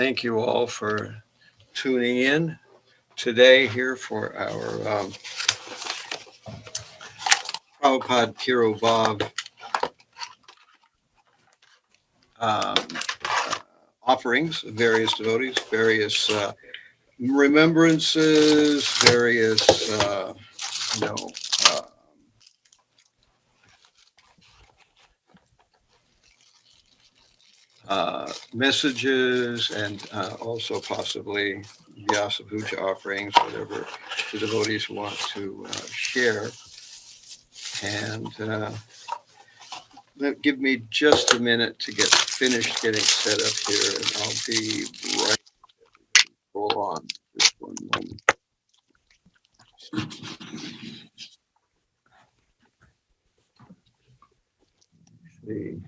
thank you all for tuning in today here for our Prabhupada Tirobhava offerings of various devotees, various remembrances, various, messages, and also possibly Vyasa Puja offerings, whatever the devotees want to share. And give me just a minute to get finished getting set up here, and I'll be right. Hold on just one moment. See.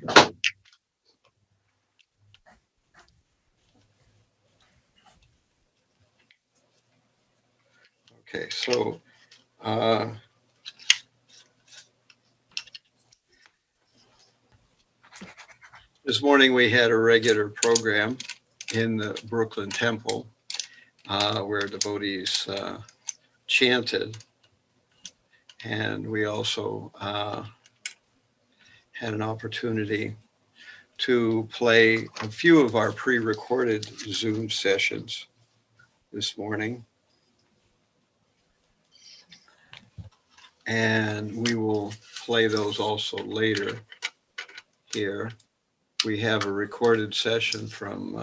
Okay, so this morning we had a regular program in the Brooklyn Temple where devotees chanted, and we also had an opportunity to play a few of our pre-recorded Zoom sessions this morning. And we will play those also later here. We have a recorded session from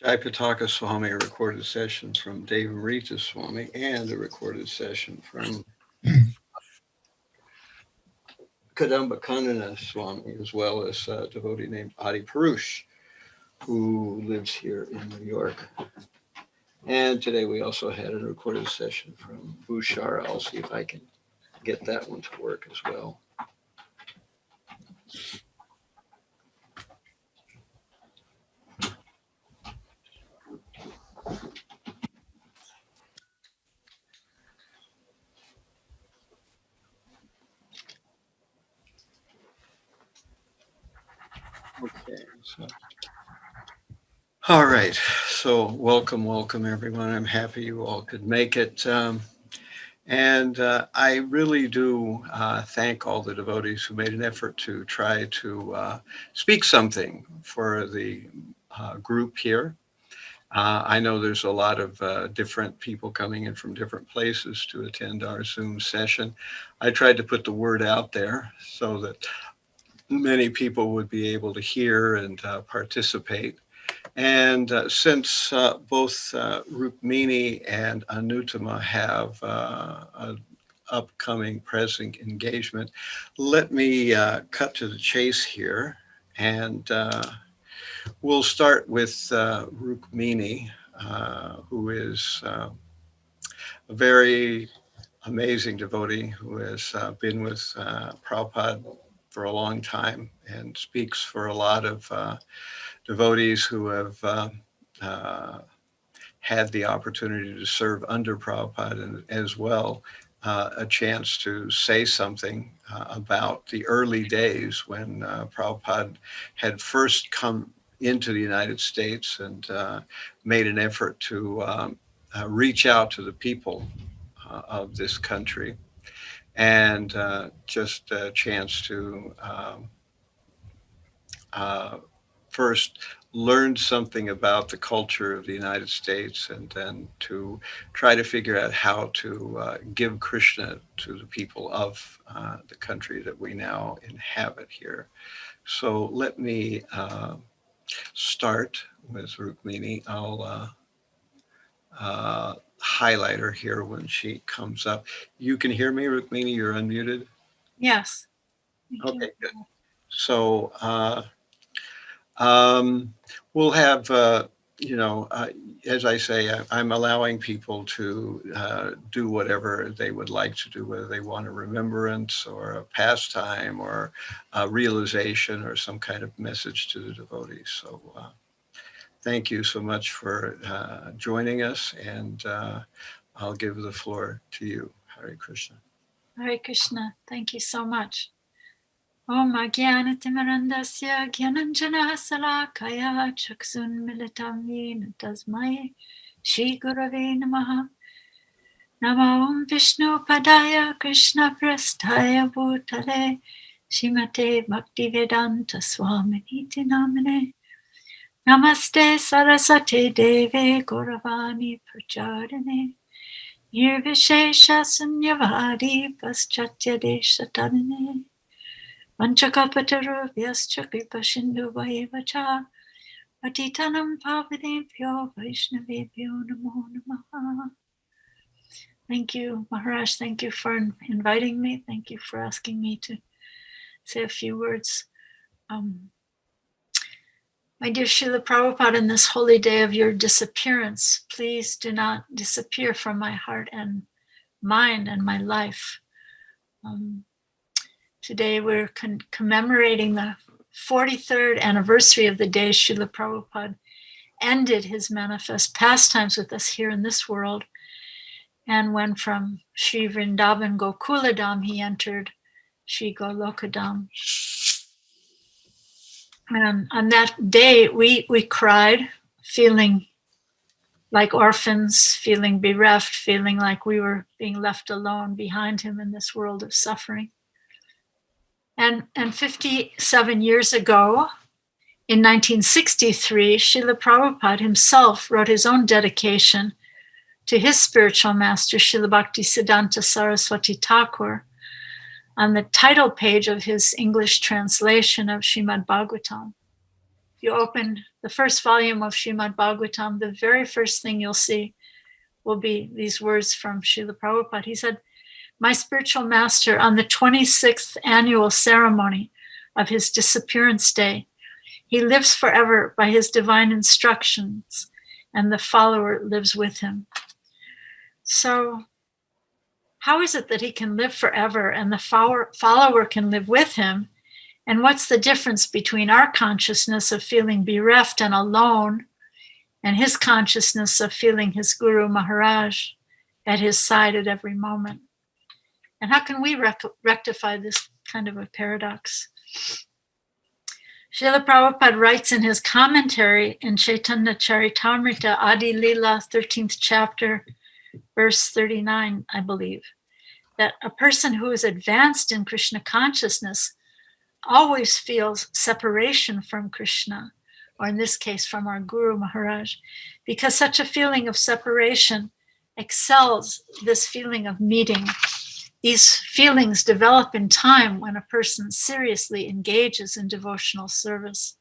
Jayapatāka Swami, a recorded session from Devāmṛta Swami, and a recorded session from Kadamba Kānana Swami, as well as a devotee named Ādi-Puruṣa, who lives here in New York. And today we also had a recorded session from Bhūsāra. I'll see if I can get that one to work as well. Okay, so. All right, so welcome everyone. I'm happy you all could make it. And I really do thank all the devotees who made an effort to try to speak something for the group here. I know there's a lot of different people coming in from different places to attend our Zoom session. I tried to put the word out there so that many people would be able to hear and participate. And since both Rukmiṇī and Anuttamā have an upcoming present engagement, let me cut to the chase here. And we'll start with Rukmiṇī, who is a very amazing devotee who has been with Prabhupada for a long time and speaks for a lot of devotees who have had the opportunity to serve under Prabhupada, and as well a chance to say something about the early days when Prabhupada had first come into the United States and made an effort to reach out to the people of this country, and just a chance to first learn something about the culture of the United States, and then to try to figure out how to give Krishna to the people of the country that we now inhabit here. So let me start with Rukmiṇī. I'll highlight her here when she comes up. You can hear me, Rukmiṇī? You're unmuted? Yes. Okay, good. So we'll have, as I say, I'm allowing people to do whatever they would like to do, whether they want a remembrance or a pastime or a realization or some kind of message to the devotees. So thank you so much for joining us, and I'll give the floor to you. Hare Krishna. Hare Krishna. Thank you so much. Om Ajnana-timirandasya Jnananjana Salakaya Chaksun Militam Yena Tasmai Shri Gurave Namaha. Namo Om Vishnu Padaya Krishna Prasthaya Bhutale Shrimate Bhaktivedanta Swami Niti Namane. Namaste Saraswati Deve Gauravani Pracharine Nirvishesha Sunyavadi Paschatya Deshatarine Vanchakapatarubhyascha Kripasindhu Vayevacha Patitanam Pavanebhyo Vaishnavebhyo Namo Namaha. Thank you, Maharaj. Thank you for inviting me. Thank you for asking me to say a few words. My dear Srila Prabhupada, in this holy day of your disappearance, please do not disappear from my heart and mind and my life. Today we're commemorating the 43rd anniversary of the day Srila Prabhupada ended his manifest pastimes with us here in this world and went from Sri Vrindavan Gokuladam, he entered Sri Golokadam. And on that day, we cried, feeling like orphans, feeling bereft, feeling like we were being left alone behind him in this world of suffering. And 57 years ago, in 1963, Srila Prabhupada himself wrote his own dedication to his spiritual master, Srila Bhaktisiddhanta Saraswati Thakur, on the title page of his English translation of Srimad Bhagavatam. If you open the first volume of Srimad Bhagavatam, the very first thing you'll see will be these words from Srila Prabhupada. He said, my spiritual master, on the 26th annual ceremony of his disappearance day, he lives forever by his divine instructions, and the follower lives with him. So, how is it that he can live forever and the follower can live with him? And what's the difference between our consciousness of feeling bereft and alone and his consciousness of feeling his Guru Maharaj at his side at every moment? And how can we rectify this kind of a paradox? Srila Prabhupada writes in his commentary in Chaitanya Charitamrita, Adi Lila, 13th chapter, verse 39, I believe, that a person who is advanced in Krishna consciousness always feels separation from Krishna, or in this case from our Guru Maharaj, because such a feeling of separation excels this feeling of meeting. These feelings develop in time when a person seriously engages in devotional service.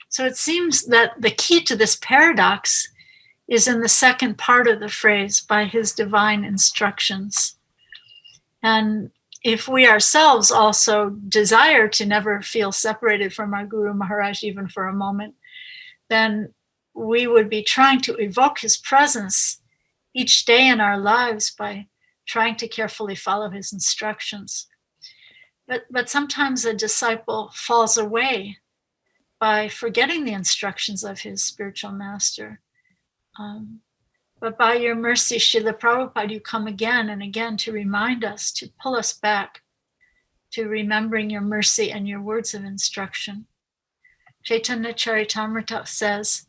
So it seems that the key to this paradox is in the second part of the phrase, by his divine instructions. And if we ourselves also desire to never feel separated from our Guru Maharaj even for a moment, then we would be trying to evoke his presence each day in our lives by trying to carefully follow his instructions. But sometimes a disciple falls away by forgetting the instructions of his spiritual master. But by your mercy, Srila Prabhupada, you come again and again to remind us, to pull us back to remembering your mercy and your words of instruction. Chaitanya Charitamrita says,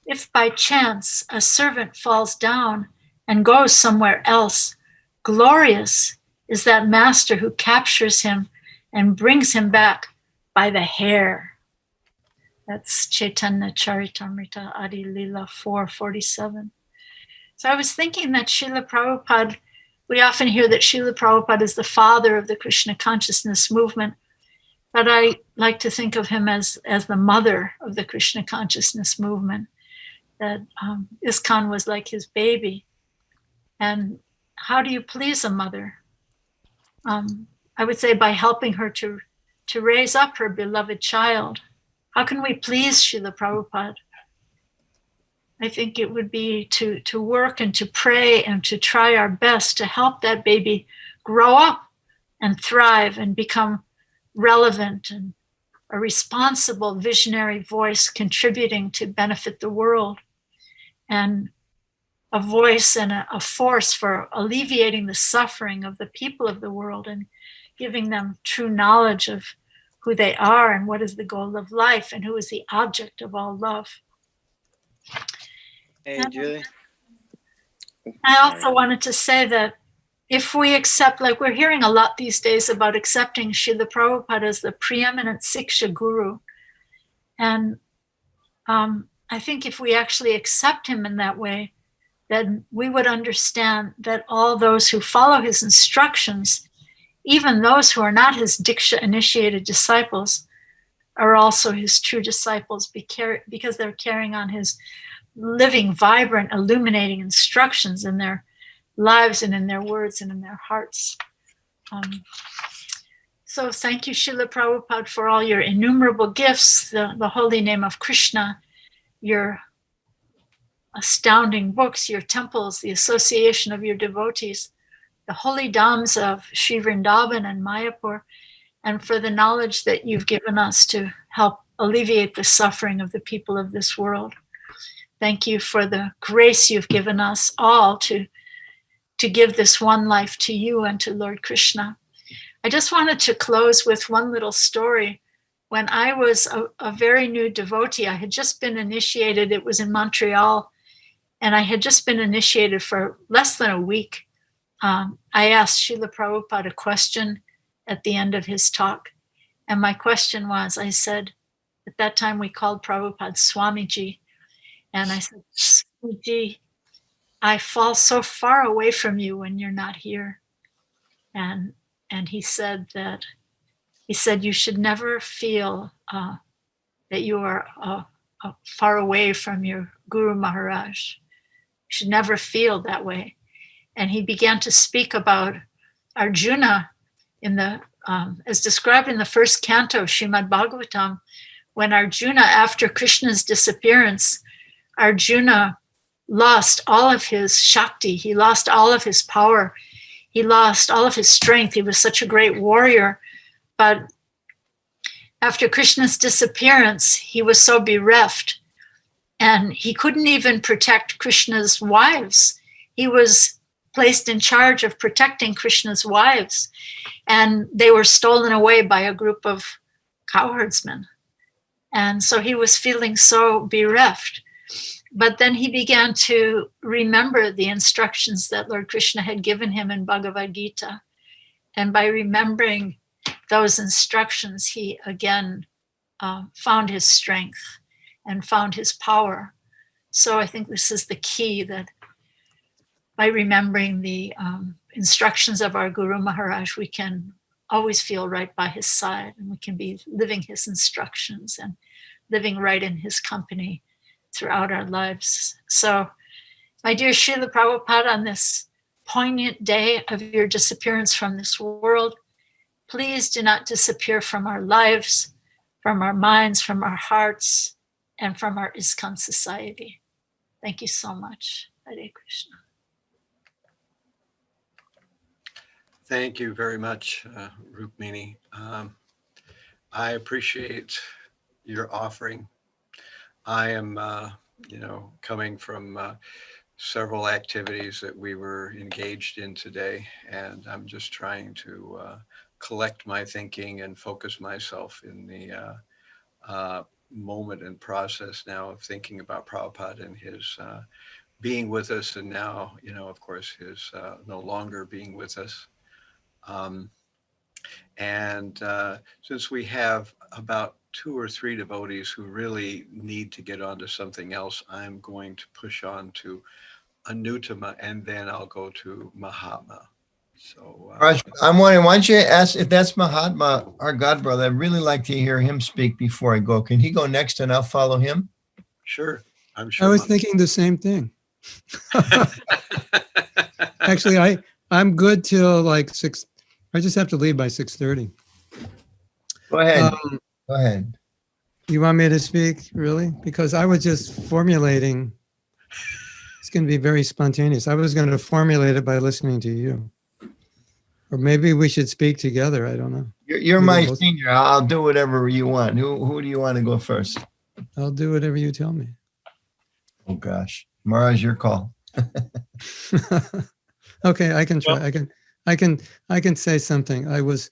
if by chance a servant falls down and goes somewhere else, glorious is that master who captures him and brings him back by the hair. That's Chaitanya Charitamrita, Adi Lila 4:47. So I was thinking that Srila Prabhupada, we often hear that Srila Prabhupada is the father of the Krishna consciousness movement, but I like to think of him as the mother of the Krishna consciousness movement, that ISKCON was like his baby. And how do you please a mother? I would say by helping her to raise up her beloved child. How can we please Srila Prabhupada? I think it would be to work and to pray and to try our best to help that baby grow up and thrive and become relevant and a responsible visionary voice contributing to benefit the world, and a voice and a force for alleviating the suffering of the people of the world and giving them true knowledge of who they are and what is the goal of life and who is the object of all love. Hey, Julie. I also wanted to say that if we accept, like we're hearing a lot these days about accepting Srila Prabhupada as the preeminent Siksha Guru. And I think if we actually accept him in that way, then we would understand that all those who follow his instructions, even those who are not his Diksha initiated disciples, are also his true disciples because they're carrying on his living, vibrant, illuminating instructions in their lives and in their words and in their hearts. So thank you, Srila Prabhupada, for all your innumerable gifts, the holy name of Krishna, your astounding books, your temples, the association of your devotees, the holy dhams of Sri Vrindavan and Mayapur, and for the knowledge that you've given us to help alleviate the suffering of the people of this world. Thank you for the grace you've given us all to give this one life to you and to Lord Krishna. I just wanted to close with one little story. When I was a very new devotee, I had just been initiated. It was in Montreal, and I had just been initiated for less than a week. I asked Srila Prabhupada a question at the end of his talk. And my question was, I said, at that time we called Prabhupada Swamiji. And I said, Swamiji, I fall so far away from you when you're not here. And he said, you should never feel that you are far away from your Guru Maharaj. You should never feel that way. And he began to speak about Arjuna in the as described in the first canto of Srimad Bhagavatam, when Arjuna, after Krishna's disappearance, Arjuna lost all of his Shakti, he lost all of his power, he lost all of his strength. He was such a great warrior, but after Krishna's disappearance, he was so bereft, and he couldn't even protect Krishna's wives. He was placed in charge of protecting Krishna's wives, and they were stolen away by a group of cowherdsmen. And so he was feeling so bereft. But then he began to remember the instructions that Lord Krishna had given him in Bhagavad Gita. And by remembering those instructions, he again found his strength and found his power. So I think this is the key, that by remembering the instructions of our Guru Maharaj, we can always feel right by his side, and we can be living his instructions and living right in his company throughout our lives. So, my dear Srila Prabhupada, on this poignant day of your disappearance from this world, please do not disappear from our lives, from our minds, from our hearts, and from our ISKCON society. Thank you so much. Hare Krishna. Thank you very much, Rukmiṇī. I appreciate your offering. I am, coming from several activities that we were engaged in today, and I'm just trying to collect my thinking and focus myself in the moment and process now of thinking about Prabhupada and his being with us, and now, of course, his no longer being with us. Since we have about 2 or 3 devotees who really need to get onto something else, I'm going to push on to Anuttamā, and then I'll go to Mahātmā. So Raj, I'm wondering, why don't you ask if that's Mahātmā, our God brother? I'd really like to hear him speak before I go. Can he go next and I'll follow him? Sure, I'm sure. I was thinking the same thing. Actually, I'm good till like 6. I just have to leave by 6:30. Go ahead. Go ahead. You want me to speak, really? Because I was just formulating. It's going to be very spontaneous. I was going to formulate it by listening to you. Or maybe we should speak together. I don't know. You're my senior. I'll do whatever you want. Who do you want to go first? I'll do whatever you tell me. Oh, gosh. Maharaj, your call. Okay, I can try. I can say something. I was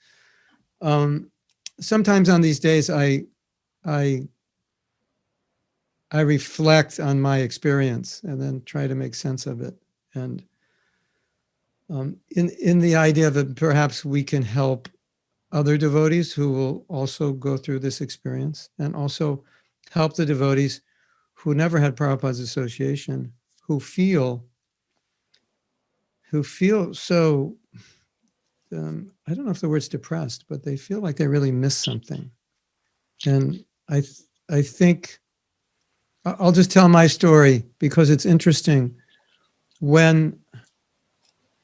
sometimes on these days, I reflect on my experience and then try to make sense of it. And in the idea that perhaps we can help other devotees who will also go through this experience, and also help the devotees who never had Prabhupada's association, who feel so, I don't know if the word's depressed, but they feel like they really miss something. And I think, I'll just tell my story because it's interesting. When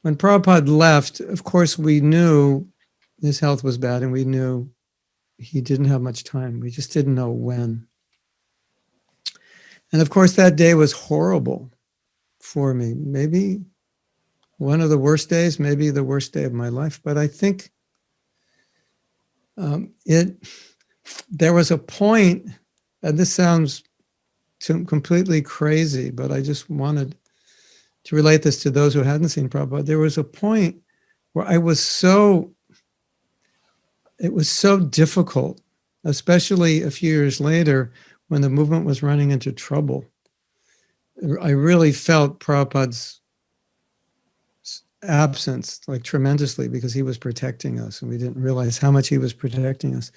Prabhupada left, of course, we knew his health was bad and we knew he didn't have much time. We just didn't know when. And of course, that day was horrible for me. Maybe one of the worst days, maybe the worst day of my life. But I think there was a point, and this sounds completely crazy, but I just wanted to relate this to those who hadn't seen Prabhupada. There was a point where it was so difficult, especially a few years later when the movement was running into trouble. I really felt Prabhupada's absence like tremendously because he was protecting us and we didn't realize how much he was protecting us.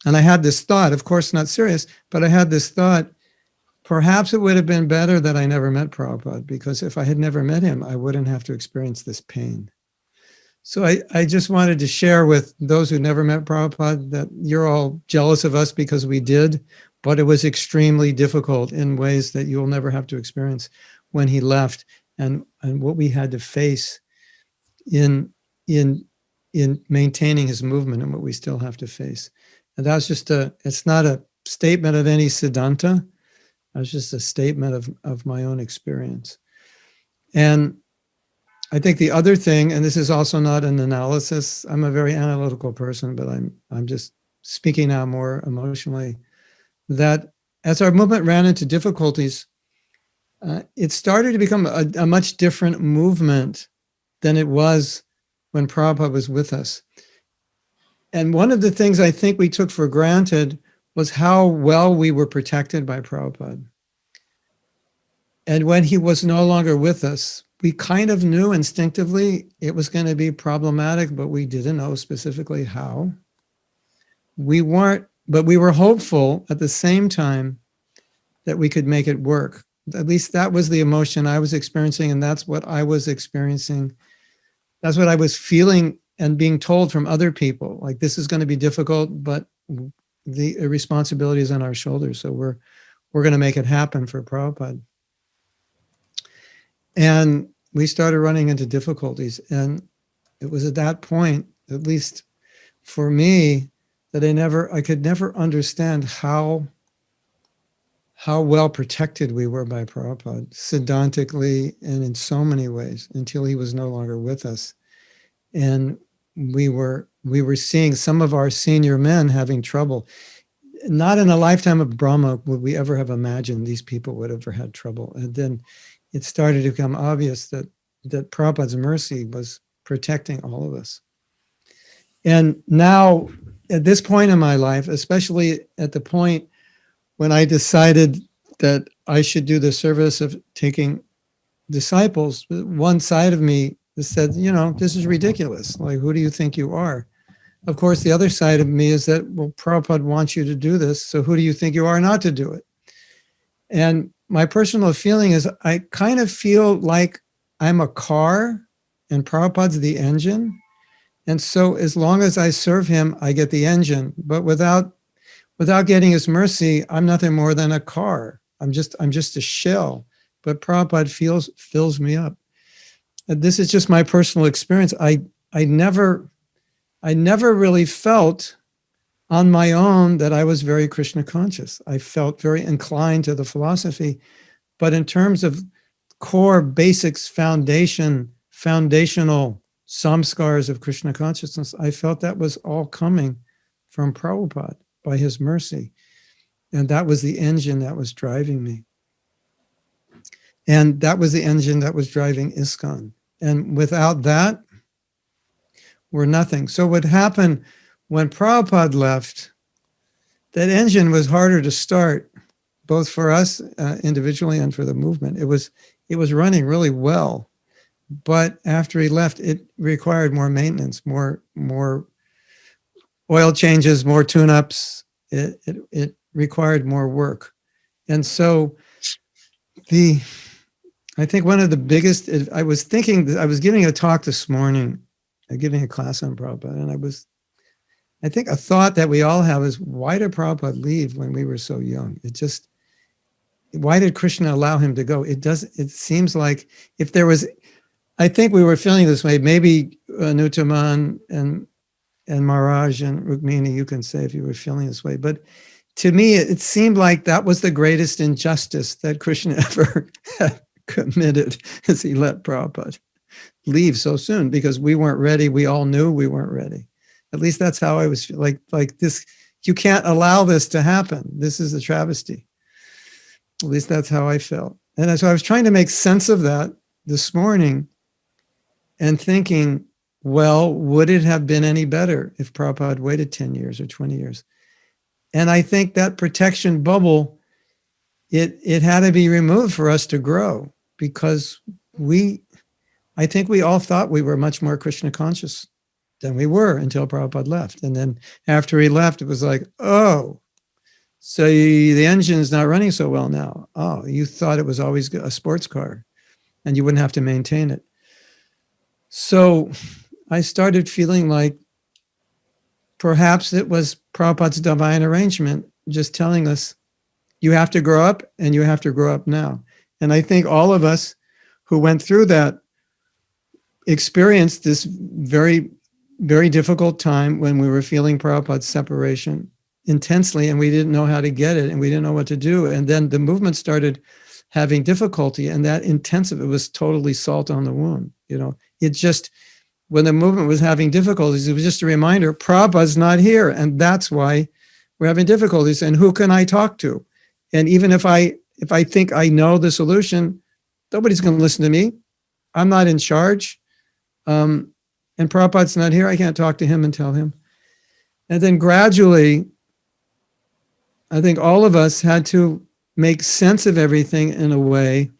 And I had this thought, of course not serious, but I had this thought, perhaps it would have been better that I never met Prabhupada, because if I had never met him, I wouldn't have to experience this pain. So I just wanted to share with those who never met Prabhupada that you're all jealous of us because we did, but it was extremely difficult in ways that you'll never have to experience when he left, and what we had to face in maintaining his movement and what we still have to face. And that's just it's not a statement of any Siddhanta. That's just a statement of my own experience. And I think the other thing, and this is also not an analysis, I'm a very analytical person, but I'm just speaking now more emotionally, that as our movement ran into difficulties, it started to become a much different movement than it was when Prabhupada was with us. And one of the things I think we took for granted was how well we were protected by Prabhupada. And when he was no longer with us, we kind of knew instinctively it was going to be problematic, but we didn't know specifically how. But we were hopeful at the same time that we could make it work. At least that was the emotion I was experiencing, and that's what I was experiencing. That's what I was feeling and being told from other people, like this is going to be difficult, but the responsibility is on our shoulders. So we're going to make it happen for Prabhupada. And we started running into difficulties. And it was at that point, at least for me, that I could never understand how well protected we were by Prabhupada, siddhantically and in so many ways, until he was no longer with us. And we were seeing some of our senior men having trouble. Not in a lifetime of Brahma would we ever have imagined these people would have ever had trouble. And then it started to become obvious that Prabhupada's mercy was protecting all of us. And now, at this point in my life, especially at the point when I decided that I should do the service of taking disciples, one side of me said, this is ridiculous. Like, who do you think you are? Of course, the other side of me is that, well, Prabhupada wants you to do this, so who do you think you are not to do it? And my personal feeling is I kind of feel like I'm a car and Prabhupada's the engine. And so as long as I serve him, I get the engine. But without getting his mercy, I'm nothing more than a car. I'm just a shell. But Prabhupada fills me up. And this is just my personal experience. I never really felt on my own that I was very Krishna conscious. I felt very inclined to the philosophy, but in terms of core basics, foundational samskars of Krishna consciousness, I felt that was all coming from Prabhupada by his mercy. And that was the engine that was driving me. And that was the engine that was driving ISKCON. And without that, we're nothing. So what happened when Prabhupada left, that engine was harder to start, both for us individually and for the movement. It was running really well, but after he left, it required more maintenance, more oil changes, more tune-ups. It required more work. And so I think one of the biggest, I was giving a talk this morning, giving a class on Prabhupada, and I think a thought that we all have is, why did Prabhupada leave when we were so young? Why did Krishna allow him to go? It seems like if there was, I think we were feeling this way, maybe Anuttamā and Maharaj and Rukmiṇī, you can say if you were feeling this way, but to me, it seemed like that was the greatest injustice that Krishna ever had committed, as he let Prabhupada leave so soon, because we weren't ready. We all knew we weren't ready. At least that's how I was like this. You can't allow this to happen. This is a travesty. At least that's how I felt. And so I was trying to make sense of that this morning and thinking, well, would it have been any better if Prabhupada waited 10 years or 20 years? And I think that protection bubble, it had to be removed for us to grow, because I think we all thought we were much more Krishna conscious than we were until Prabhupada left. And then after he left, it was like, oh, so the engine's not running so well now. Oh, you thought it was always a sports car and you wouldn't have to maintain it. So I started feeling like perhaps it was Prabhupada's divine arrangement just telling us, you have to grow up, and you have to grow up now. And I think all of us who went through that experienced this very, very difficult time when we were feeling Prabhupada's separation intensely, and we didn't know how to get it, and we didn't know what to do. And then the movement started having difficulty, and that intensive, it was totally salt on the wound. It just, when the movement was having difficulties, it was just a reminder, Prabhupada's not here, and that's why we're having difficulties. And who can I talk to? And even if I think I know the solution, nobody's going to listen to me. I'm not in charge. And Prabhupada's not here. I can't talk to him and tell him. And then gradually, I think all of us had to make sense of everything in a way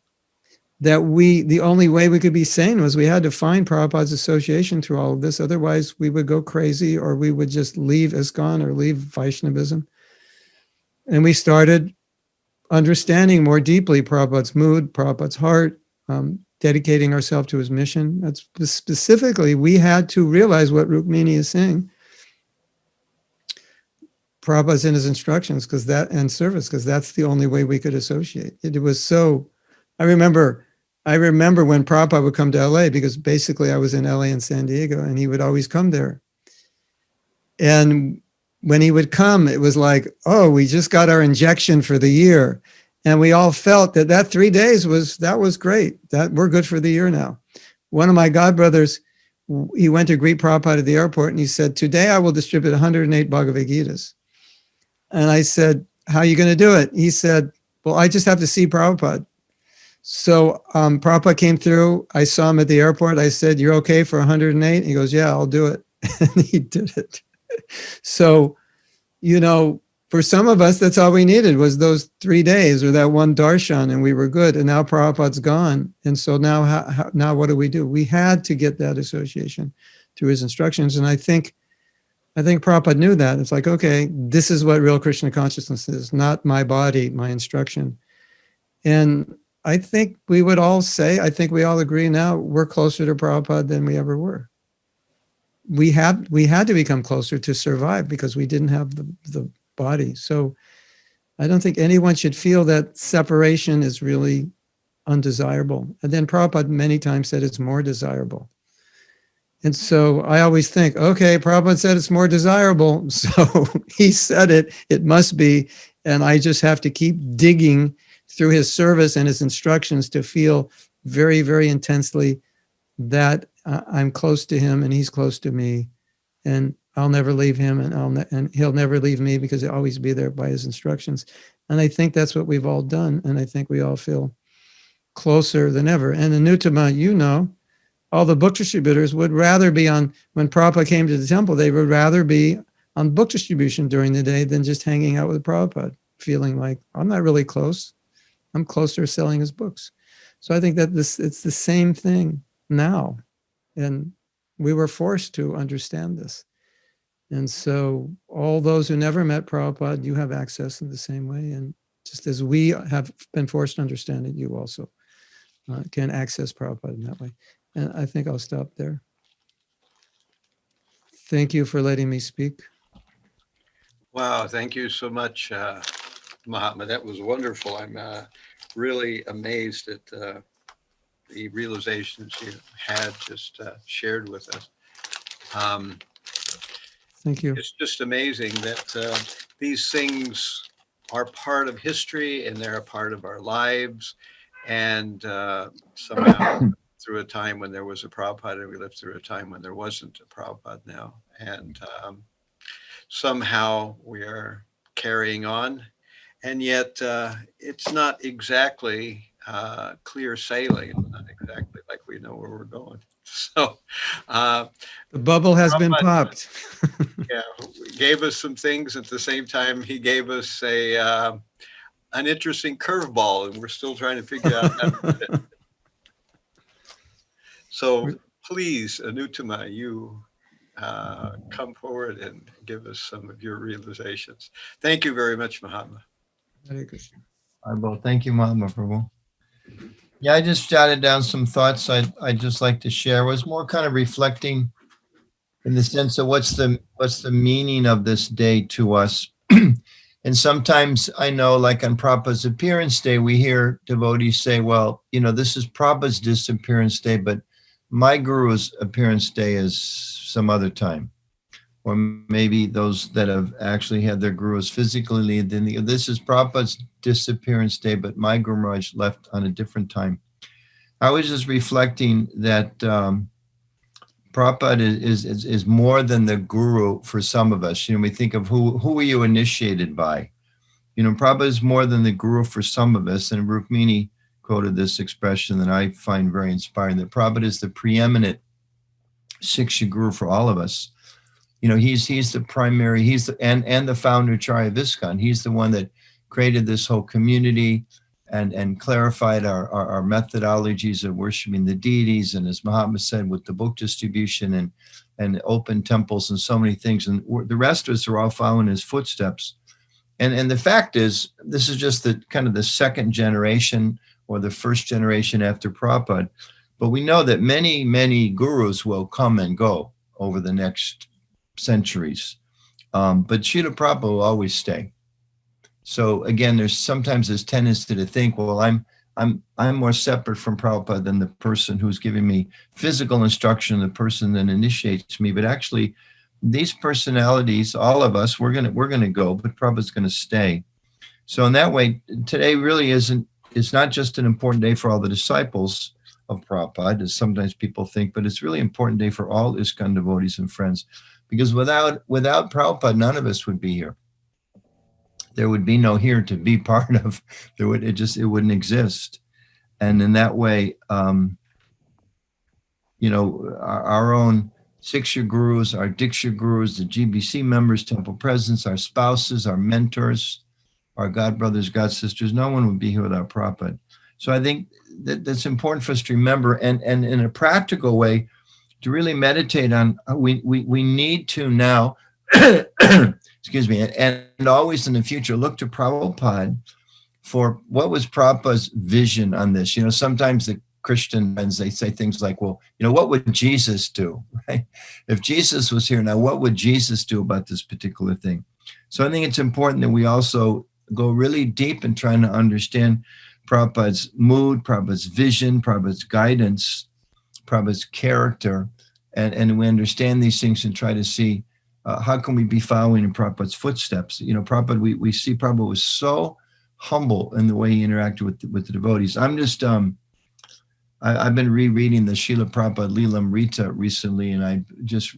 that the only way we could be sane was we had to find Prabhupada's association through all of this. Otherwise, we would go crazy, or we would just leave ISKCON or leave Vaishnavism. And we started understanding more deeply Prabhupada's mood, Prabhupada's heart, dedicating ourselves to his mission. That's specifically, we had to realize what Rukmiṇī is saying. Prabhupada's in his instructions, and service, because that's the only way we could associate. It was so, I remember when Prabhupada would come to LA, because basically I was in LA and San Diego, and he would always come there. And when he would come, it was like, oh, we just got our injection for the year. And we all felt that 3 days was great, that we're good for the year now. One of my godbrothers, he went to greet Prabhupada at the airport, and he said, today I will distribute 108 Bhagavad Gitas. And I said, how are you going to do it? He said, well, I just have to see Prabhupada. So Prabhupada came through. I saw him at the airport. I said, you're okay for 108? He goes, yeah, I'll do it. And he did it. So, for some of us, that's all we needed was those 3 days or that one darshan, and we were good. And now Prabhupada's gone. And so now what do? We had to get that association through his instructions. And I think Prabhupada knew that. It's like, okay, this is what real Krishna consciousness is, not my body, my instruction. And I think we would all say, I think we all agree now, we're closer to Prabhupada than we ever were. We had to become closer to survive, because we didn't have the body. So I don't think anyone should feel that separation is really undesirable. And then Prabhupada many times said it's more desirable. And so I always think, okay, Prabhupada said it's more desirable, so he said it must be, and I just have to keep digging through his service and his instructions to feel very, very intensely that I'm close to him and he's close to me, and I'll never leave him, and he'll never leave me, because he'll always be there by his instructions. And I think that's what we've all done, and I think we all feel closer than ever. And Anuttamā, all the book distributors would rather be when Prabhupada came to the temple, they would rather be on book distribution during the day than just hanging out with Prabhupada, feeling like I'm not really close. I'm closer selling his books. So I think that it's the same thing now. And we were forced to understand this. And so all those who never met Prabhupada, you have access in the same way. And just as we have been forced to understand it, you also can access Prabhupada in that way. And I think I'll stop there. Thank you for letting me speak. Wow, thank you so much, Mahātmā. That was wonderful. I'm really amazed at the realizations you had just shared with us. Thank you. It's just amazing that these things are part of history and they're a part of our lives. And somehow through a time when there was a Prabhupada, we lived through a time when there wasn't a Prabhupada now. And somehow we are carrying on. And yet it's not exactly clear sailing. It's not exactly like we know where we're going. So the bubble has been popped. Yeah, he gave us some things. At the same time, he gave us an interesting curveball, and we're still trying to figure out how to do it. So please, Anuttamā, you come forward and give us some of your realizations. Thank you very much, Mahātmā. Hare Krishna. Thank you, Mahātmā Prabhu. Yeah, I just jotted down some thoughts I'd just like to share. It was more kind of reflecting in the sense of what's the meaning of this day to us. And sometimes I know, like on Prabhupada's appearance day, we hear devotees say, well, this is Prabhupada's disappearance day, but my guru's appearance day is some other time. Or maybe those that have actually had their gurus physically leave, then this is Prabhupada's disappearance day, but my Guru Maharaj left on a different time. I was just reflecting that Prabhupada is more than the guru for some of us. We think of who were you initiated by? Prabhupada is more than the guru for some of us. And Rukmiṇī quoted this expression that I find very inspiring, that Prabhupada is the preeminent Siksha guru for all of us. He's the primary, and the founder Acharya Viskan. He's the one that created this whole community and clarified our methodologies of worshiping the deities. And as Mahātmā said, with the book distribution and open temples and so many things. And the rest of us are all following his footsteps. And the fact is, this is just the kind of the second generation or the first generation after Prabhupada. But we know that many, many gurus will come and go over the next centuries. But Srila Prabhupada will always stay. So again, there's sometimes this tendency to think, well, I'm more separate from Prabhupada than the person who's giving me physical instruction, the person that initiates me. But actually, these personalities, all of us, we're gonna go, but Prabhupada's gonna stay. So in that way, today really it's not just an important day for all the disciples of Prabhupada, as sometimes people think, but it's really an important day for all ISKCON devotees and friends. Because without Prabhupada, none of us would be here. There would be no here to be part of. It wouldn't exist. And in that way, our own Siksha gurus, our Diksha gurus, the GBC members, temple presidents, our spouses, our mentors, our God brothers, God sisters, no one would be here without Prabhupada. So I think that's important for us to remember, and in a practical way, to really meditate on, we need to now, excuse me, and always in the future, look to Prabhupada for what was Prabhupada's vision on this. Sometimes the Christian friends, they say things like, well, what would Jesus do, right? If Jesus was here now, what would Jesus do about this particular thing? So I think it's important that we also go really deep in trying to understand Prabhupada's mood, Prabhupada's vision, Prabhupada's guidance, Prabhupada's character, and we understand these things and try to see how can we be following in Prabhupada's footsteps. Prabhupada, we see Prabhupada was so humble in the way he interacted with the devotees. I'm just, I've been rereading the Srila Prabhupada Leelamrita recently, and I just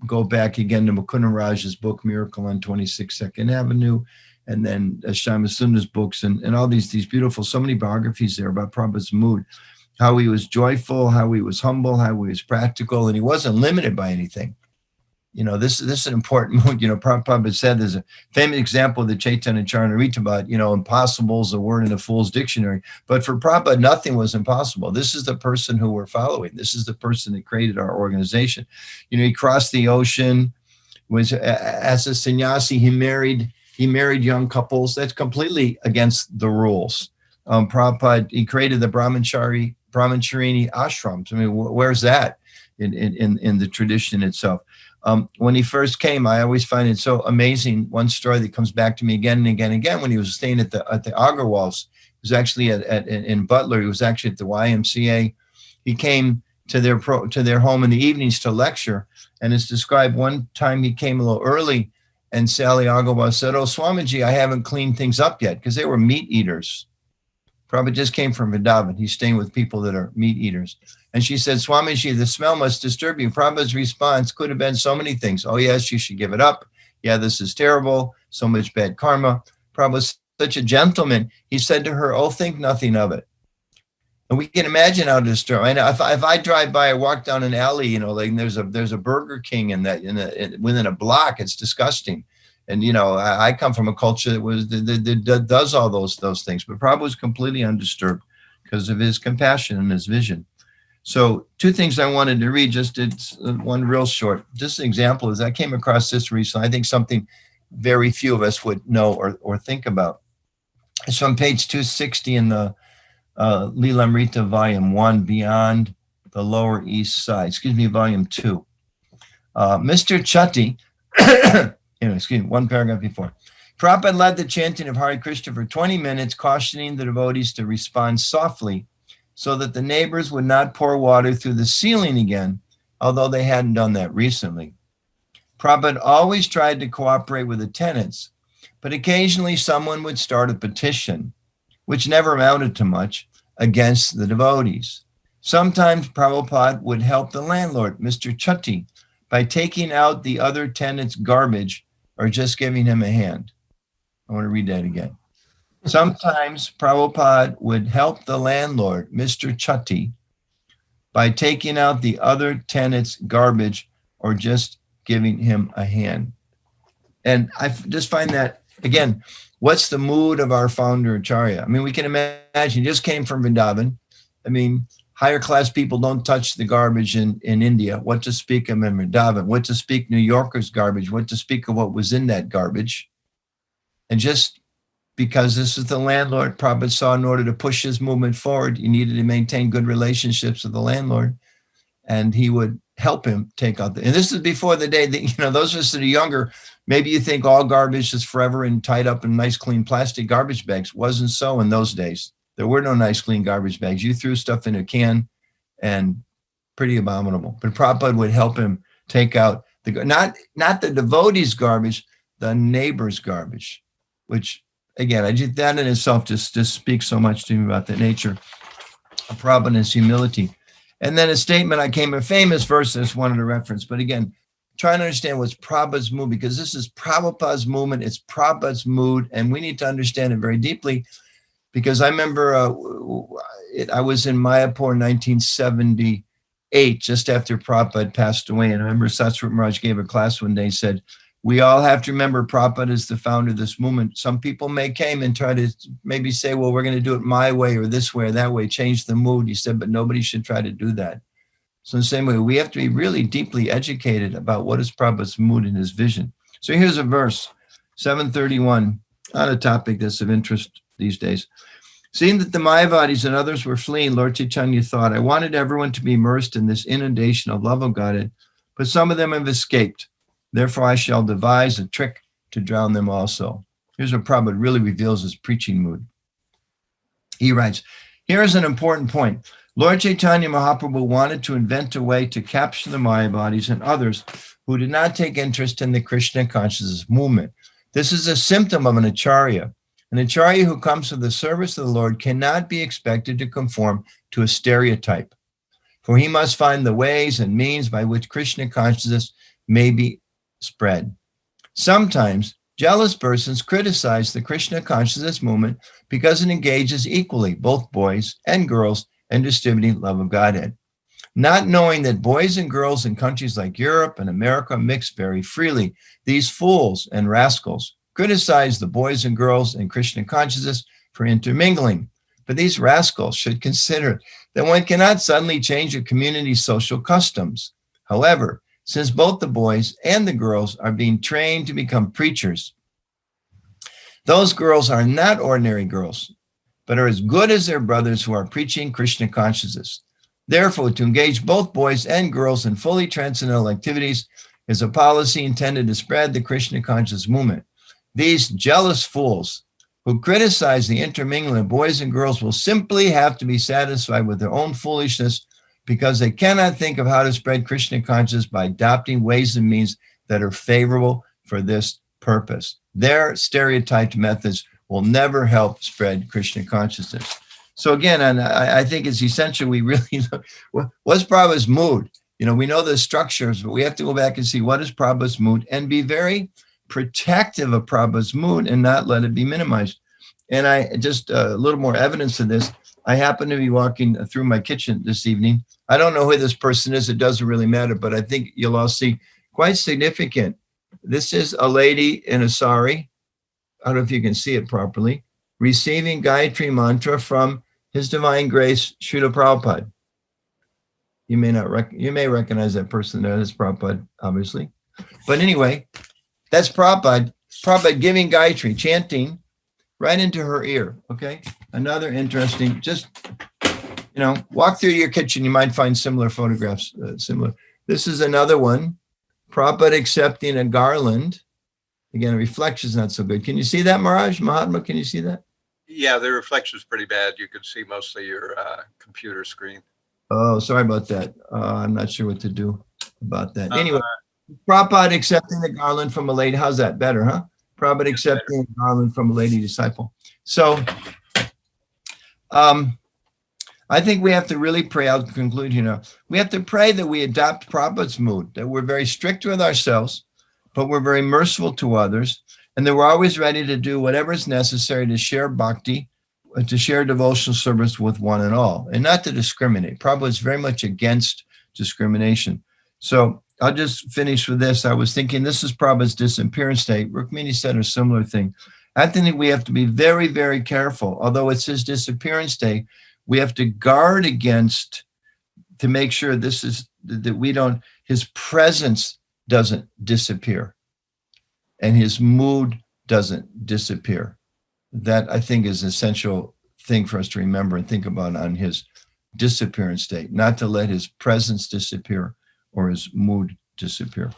go back again to Mukunda Raj's book, Miracle on 26 Second Avenue, and then Shyama Sundar's books, and all these beautiful, so many biographies there about Prabhupada's mood, how he was joyful, how he was humble, how he was practical, and he wasn't limited by anything. this is an important mood. Prabhupada said there's a famous example of the Chaitanya Charitamrita about, impossible is a word in a fool's dictionary. But for Prabhupada, nothing was impossible. This is the person who we're following. This is the person that created our organization. He crossed the ocean, was as a sannyasi, he married young couples. That's completely against the rules. Prabhupada, he created the Brahmacharini ashrams. I mean, where's that in the tradition itself? When he first came, I always find it so amazing. One story that comes back to me again and again and again, when he was staying at the Agarwals, he was actually in Butler. He was actually at the YMCA. He came to their home in the evenings to lecture, and it's described one time he came a little early, and Sally Agarwal said, "Oh, Swamiji, I haven't cleaned things up yet," because they were meat eaters. Prabhupada just came from Vrindavan. He's staying with people that are meat eaters. And she said, "Swamiji, the smell must disturb you." Prabhupada's response could have been so many things. "Oh, yes, you should give it up. Yeah, this is terrible. So much bad karma." Prabhupada's such a gentleman. He said to her, "Oh, think nothing of it." And we can imagine how disturbing. If I drive by, I walk down an alley, like there's a Burger King within a block. It's disgusting. And, I come from a culture that does all those things. But Prabhupada was completely undisturbed because of his compassion and his vision. So 2 things I wanted to read, it's one real short. Just an example is I came across this recently. I think something very few of us would know or think about. It's on page 260 in the Lilamrita Volume 1, Beyond the Lower East Side. Volume 2. Mr. Chatti, one paragraph before. Prabhupada led the chanting of Hare Krishna for 20 minutes, cautioning the devotees to respond softly so that the neighbors would not pour water through the ceiling again, although they hadn't done that recently. Prabhupada always tried to cooperate with the tenants, but occasionally someone would start a petition, which never amounted to much, against the devotees. Sometimes Prabhupada would help the landlord, Mr. Chatti, by taking out the other tenant's garbage or just giving him a hand. I want to read that again. Sometimes Prabhupada would help the landlord, Mr. Chatti, by taking out the other tenant's garbage or just giving him a hand. And I just find that, again, what's the mood of our founder Acharya? I mean, we can imagine, he just came from Vrindavan. I mean, higher class people don't touch the garbage in India. What to speak of in Vrindavan? What to speak New Yorkers' garbage? What to speak of what was in that garbage? And just because this is the landlord, Prabhupada saw in order to push his movement forward, he needed to maintain good relationships with the landlord, and he would help him take out and this is before the day that, those of us that are younger, maybe you think all garbage is forever and tied up in nice, clean plastic garbage bags. Wasn't so in those days. There were no nice, clean garbage bags. You threw stuff in a can, and pretty abominable. But Prabhupada would help him take out not the devotees' garbage, the neighbor's garbage, which, again, that in itself just speaks so much to me about the nature of Prabhupada and his humility. And then a statement, a famous verse I just wanted to reference, but again, trying to understand what's Prabhupada's mood, because this is Prabhupada's movement, it's Prabhupada's mood, and we need to understand it very deeply. Because I remember I was in Mayapur in 1978, just after Prabhupada passed away. And I remember Satsvarupa Maharaj gave a class one day and said, we all have to remember Prabhupada is the founder of this movement. Some people came and try to maybe say, well, we're going to do it my way or this way or that way, change the mood. He said, but nobody should try to do that. So in the same way, we have to be really deeply educated about what is Prabhupada's mood and his vision. So here's a verse, 731, on a topic that's of interest these days. Seeing that the Mayavadis and others were fleeing, Lord Chaitanya thought, I wanted everyone to be immersed in this inundation of love of Godhead, but some of them have escaped. Therefore, I shall devise a trick to drown them also. Here's what Prabhupada really reveals his preaching mood. He writes, here is an important point. Lord Chaitanya Mahaprabhu wanted to invent a way to capture the Mayavadis and others who did not take interest in the Krishna consciousness movement. This is a symptom of an Acharya. An Acharya who comes to the service of the Lord cannot be expected to conform to a stereotype, for he must find the ways and means by which Krishna consciousness may be spread. Sometimes jealous persons criticize the Krishna consciousness movement because it engages equally both boys and girls in distributing love of Godhead. not knowing that boys and girls in countries like Europe and America mix very freely. These fools and rascals criticize the boys and girls in Krishna consciousness for intermingling. But these rascals should consider that one cannot suddenly change a community's social customs. However, since both the boys and the girls are being trained to become preachers, those girls are not ordinary girls, but are as good as their brothers who are preaching Krishna consciousness. Therefore, to engage both boys and girls in fully transcendental activities is a policy intended to spread the Krishna conscious movement. These jealous fools who criticize the intermingling of boys and girls will simply have to be satisfied with their own foolishness because they cannot think of how to spread Krishna consciousness by adopting ways and means that are favorable for this purpose. Their stereotyped methods will never help spread Krishna consciousness. So again, and I think it's essential we really know what's Prabhupada's mood. You know, we know the structures, but we have to go back and see what is Prabhupada's mood and be very protective of Prabhupada's mood and not let it be minimized. And I just a little more evidence of this. I happen to be walking through my kitchen this evening. I don't know who this person is. It doesn't really matter, but I think you'll all see quite significant. This is a lady in a sari. I don't know if you can see it properly, receiving Gayatri mantra from His Divine Grace, Srila Prabhupada. You may recognize that person. That is Prabhupada, obviously. But anyway, that's Prabhupada giving Gayatri, chanting right into her ear. Okay, another interesting. Just walk through your kitchen. You might find similar photographs. Similar. This is another one. Prabhupada accepting a garland. Again, reflection is not so good. Can you see that, Mahatma? Can you see that? Yeah, the reflection is pretty bad. You can see mostly your computer screen. Oh, sorry about that. I'm not sure what to do about that. Anyway, Prabhupada accepting the garland from a lady. How's that? Better, huh? Prabhupada accepting a garland from a lady disciple. So I think we have to really pray. I'll conclude here. We have to pray that we adopt Prabhupada's mood, that we're very strict with ourselves, but we're very merciful to others, and that we're always ready to do whatever is necessary to share bhakti, to share devotional service with one and all, and not to discriminate. Prabhupada is very much against discrimination. So I'll just finish with this. I was thinking this is Prabhupada's disappearance day. Rukmiṇī said a similar thing. I think we have to be very, very careful. Although it's his disappearance day, we have to guard against, to make sure that we don't, his presence doesn't disappear and his mood doesn't disappear. That I think is an essential thing for us to remember and think about on his disappearance day, not to let his presence disappear or his mood disappear.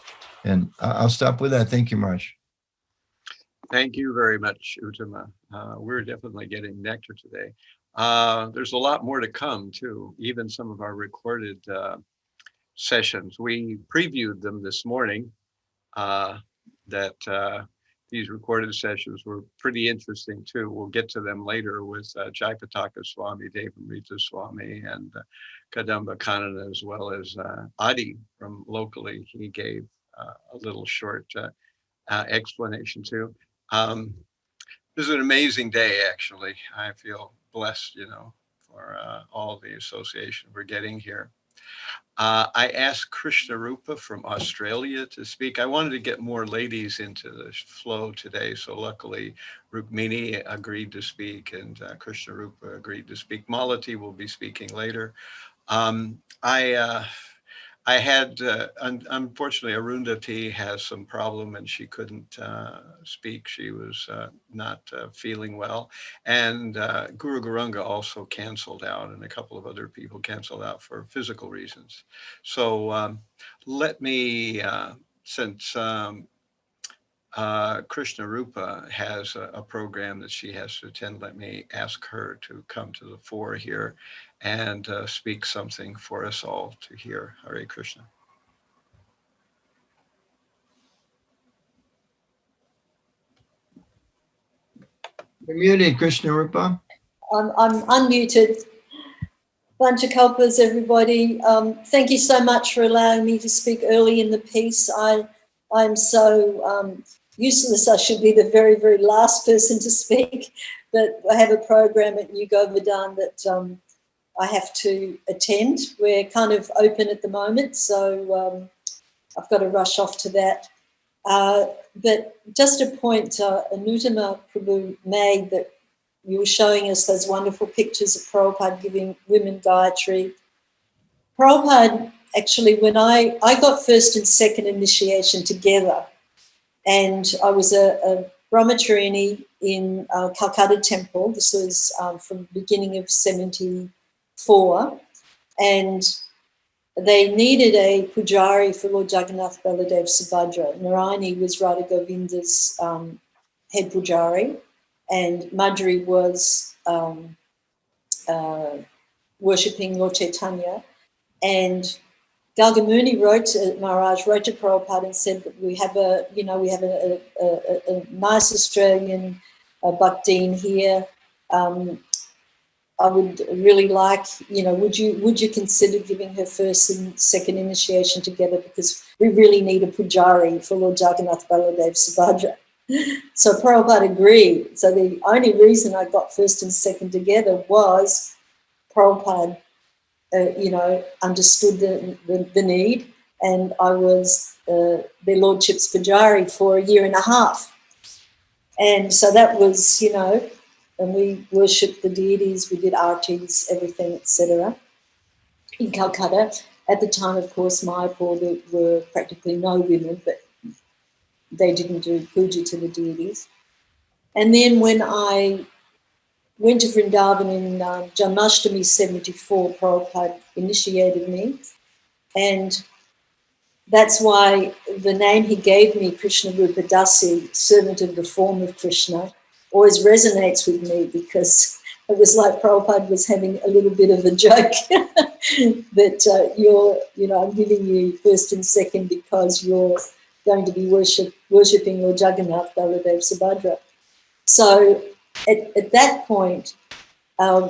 And I'll stop with that. Thank you, Maharaj. Thank you very much, Anuttamā. We're definitely getting nectar today. There's a lot more to come too, even some of our recorded sessions. We previewed them this morning, these recorded sessions were pretty interesting too. We'll get to them later with Jayapatāka Swami, Devāmṛta Swami, and Kadamba Kānana, as well as Ādi from locally. He gave a little short explanation too. This is an amazing day, actually. I feel blessed, for all the association we're getting here. I asked Kṛṣṇarūpā from Australia to speak. I wanted to get more ladies into the flow today, so luckily Rukmiṇī agreed to speak and Kṛṣṇarūpā agreed to speak. Mālati will be speaking later. I had, unfortunately, Arundhati has some problem and she couldn't speak. She was not feeling well. And Guru Gauranga also canceled out, and a couple of other people canceled out for physical reasons. So let me, since Kṛṣṇarūpā has a program that she has to attend, let me ask her to come to the fore here and speak something for us all to hear. Hare Krishna. You're muted, Kṛṣṇarūpā. I'm unmuted. Vanchakalpas, everybody. Thank you so much for allowing me to speak early in the piece. I'm so useless. I should be the very, very last person to speak, but I have a program at Yogeśvara that I have to attend. We're kind of open at the moment, so I've got to rush off to that. But just a point Anuttamā Prabhu made, that you were showing us those wonderful pictures of Prabhupada giving women Gayatri. Prabhupada, actually, when I got first and second initiation together, and I was a brahmacharini in Calcutta Temple. This was from the beginning of 74, and they needed a pujari for Lord Jagannath, Baladev, Subhadra. Narayani was Radha Govinda's head pujari, and Madhuri was worshipping Lord Chaitanya. And Galgamuni Maharaj wrote to Prabhupada and said that we have a nice Australian Bhaktin here. I would really like, would you consider giving her first and second initiation together, because we really need a pujari for Lord Jagannath, Baladev, Subhadra. So Prabhupada agreed. So the only reason I got first and second together was Prabhupada, understood the need, and I was their lordship's pujari for a year and a half. And so that was, and we worshipped the deities, we did artis, everything, etc. in Calcutta. At the time, of course, Mayapur, there were practically no women, but they didn't do puja to the deities. And then when I went to Vrindavan in Janmashtami 74, Prabhupada initiated me. And that's why the name he gave me, Kṛṣṇarūpā DD, servant of the form of Krishna, always resonates with me, because it was like Prabhupada was having a little bit of a joke that I'm giving you first and second because you're going to be worshipping Lord Jagannath, Baladev, Subhadra. So at that point,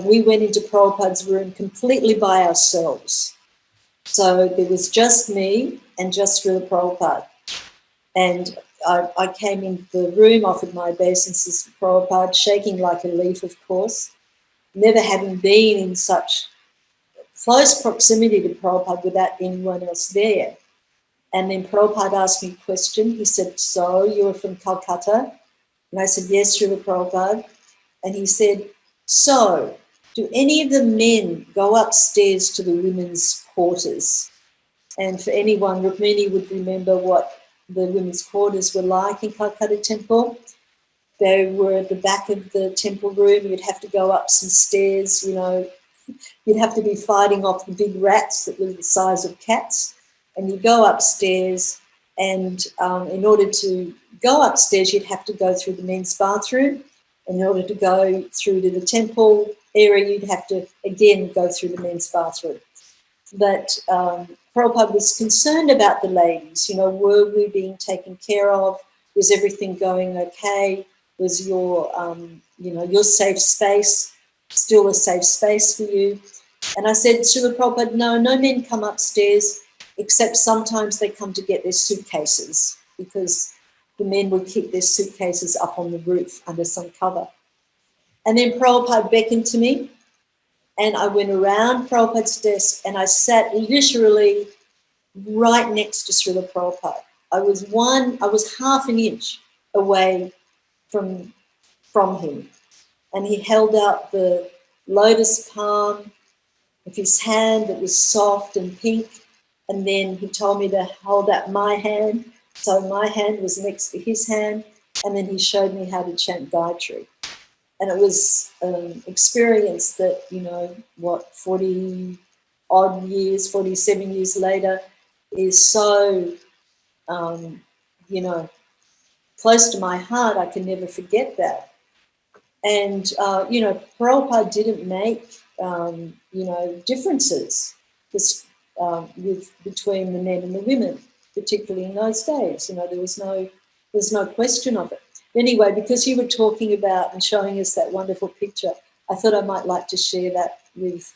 we went into Prabhupada's room completely by ourselves. So there was just me and just Srila Prabhupada. And I came in the room, offered my obeisances to Prabhupada, shaking like a leaf, of course, never having been in such close proximity to Prabhupada without anyone else there. And then Prabhupada asked me a question. He said, "So you're from Calcutta?" And I said, "Yes, Srila Prabhupada." And he said, "So, do any of the men go upstairs to the women's quarters?" And for anyone, Rukmiṇī would remember what the women's quarters were like in Calcutta Temple. They were at the back of the temple room. You'd have to go up some stairs, you'd have to be fighting off the big rats that were the size of cats. And you go upstairs, and in order to go upstairs, you'd have to go through the men's bathroom. In order to go through to the temple area, you'd have to, again, go through the men's bathroom. But Prabhupada was concerned about the ladies. Were we being taken care of? Was everything going okay? Was your, your safe space still a safe space for you? And I said, Srila Prabhupada, no men come upstairs, except sometimes they come to get their suitcases, because the men would keep their suitcases up on the roof under some cover. And then Prabhupada beckoned to me, and I went around Prabhupada's desk, and I sat literally right next to Srila Prabhupada. I was half an inch away from him. And he held out the lotus palm of his hand that was soft and pink. And then he told me to hold out my hand. So my hand was next to his hand. And then he showed me how to chant Gayatri. And it was an experience that, 47 years later is so, close to my heart. I can never forget that. And, Prabhupada didn't make, differences between the men and the women, particularly in those days. There was no question of it. Anyway, because you were talking about and showing us that wonderful picture, I thought I might like to share that with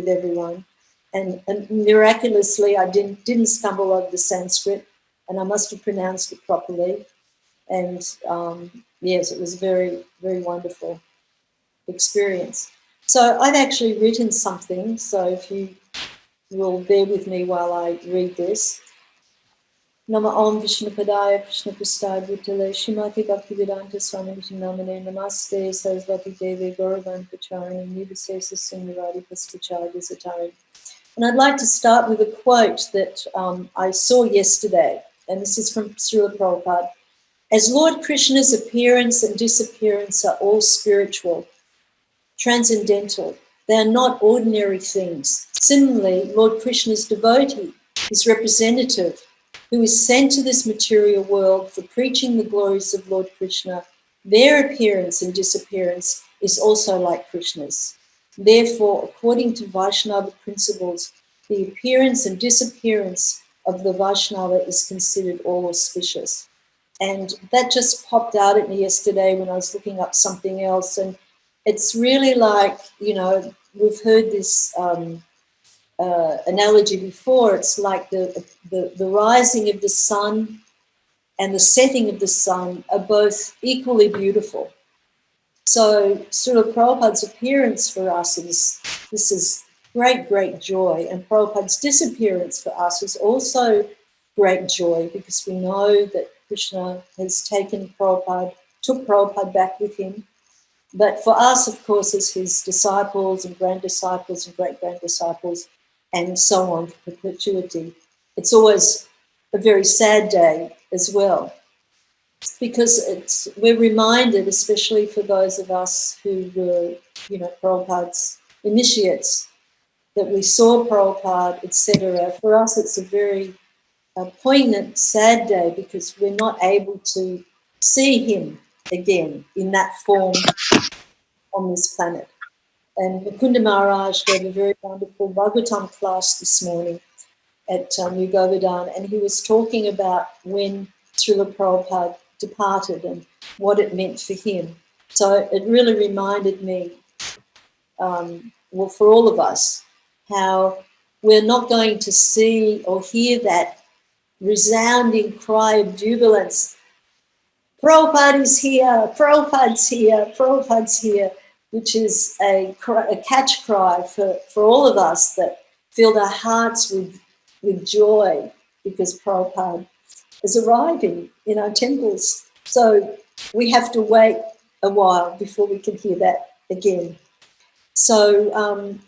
everyone. And miraculously, I didn't stumble over the Sanskrit, and I must have pronounced it properly. And yes, it was a very, very wonderful experience. So I've actually written something, so if you will bear with me while I read this. Nama Om Vishnupadaya Krishna Prasthaya Bhutale Śrīmati Bhaktivedanta Swami Namane Namaste Sarasvati Devi Gauravan Pacharani Nivasesa Sundari Paspachari Satari. And I'd like to start with a quote that I saw yesterday, and this is from Srila Prabhupada. As Lord Krishna's appearance and disappearance are all spiritual, transcendental, they are not ordinary things. Similarly, Lord Krishna's devotee, his representative, who is sent to this material world for preaching the glories of Lord Krishna, their appearance and disappearance is also like Krishna's. Therefore, according to Vaishnava principles, the appearance and disappearance of the Vaishnava is considered all auspicious. And that just popped out at me yesterday when I was looking up something else. And it's really like, you know, we've heard this analogy before. It's like the rising of the sun and the setting of the sun are both equally beautiful. So Srila Prabhupada's appearance for us is great, great joy. And Prabhupada's disappearance for us is also great joy, because we know that Krishna has taken Prabhupada, took Prabhupada back with him. But for us, of course, as his disciples and grand-disciples and great-grand-disciples and so on for perpetuity, it's always a very sad day as well. Because we're reminded, especially for those of us who were, you know, Prabhupada's initiates, that we saw Prabhupada, etc. For us, it's a very poignant, sad day, because we're not able to see him again in that form on this planet. And Mukunda Maharaj gave a very wonderful Bhagavatam class this morning at Yogeśvara, and he was talking about when Srila Prabhupada departed and what it meant for him. So it really reminded me, well, for all of us, how we're not going to see or hear that resounding cry of jubilance, Prabhupada is here, Prabhupada's here, Prabhupada's here, which is a catch cry for all of us that filled our hearts with joy because Prabhupada is arriving in our temples. So we have to wait a while before we can hear that again. So,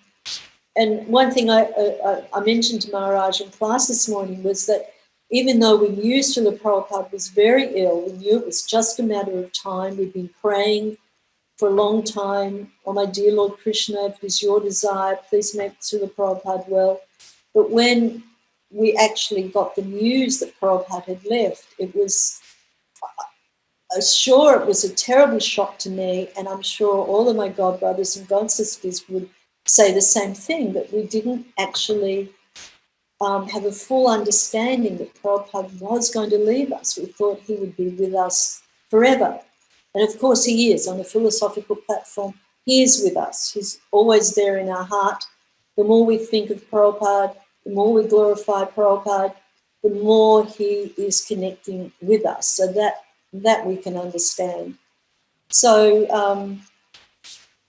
and one thing I mentioned to Maharaj in class this morning was that even though we knew Srila Prabhupada was very ill, we knew it was just a matter of time. We'd been praying for a long time. Oh, my dear Lord Krishna, if it is your desire, please make Srila Prabhupada well. But when we actually got the news that Prabhupada had left, it was, sure, it was a terrible shock to me, and I'm sure all of my God brothers and God sisters would say the same thing, that we didn't actually have a full understanding that Prabhupada was going to leave us. We thought he would be with us forever. And of course he is. On a philosophical platform, he is with us. He's always there in our heart. The more we think of Prabhupada, the more we glorify Prabhupada, the more he is connecting with us. So that we can understand. So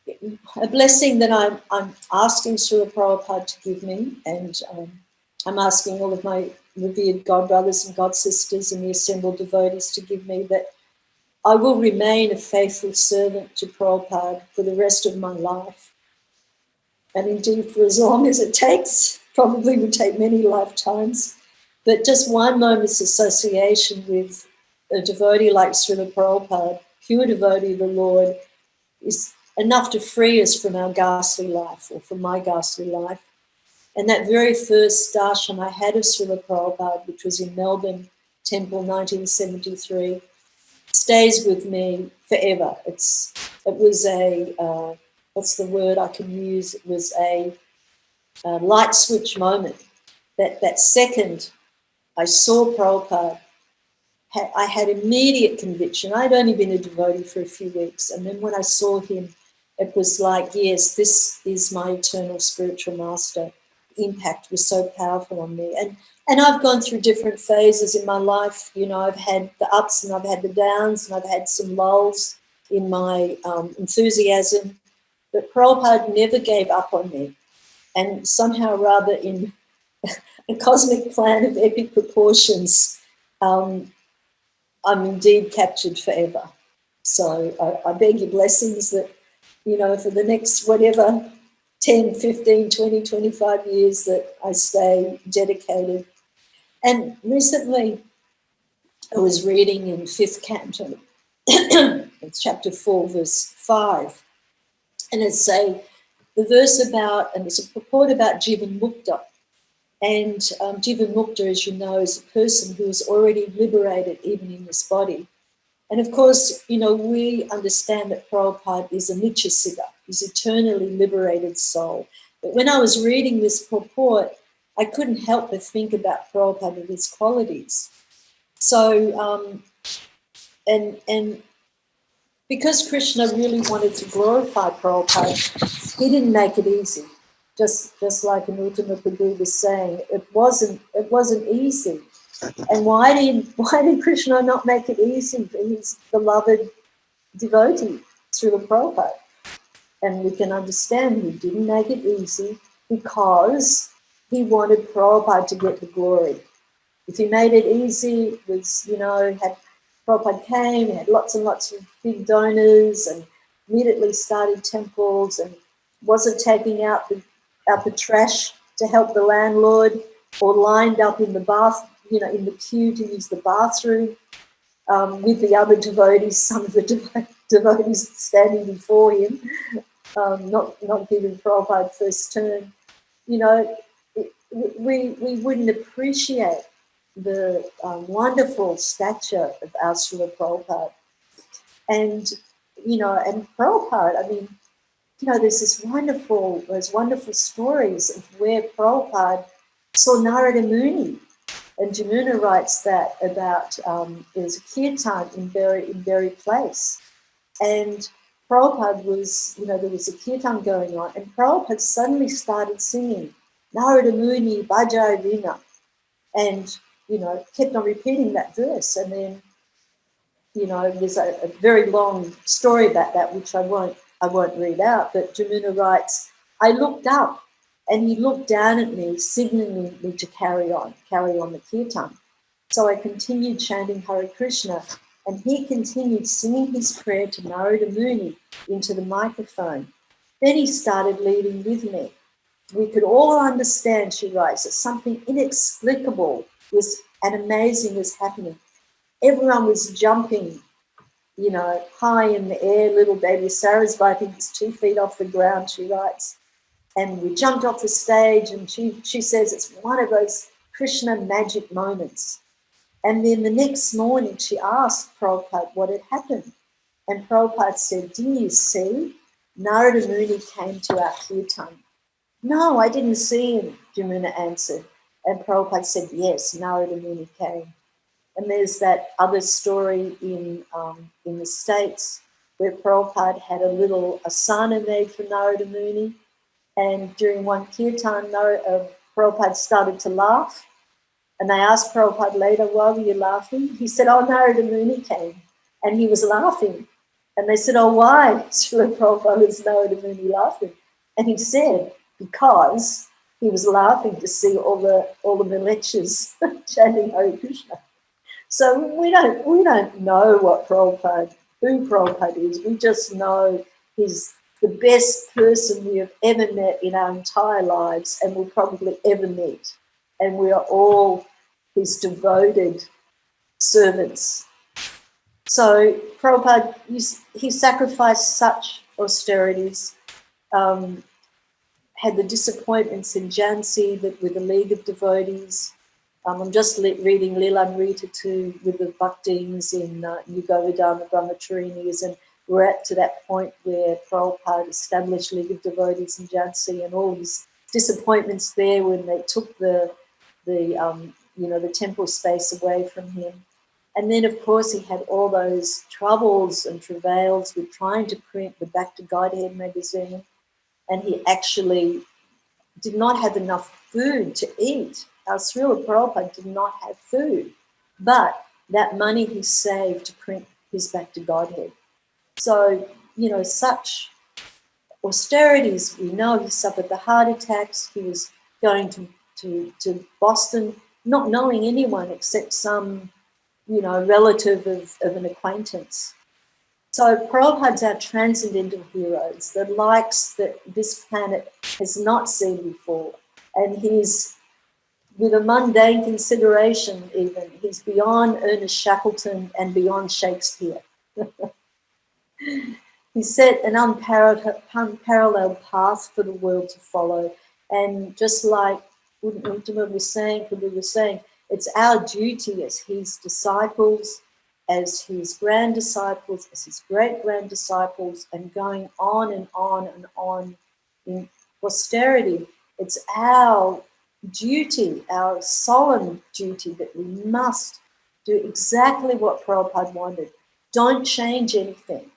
a blessing that I'm asking Srila Prabhupada to give me, and I'm asking all of my revered God brothers and God sisters and the assembled devotees to give me, that I will remain a faithful servant to Prabhupada for the rest of my life. And indeed for as long as it takes, probably would take many lifetimes. But just one moment's association with a devotee like Srila Prabhupada, pure devotee of the Lord, is enough to free us from our ghastly life, or from my ghastly life. And that very first darshan I had of Srila Prabhupada, which was in Melbourne Temple, 1973, stays with me forever. It was a, what's the word I can use? It was a light switch moment. That second I saw Prabhupada, I had immediate conviction. I'd only been a devotee for a few weeks. And then when I saw him, it was like, yes, this is my eternal spiritual master. The impact was so powerful on me. And I've gone through different phases in my life. You know, I've had the ups and I've had the downs, and I've had some lulls in my enthusiasm. But Prabhupada never gave up on me. And somehow or other, in a cosmic plan of epic proportions, I'm indeed captured forever. So I beg your blessings that, you know, for the next whatever, 10, 15, 20, 25 years that I stay dedicated. And recently I was reading in 5th canto, it's chapter 4, verse 5. And it's the verse about, and it's a purport about Jivamukta. And Jivamukta, as you know, is a person who is already liberated even in this body. And of course, you know, we understand that Prabhupada is a Nityasiddha, he's eternally liberated soul. But when I was reading this purport, I couldn't help but think about Prabhupada and his qualities. So, and because Krishna really wanted to glorify Prabhupada, he didn't make it easy. Just like Anuttamā Prabhu was saying, it wasn't easy. And why did Krishna not make it easy for his beloved devotee, Srila Prabhupada? And we can understand he didn't make it easy because he wanted Prabhupada to get the glory. If he made it easy, it was, you know, had Prabhupada came, had lots and lots of big donors and immediately started temples and wasn't taking out the trash to help the landlord, or lined up in the bath, you know, in the queue to use the bathroom with the other devotees, some of the devotees standing before him, not giving Prabhupada first turn. You know, we wouldn't appreciate the wonderful stature of our Srila Prabhupada. And, you know, and Prabhupada, I mean, you know, there's those wonderful stories of where Prabhupada saw Narada Muni. And Jamuna writes that about, there's a kirtan in Berry Place. And Prabhupada was, you know, there was a kirtan going on, and Prabhupada suddenly started singing, Narada Muni, Bhajai. And, you know, kept on repeating that verse. And then, you know, there's a very long story about that, which I won't read out. But Jamuna writes, I looked up and he looked down at me, signaling me to carry on the kirtan. So I continued chanting Hare Krishna, and he continued singing his prayer to Narada Muni into the microphone. Then he started leading with me. We could all understand, she writes, that something inexplicable and amazing was happening. Everyone was jumping, you know, high in the air. Little baby Sarasvati was 2 feet off the ground, she writes. And we jumped off the stage, and she says it's one of those Krishna magic moments. And then the next morning she asked Prabhupada what had happened. And Prabhupada said, didn't you see? Narada Muni came to our kirtan. No, I didn't see him, Jamuna answered. And Prabhupada said, yes, Narada Muni came. And there's that other story in the States where Prabhupada had a little asana made for Narada Muni. And during one kirtan, Prabhupada started to laugh. And they asked Prabhupada later, why were you laughing? He said, oh, Narada Muni came. And he was laughing. And they said, oh, why? Srila Prabhupada was Narada Muni laughing. And he said, because he was laughing to see all the milechas chanting Hare Krishna. So we don't know who Prabhupada is. We just know he's the best person we have ever met in our entire lives and will probably ever meet. And we are all his devoted servants. So Prabhupada, he sacrificed such austerities, had the disappointments in Jhansi with the League of Devotees. I'm just reading Lilamrita too with the Bhaktins in Yugovardhana Brahmacharinis, and we're at to that point where Prabhupada established League of Devotees in Jhansi, and all his disappointments there when they took the temple space away from him. And then, of course, he had all those troubles and travails with trying to print the Back to Godhead magazine, and he actually did not have enough food to eat. Our Srila Prabhupada did not have food, but that money he saved to print his Back to Godhead. So, you know, such austerities. We know he suffered the heart attacks. He was going to Boston, not knowing anyone except some, relative of an acquaintance. So Prabhupada's our transcendental heroes, the likes that this planet has not seen before. And he's, with a mundane consideration even, he's beyond Ernest Shackleton and beyond Shakespeare. He set an unparalleled path for the world to follow. And just like Anuttamā was saying, Prabhu was saying, it's our duty as his disciples, as his grand disciples, as his great-grand disciples, and going on and on and on in posterity. It's our duty, our solemn duty, that we must do exactly what Prabhupada wanted. Don't change anything.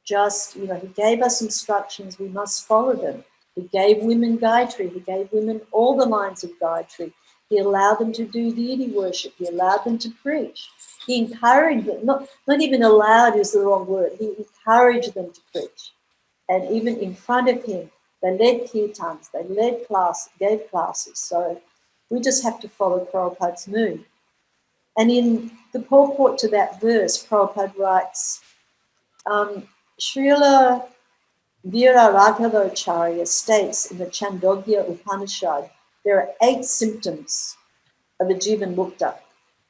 Just, he gave us instructions, we must follow them. He gave women Gayatri, he gave women all the lines of Gayatri. He allowed them to do deity worship, he allowed them to preach. He encouraged them, not even allowed is the wrong word, he encouraged them to preach. And even in front of him, they led kirtans, they led class, gave classes. So we just have to follow Prabhupada's mood. And in the purport to that verse, Prabhupada writes, Srila Viraraghavacharya states in the Chandogya Upanishad, there are 8 symptoms of a Jivan Mukta,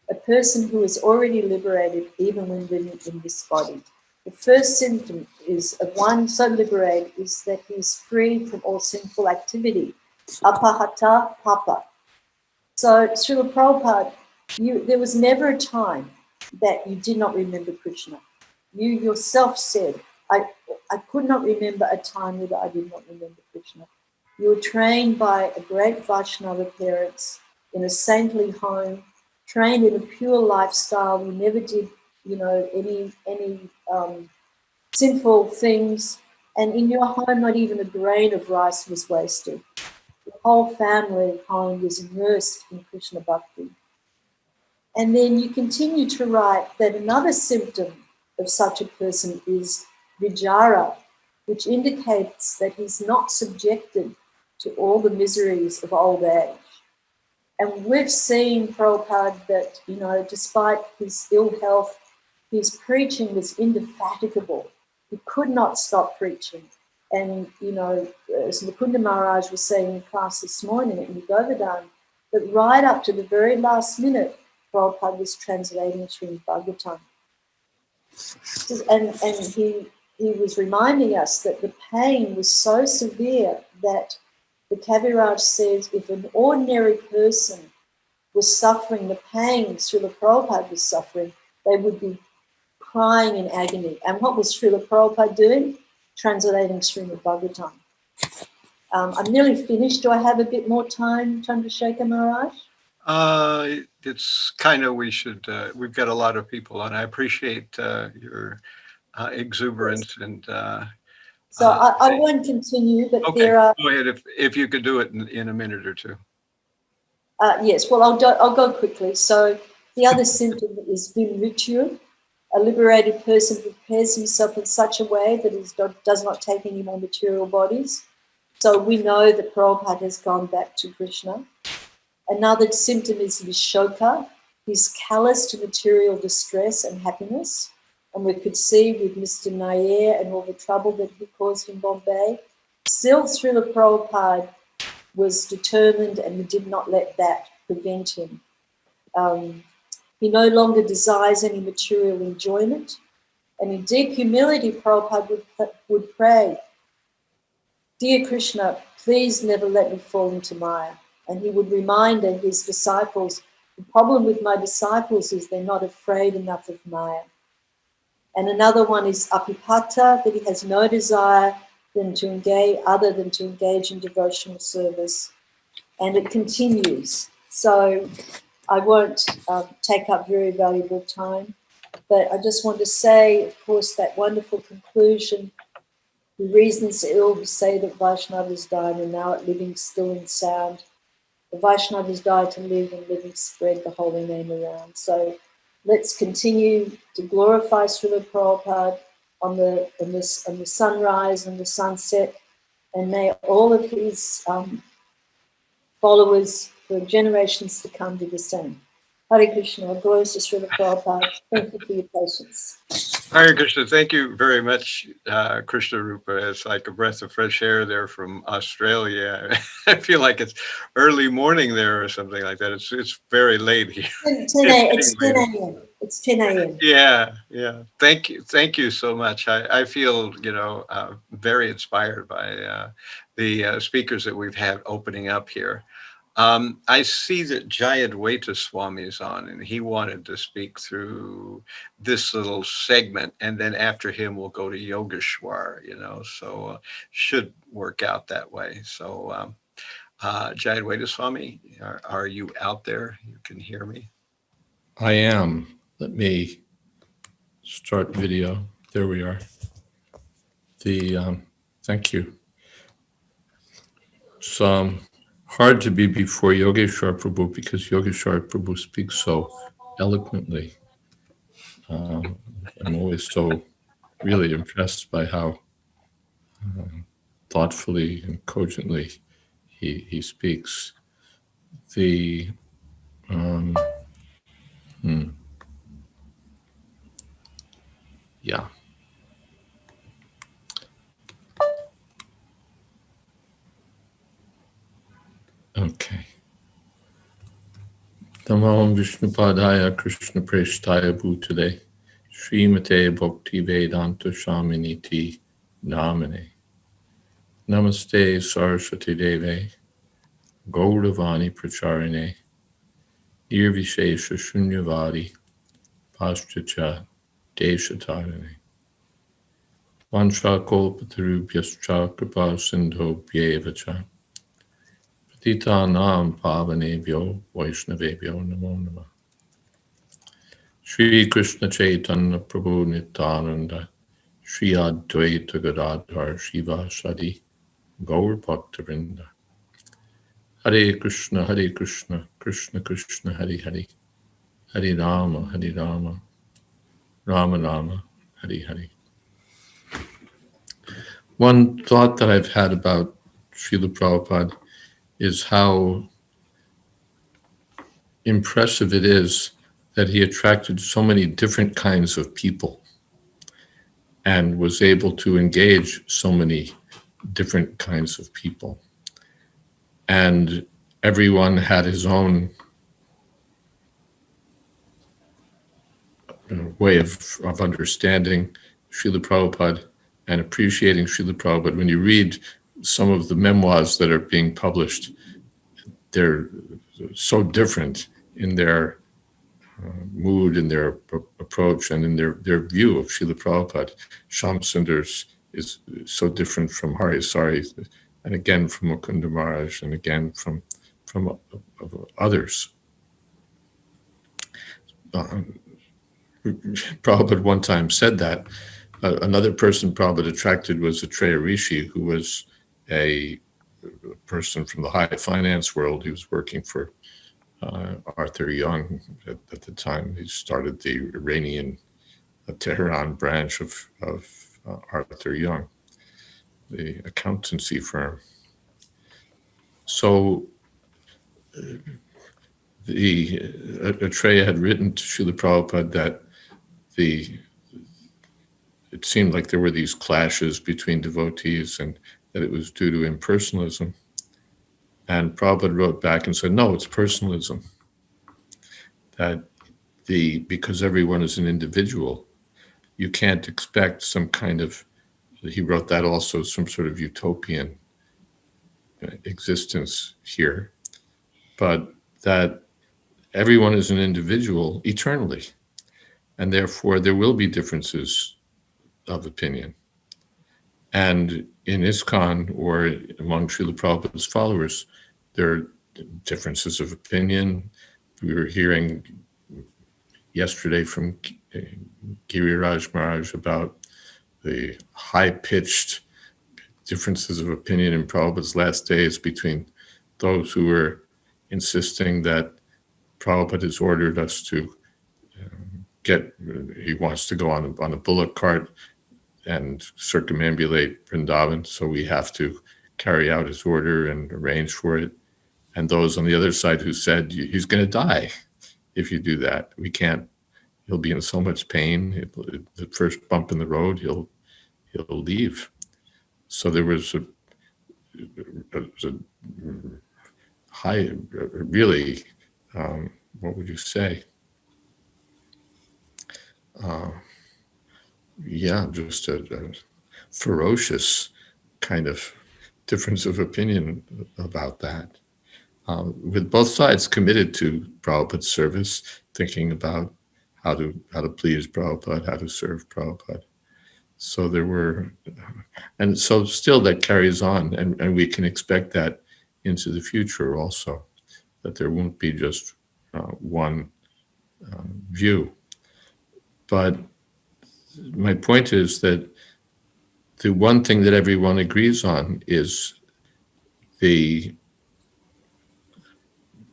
a person who is already liberated even when living in this body. The first symptom is of one so liberated is that he is free from all sinful activity, apahata papa. So, Srila Prabhupada, there was never a time that you did not remember Krishna. You yourself said, I could not remember a time that I did not remember Krishna. You were trained by a great Vaishnava parents in a saintly home, trained in a pure lifestyle. You never did, any sinful things. And in your home, not even a grain of rice was wasted. The whole family home was immersed in Krishna Bhakti. And then you continue to write that another symptom of such a person is vijara, which indicates that he's not subjected to all the miseries of old age. And we've seen Prabhupada that, despite his ill health, his preaching was indefatigable. He could not stop preaching. And, as Mukunda Maharaj was saying in class this morning at Govardhan, that right up to the very last minute, Prabhupada was translating Srimad Bhagavatam. And he was reminding us that the pain was so severe that the Kaviraj says if an ordinary person was suffering the pain Srila Prabhupada was suffering, they would be crying in agony. And what was Srila Prabhupada doing? Translating Srimad Bhagavatam. I'm nearly finished. Do I have a bit more time, Chandrasekhar Maharaj? It's kind of, we've got a lot of people on. I appreciate your exuberance. Yes. And so I won't continue, but okay, there are. Go ahead if you could do it in a minute or two. Yes, well, I'll go quickly. So the other symptom is vimrityu. A liberated person prepares himself in such a way that he does not take any more material bodies. So we know that Prabhupada has gone back to Krishna. Another symptom is vishoka. He's callous to material distress and happiness. And we could see with Mr. Nair and all the trouble that he caused in Bombay. Still, Srila Prabhupada was determined and did not let that prevent him. He no longer desires any material enjoyment. And in deep humility, Prabhupada would pray, "Dear Krishna, please never let me fall into Maya." And he would remind his disciples, the problem with my disciples is they're not afraid enough of Maya. And another one is apipata, that he has no desire other than to engage in devotional service. And it continues. So I won't take up very valuable time, but I just want to say, of course, that wonderful conclusion, the reasons ill who say that Vaishnavas died and now at living still and sound. The Vaishnavas died to live and living spread the holy name around. So let's continue to glorify Srila Prabhupada on the sunrise and the sunset, And may all of his followers for generations to come do the same. Hare Krishna, glories to Srila Prabhupada. Thank you for your patience. Hare Krishna, thank you very much, Kṛṣṇarūpā. It's like a breath of fresh air there from Australia. I feel like it's early morning there or something like that. It's very late here. It's 10 a.m. It's 10 a.m. Yeah. Thank you so much. I feel very inspired by the speakers that we've had opening up here. I see that Jayādvaita Swami is on, and he wanted to speak through this little segment, and then after him we'll go to Yogeśvara, so should work out that way. So Jayādvaita Swami, are you out there? You can hear me? I am. Let me start video. There we are. Thank you. It's hard to be before Yogeśvara Prabhu because Yogeśvara Prabhu speaks so eloquently. I'm always so really impressed by how thoughtfully and cogently he speaks. Yeah. Okay. Tamam Vishnupadaya Krishna Preshtaya Bhutale Srimate Bhakti Vedanta Shaminiti Namane Namaste Saraswati Deve Gauravani Pracharine Nirvishesha Shunyavadi Paschatya Deshatarane Vansha Kolpatarubhyascha Kripa Sindho Bhyevacha Patitanam Pavanebhyo Vaishnavebhyo Namo Namah. Shri Krishna Chaitanya Prabhu Nityananda Shri Advaita Gadadhar Shiva Sadi Gaur Bhaktivinoda Hare Krishna Krishna Krishna Hare Hare Hare Rama Rama Rama Hare Hare. One thought that I've had about Srila Prabhupada is how impressive it is that he attracted so many different kinds of people and was able to engage so many different kinds of people. And everyone had his own way of understanding Srila Prabhupada and appreciating Srila Prabhupada. When you read some of the memoirs that are being published, they're so different in their mood, in their approach, and in their view of Srila Prabhupada. Shamsundar's is so different from Harisari, and again from Mukunda Maharaj, and again from others. Prabhupada one time said that. Another person Prabhupada attracted was Atreya Rishi, who was a person from the high finance world. He was working for Arthur Young at the time. He started the Iranian Tehran branch of Arthur Young, the accountancy firm. So Atreya had written to Srila Prabhupada that it seemed like there were these clashes between devotees and that it was due to impersonalism. And Prabhupada wrote back and said, no, it's personalism. That because everyone is an individual, you can't expect some kind of, he wrote that also, some sort of utopian existence here, but that everyone is an individual eternally. And therefore there will be differences of opinion. And in ISKCON or among Srila Prabhupada's followers, there are differences of opinion. We were hearing yesterday from Giriraj Maharaj about the high-pitched differences of opinion in Prabhupada's last days between those who were insisting that Prabhupada has ordered us to he wants to go on a bullock cart and circumambulate Vrindavan, so we have to carry out his order and arrange for it. And those on the other side who said, he's going to die if you do that. We can't, he'll be in so much pain. The first bump in the road, he'll leave. So there was a high, really, what would you say? Just a ferocious kind of difference of opinion about that. With both sides committed to Prabhupada's service, thinking about how to please Prabhupada, how to serve Prabhupada. So there were, and so still that carries on, and we can expect that into the future also, that there won't be just one view. But my point is that the one thing that everyone agrees on is the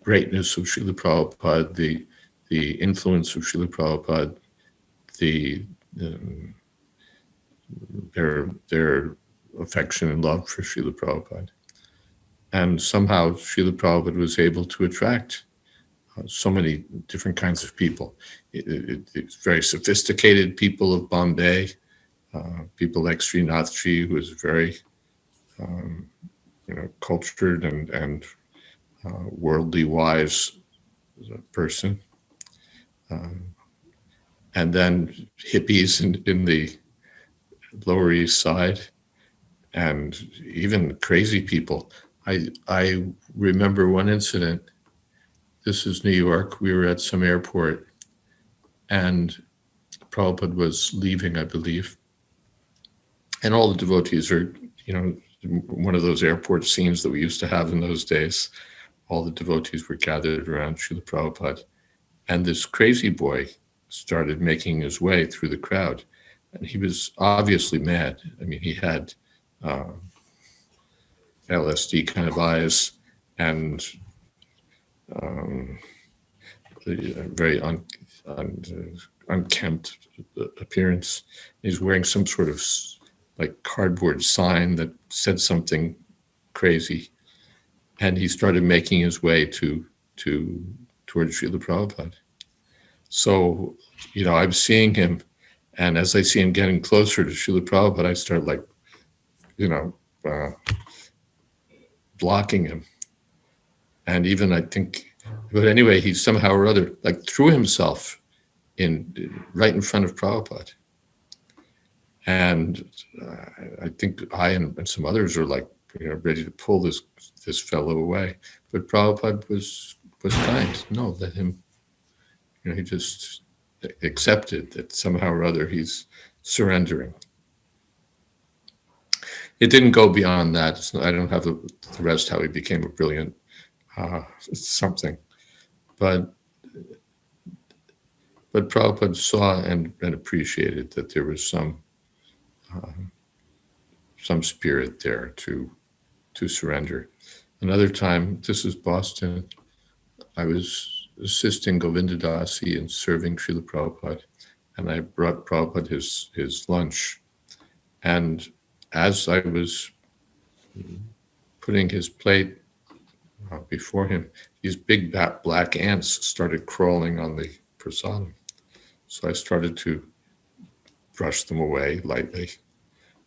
greatness of Srila Prabhupada, the influence of Srila Prabhupada, their affection and love for Srila Prabhupada. And somehow Srila Prabhupada was able to attract so many different kinds of people. It's very sophisticated people of Bombay, people like Srinathji, who is very cultured and worldly wise person. And then hippies in the Lower East Side, and even crazy people. I remember one incident. This is New York. We were at some airport, and Prabhupada was leaving, I believe. And all the devotees are, one of those airport scenes that we used to have in those days. All the devotees were gathered around Srila Prabhupada. And this crazy boy started making his way through the crowd. And he was obviously mad. I mean, he had LSD kind of eyes and very unkempt appearance. He's wearing some sort of like cardboard sign that said something crazy. And he started making his way towards Srila Prabhupada. So, I'm seeing him, and as I see him getting closer to Srila Prabhupada, I start blocking him. And even but anyway, he somehow or other threw himself right in front of Prabhupada. And I think I and some others are ready to pull this fellow away. But Prabhupada was kind. No, let him, he just accepted that somehow or other he's surrendering. It didn't go beyond that. I don't have the rest how he became a brilliant something. But Prabhupada saw and appreciated that there was some spirit there to surrender. Another time, this is Boston, I was assisting Govinda Dasi in serving Srila Prabhupada, and I brought Prabhupada his lunch. And as I was putting his plate before him, these big black ants started crawling on the prasadam. So I started to brush them away lightly.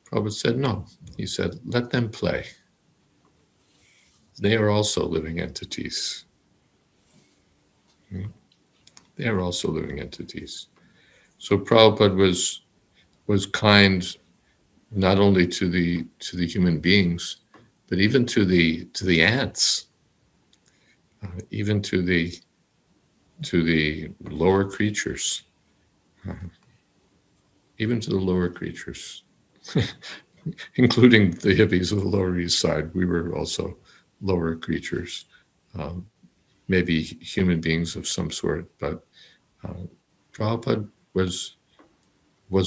Prabhupada said, no. He said, let them play. They are also living entities. They are also living entities. So Prabhupada was kind not only to the human beings, but even to the ants, even to the lower creatures, even to the lower creatures, including the hippies of the Lower East Side. We were also lower creatures, maybe human beings of some sort, but Prabhupada was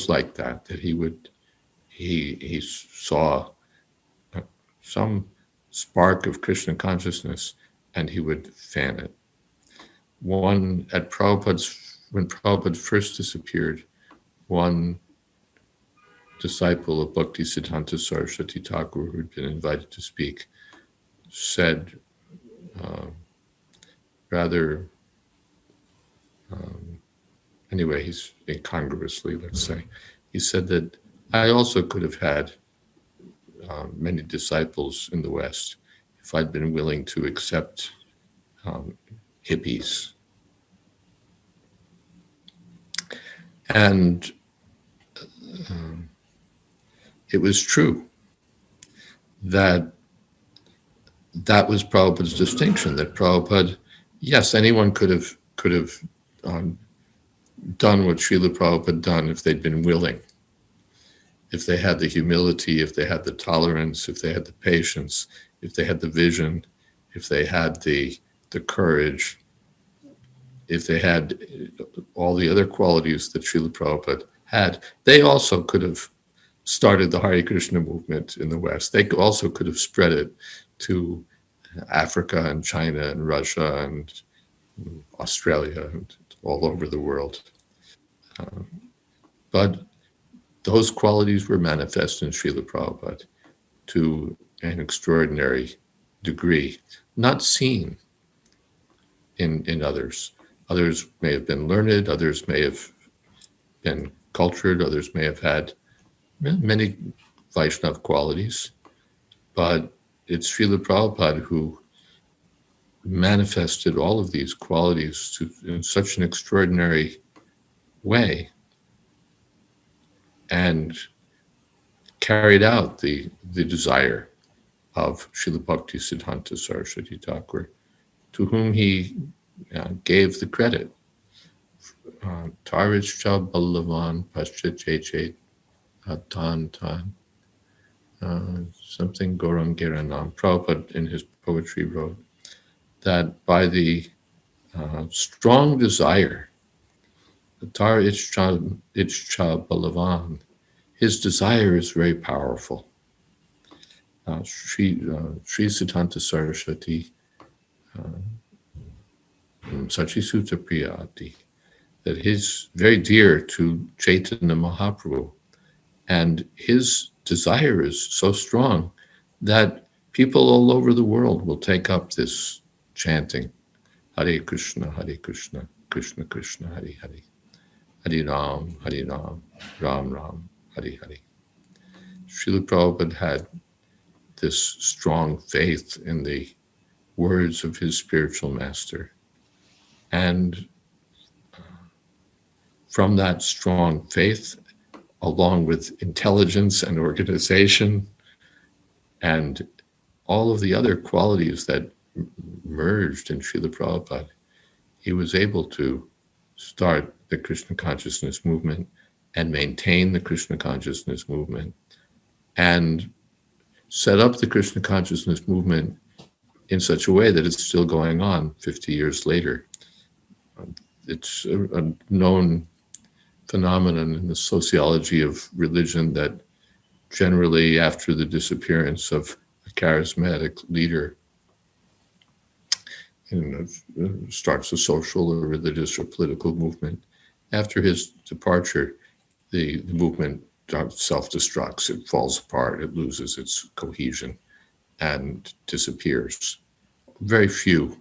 like that he saw some spark of Krishna consciousness and he would fan it. When Prabhupada first disappeared, one disciple of Bhaktisiddhanta Saraswati Thakur, who had been invited to speak, said rather, anyway, he's incongruously, let's say, he said that I also could have had many disciples in the West if I'd been willing to accept hippies. And it was true that that was Prabhupada's distinction, that Prabhupada, yes, anyone could have done what Srila Prabhupada done if they'd been willing, if they had the humility, if they had the tolerance, if they had the patience, if they had the vision, if they had the courage, if they had all the other qualities that Srila Prabhupada had. They also could have started the Hare Krishna movement in the West. They also could have spread it to Africa and China and Russia and Australia and all over the world. But those qualities were manifest in Srila Prabhupada to an extraordinary degree, not seen in others. Others may have been learned, others may have been cultured, others may have had many Vaishnava qualities, but it's Srila Prabhupada who manifested all of these qualities in such an extraordinary way and carried out the desire of Srila Bhaktisiddhanta Saraswati Thakur, to whom he gave the credit. Tarischa Balavan Paschachet Tan something Gorangiranam. Prabhupada in his poetry wrote that by the strong desire, the Tar Ichcha Balavan, his desire is very powerful. Sri Siddhanta Saraswati Sachi Sutta Priyati, that he's very dear to Chaitanya Mahaprabhu, and his desire is so strong that people all over the world will take up this chanting, Hare Krishna, Krishna Krishna, Hare Hare, Hare Ram, Ram Ram, Hare Hare. Srila Prabhupada had this strong faith in the words of his spiritual master. And from that strong faith, along with intelligence and organization and all of the other qualities that merged in Srila Prabhupada, he was able to start the Krishna consciousness movement and maintain the Krishna consciousness movement and set up the Krishna consciousness movement in such a way that it's still going on 50 years later. It's a known phenomenon in the sociology of religion that generally after the disappearance of a charismatic leader, starts a social or religious or political movement, after his departure, the movement self-destructs, it falls apart, it loses its cohesion and disappears. Very few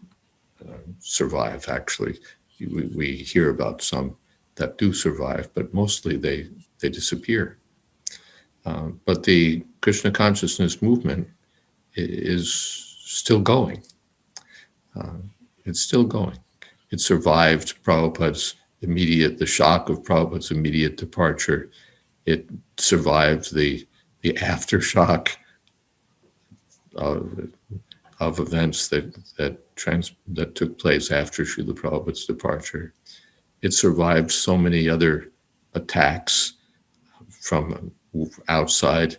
survive, actually. We hear about some that do survive, but mostly they disappear. But the Krishna consciousness movement is still going. It's still going. It survived the shock of Prabhupada's immediate departure. It survived the aftershock of events that took place after Srila Prabhupada's departure. It survived so many other attacks from outside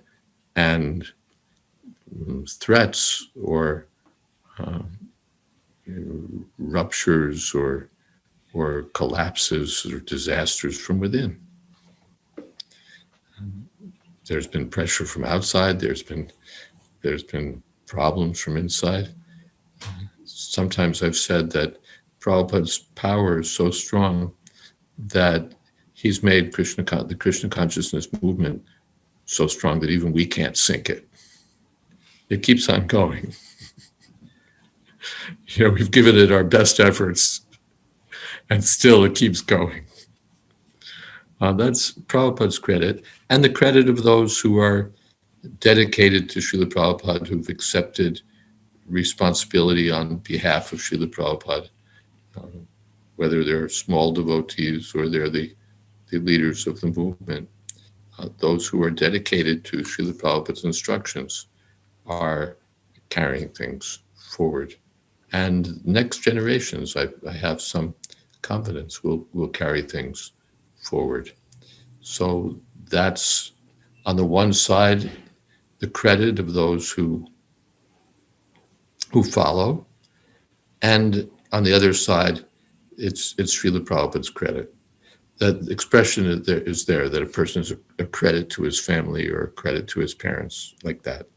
and threats or ruptures or collapses or disasters from within. There's been pressure from outside. There's been problems from inside. Sometimes I've said that Prabhupada's power is so strong that he's made the Krishna consciousness movement so strong that even we can't sink it. It keeps on going. We've given it our best efforts, and still it keeps going. That's Prabhupada's credit, and the credit of those who are dedicated to Srila Prabhupada, who've accepted responsibility on behalf of Srila Prabhupada, whether they're small devotees or they're the leaders of the movement. Those who are dedicated to Srila Prabhupada's instructions are carrying things forward. And next generations, I have some confidence, will carry things forward. So that's, on the one side, the credit of those who follow, and on the other side, it's Srila Prabhupada's credit. That expression is there, that a person is a credit to his family or a credit to his parents, like that,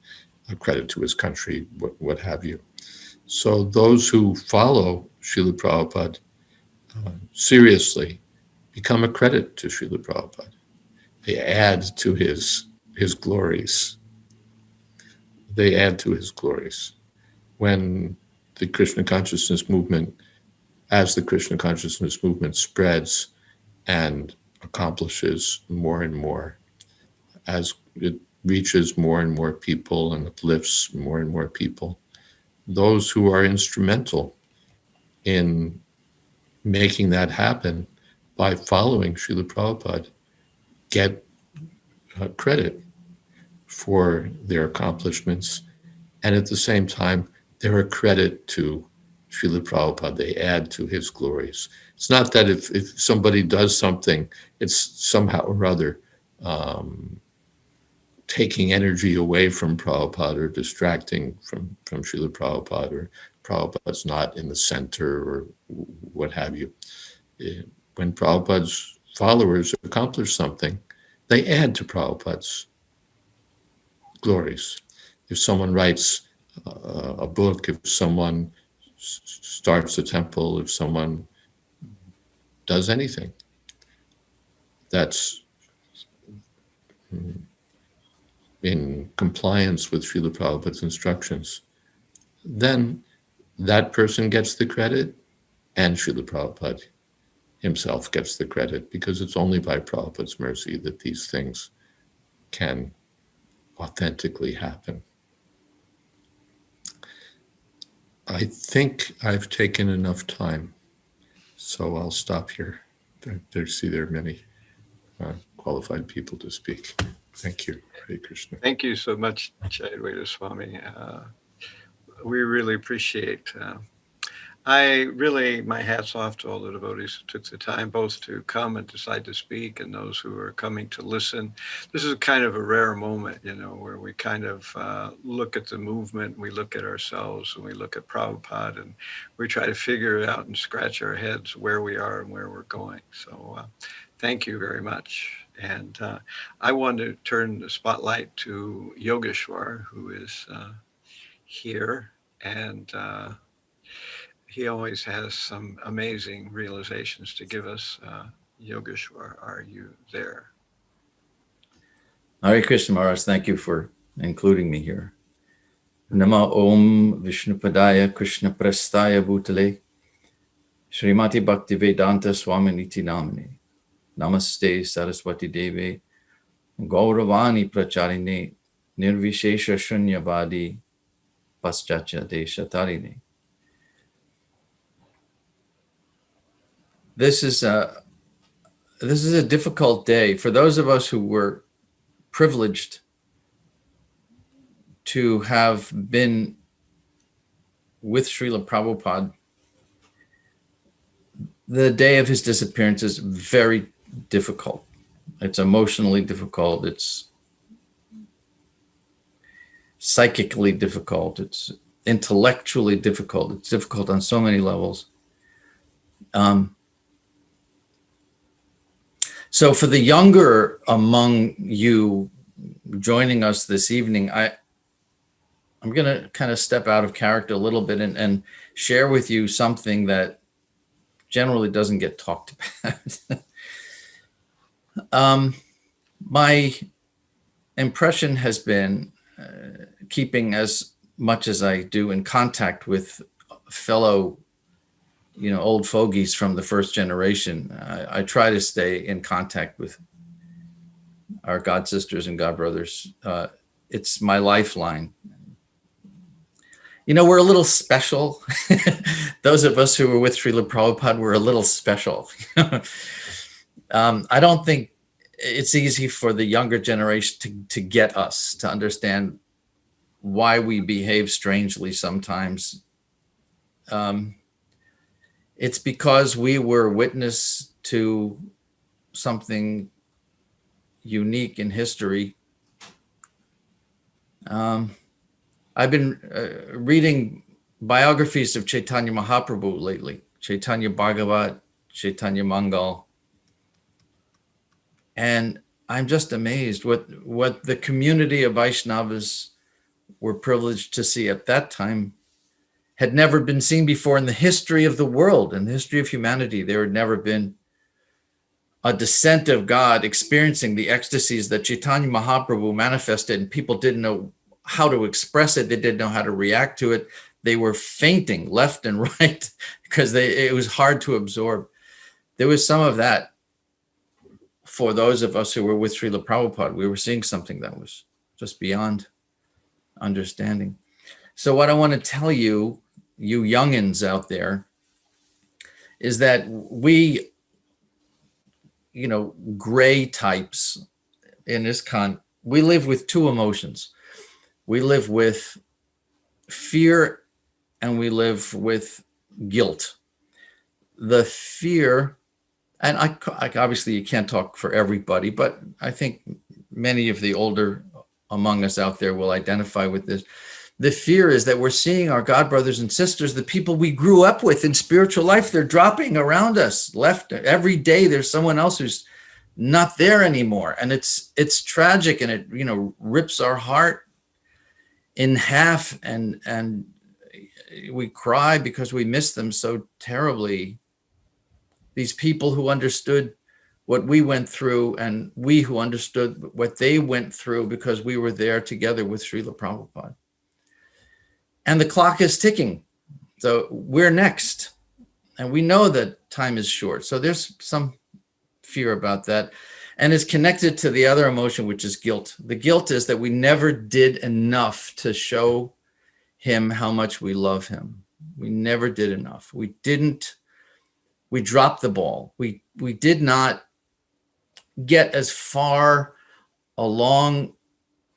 a credit to his country, what have you. So those who follow Srila Prabhupada seriously become a credit to Srila Prabhupada. They add to his glories. They add to his glories. When the Krishna consciousness movement, as the Krishna consciousness movement spreads and accomplishes more and more, as it reaches more and more people and uplifts more and more people, those who are instrumental in making that happen by following Srila Prabhupada get credit for their accomplishments, and at the same time, they're a credit to Srila Prabhupada. They add to his glories. It's not that if somebody does something, it's somehow or other taking energy away from Prabhupada or distracting from Srila Prabhupada, or Prabhupada's not in the center or what have you. When Prabhupada's followers accomplish something, they add to Prabhupada's glories. If someone writes a book, if someone starts a temple, if someone does anything that's in compliance with Srila Prabhupada's instructions, then that person gets the credit, and Srila Prabhupada himself gets the credit, because it's only by Prabhupada's mercy that these things can authentically happen. I think I've taken enough time, so I'll stop here. There are many qualified people to speak. Thank you, Hare Krishna. Thank you so much, Jayādvaita Swami. We really appreciate. My hat's off to all the devotees who took the time both to come and decide to speak, and those who are coming to listen. This is kind of a rare moment, where we kind of look at the movement, we look at ourselves, and we look at Prabhupada, and we try to figure it out and scratch our heads where we are and where we're going. So thank you very much. And I want to turn the spotlight to Yogeśvara, who is here, and he always has some amazing realizations to give us. Yogeśvara, are you there? Hare Krishna Maharaj, thank you for including me here. Nama Om Vishnupadaya Krishna Prastaya Bhutale Srimati Bhaktivedanta Swami Niti Namane Namaste Saraswati Deve Gauravani Pracharine Nirvishesha Shunyavadi Paschacha Desha Tarine. This is a difficult day for those of us who were privileged to have been with Srila Prabhupada. The day of his disappearance is very difficult. It's emotionally difficult. It's psychically difficult. It's intellectually difficult. It's difficult on so many levels. So for the younger among you joining us this evening, I'm going to kind of step out of character a little bit and share with you something that generally doesn't get talked about. impression has been keeping as much as I do in contact with fellow, old fogies from the first generation. I try to stay in contact with our God sisters and God brothers. It's my lifeline. We're a little special. Those of us who were with Srila Prabhupada were a little special. I don't think it's easy for the younger generation to get us, to understand why we behave strangely sometimes. It's because we were witness to something unique in history. I've been reading biographies of Chaitanya Mahaprabhu lately, Chaitanya Bhagavat, Chaitanya Mangal. And I'm just amazed what the community of Vaishnavas were privileged to see at that time had never been seen before in the history of the world, in the history of humanity. There had never been a descent of God experiencing the ecstasies that Chaitanya Mahaprabhu manifested, and people didn't know how to express it. They didn't know how to react to it. They were fainting left and right because it was hard to absorb. There was some of that for those of us who were with Srila Prabhupada. We were seeing something that was just beyond understanding. So what I want to tell you, you youngins out there, is that we, gray types in ISKCON, we live with two emotions. We live with fear and we live with guilt. The fear, and I obviously you can't talk for everybody, but I think many of the older among us out there will identify with this. The fear is that we're seeing our God brothers and sisters, the people we grew up with in spiritual life, they're dropping around us. Left every day, there's someone else who's not there anymore. And it's tragic, and it, rips our heart in half, and we cry because we miss them so terribly. These people who understood what we went through, and we who understood what they went through because we were there together with Srila Prabhupada. And the clock is ticking. So we're next. And we know that time is short. So there's some fear about that. And it's connected to the other emotion, which is guilt. The guilt is that we never did enough to show him how much we love him. We never did enough. We dropped the ball. We did not get as far along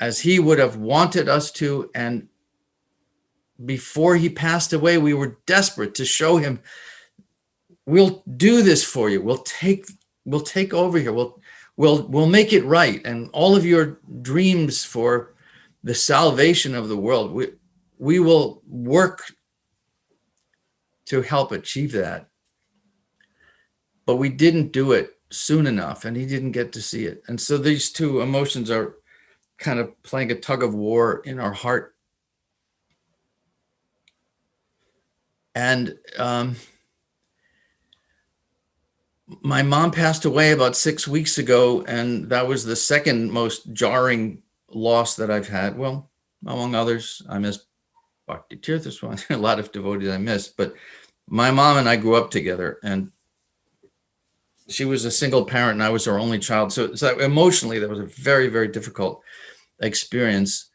as he would have wanted us to. And before he passed away, we were desperate to show him, we'll do this for you. We'll take over here. We'll make it right. And all of your dreams for the salvation of the world, we will work to help achieve that. But we didn't do it soon enough, and he didn't get to see it. And so these two emotions are kind of playing a tug of war in our heart. And my mom passed away about 6 weeks ago, and that was the second most jarring loss that I've had. Well, among others, I miss Bhakti Tirtha Swami, a lot of devotees I miss, but my mom and I grew up together, and she was a single parent and I was her only child. So emotionally, that was a very, very difficult experience,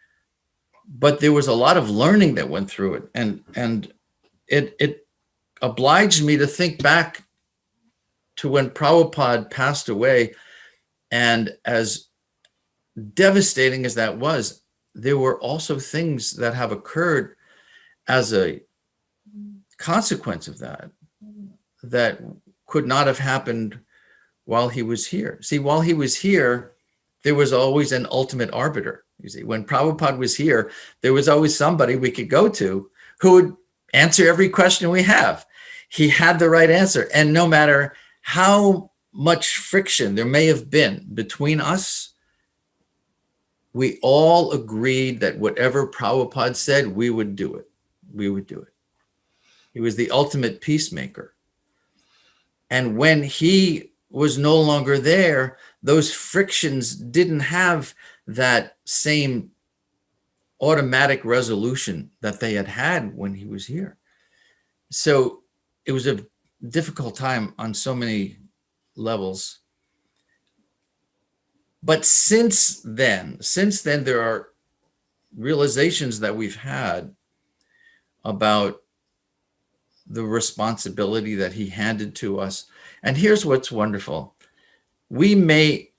but there was a lot of learning that went through it. And it obliged me to think back to when Prabhupada passed away. And as devastating as that was, there were also things that have occurred as a consequence of that could not have happened while he was here. See, while he was here, there was always an ultimate arbiter. You see, when Prabhupada was here, there was always somebody we could go to who would answer every question we have. He had the right answer. And no matter how much friction there may have been between us, we all agreed that whatever Prabhupada said, we would do it. We would do it. He was the ultimate peacemaker. And when he was no longer there, those frictions didn't have that same automatic resolution that they had when he was here. So it was a difficult time on so many levels. But since then, there are realizations that we've had about the responsibility that he handed to us. And here's what's wonderful. We may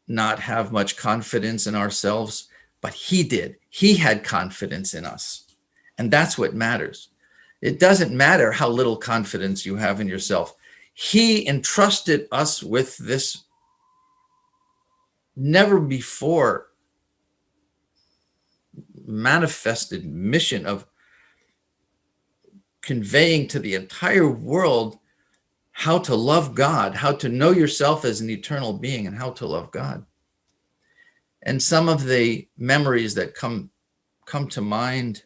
not have much confidence in ourselves, but he did. He had confidence in us. And that's what matters. It doesn't matter how little confidence you have in yourself. He entrusted us with this never before manifested mission of conveying to the entire world how to love God, how to know yourself as an eternal being, and how to love God. And some of the memories that come to mind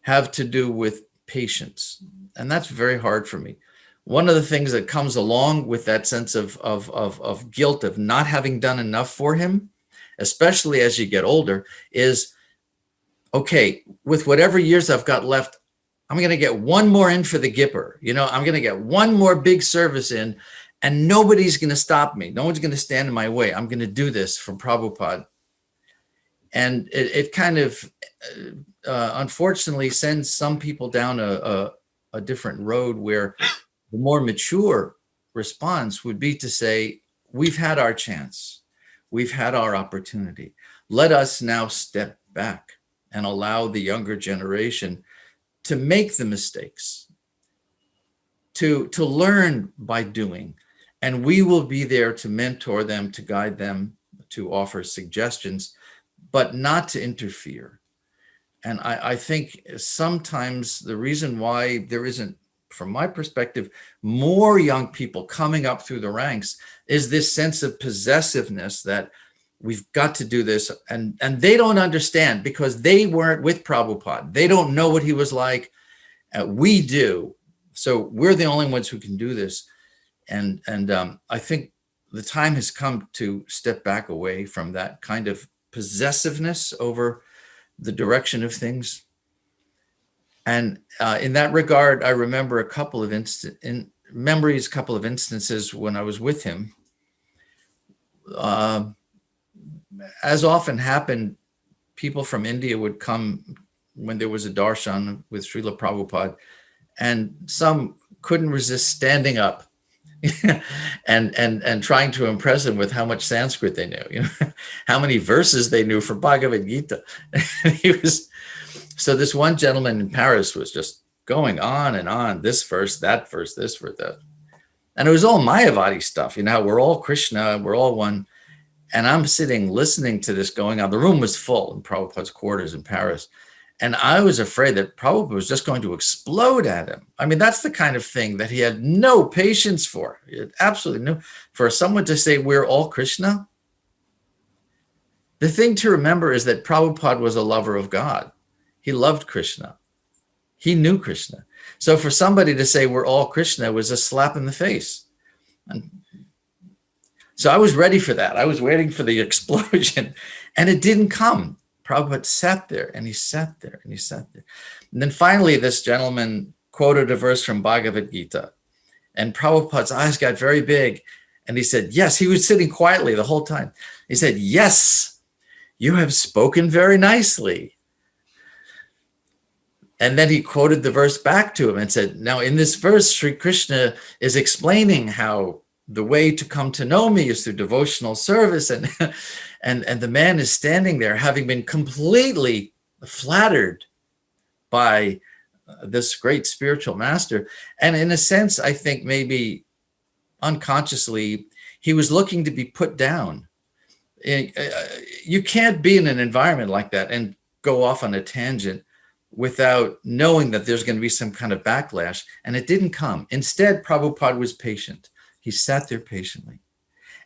have to do with patience. And that's very hard for me. One of the things that comes along with that sense of guilt of not having done enough for him, especially as you get older, is, okay, with whatever years I've got left, I'm going to get one more in for the Gipper. You know, I'm going to get one more big service in, and nobody's going to stop me. No one's going to stand in my way. I'm going to do this for Prabhupada. And it kind of, unfortunately, sends some people down a different road, where the more mature response would be to say, we've had our chance. We've had our opportunity. Let us now step back and allow the younger generation to make the mistakes, to learn by doing. And we will be there to mentor them, to guide them, to offer suggestions, but not to interfere. And I think sometimes the reason why there isn't, from my perspective, more young people coming up through the ranks is this sense of possessiveness that we've got to do this. And they don't understand, because they weren't with Prabhupada. They don't know what he was like. We do. So we're the only ones who can do this. And I think the time has come to step back away from that kind of possessiveness over the direction of things. And in that regard, I remember a couple of instances when I was with him. As often happened, people from India would come when there was a darshan with Srila Prabhupada, and some couldn't resist standing up and trying to impress him with how much Sanskrit they knew, you know, how many verses they knew for Bhagavad Gita. So this one gentleman in Paris was just going on and on, this verse, that verse, this verse, that. And it was all Mayavadi stuff, you know, we're all Krishna, we're all one. And I'm sitting listening to this going on. The room was full in Prabhupada's quarters in Paris. And I was afraid that Prabhupada was just going to explode at him. I mean, that's the kind of thing that he had no patience for. He had absolutely no. For someone to say, we're all Krishna. The thing to remember is that Prabhupada was a lover of God. He loved Krishna. He knew Krishna. So for somebody to say we're all Krishna was a slap in the face. And so I was ready for that. I was waiting for the explosion, and it didn't come. Prabhupada sat there, and he sat there, and he sat there. And then finally, this gentleman quoted a verse from Bhagavad Gita, and Prabhupada's eyes got very big, and he said, yes, he was sitting quietly the whole time. He said, yes, you have spoken very nicely. And then he quoted the verse back to him and said, now in this verse, Sri Krishna is explaining how the way to come to know me is through devotional service. And the man is standing there having been completely flattered by this great spiritual master. And in a sense, I think maybe unconsciously, he was looking to be put down. You can't be in an environment like that and go off on a tangent without knowing that there's going to be some kind of backlash. And it didn't come. Instead, Prabhupada was patient. He sat there patiently,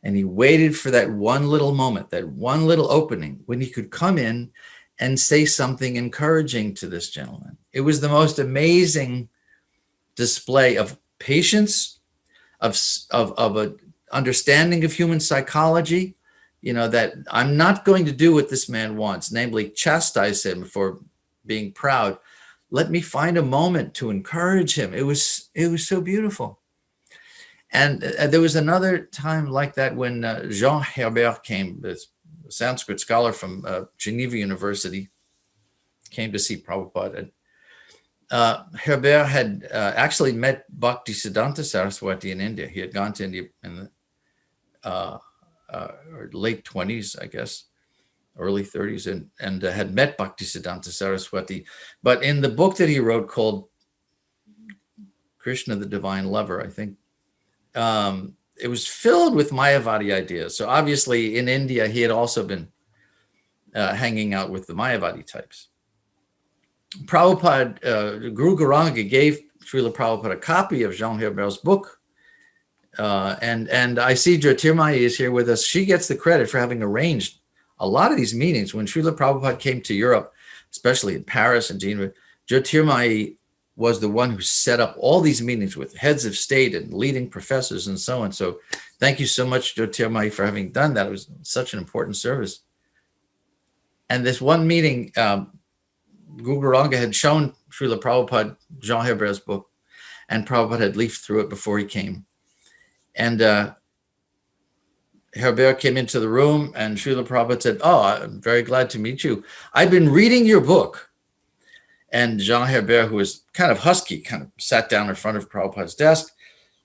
and he waited for that one little moment, that one little opening when he could come in and say something encouraging to this gentleman. It was the most amazing display of patience, of an understanding of human psychology, that I'm not going to do what this man wants, namely chastise him for being proud. Let me find a moment to encourage him. It was so beautiful. And there was another time like that when Jean Herbert came, this Sanskrit scholar from Geneva University, came to see Prabhupada. Herbert had actually met Bhaktisiddhanta Saraswati in India. He had gone to India in the late 20s, I guess, early 30s, and had met Bhaktisiddhanta Saraswati. But in the book that he wrote called Krishna, the Divine Lover, I think, it was filled with Mayavadi ideas. So obviously in India, he had also been hanging out with the Mayavadi types. Prabhupada, Guru Gauranga gave Srila Prabhupada a copy of Jean Herbert's book. And I see Jyotirmaya is here with us. She gets the credit for having arranged a lot of these meetings. When Srila Prabhupada came to Europe, especially in Paris and Geneva, Jyotirmaya was the one who set up all these meetings with heads of state and leading professors and so on. So thank you so much, Jyotirmaya, for having done that. It was such an important service. And this one meeting, Guru Gauranga had shown Srila Prabhupada Jean Herbert's book, and Prabhupada had leafed through it before he came. And Herbert came into the room, and Srila Prabhupada said, "Oh, I'm very glad to meet you. I've been reading your book." And Jean Herbert, who was kind of husky, kind of sat down in front of Prabhupada's desk,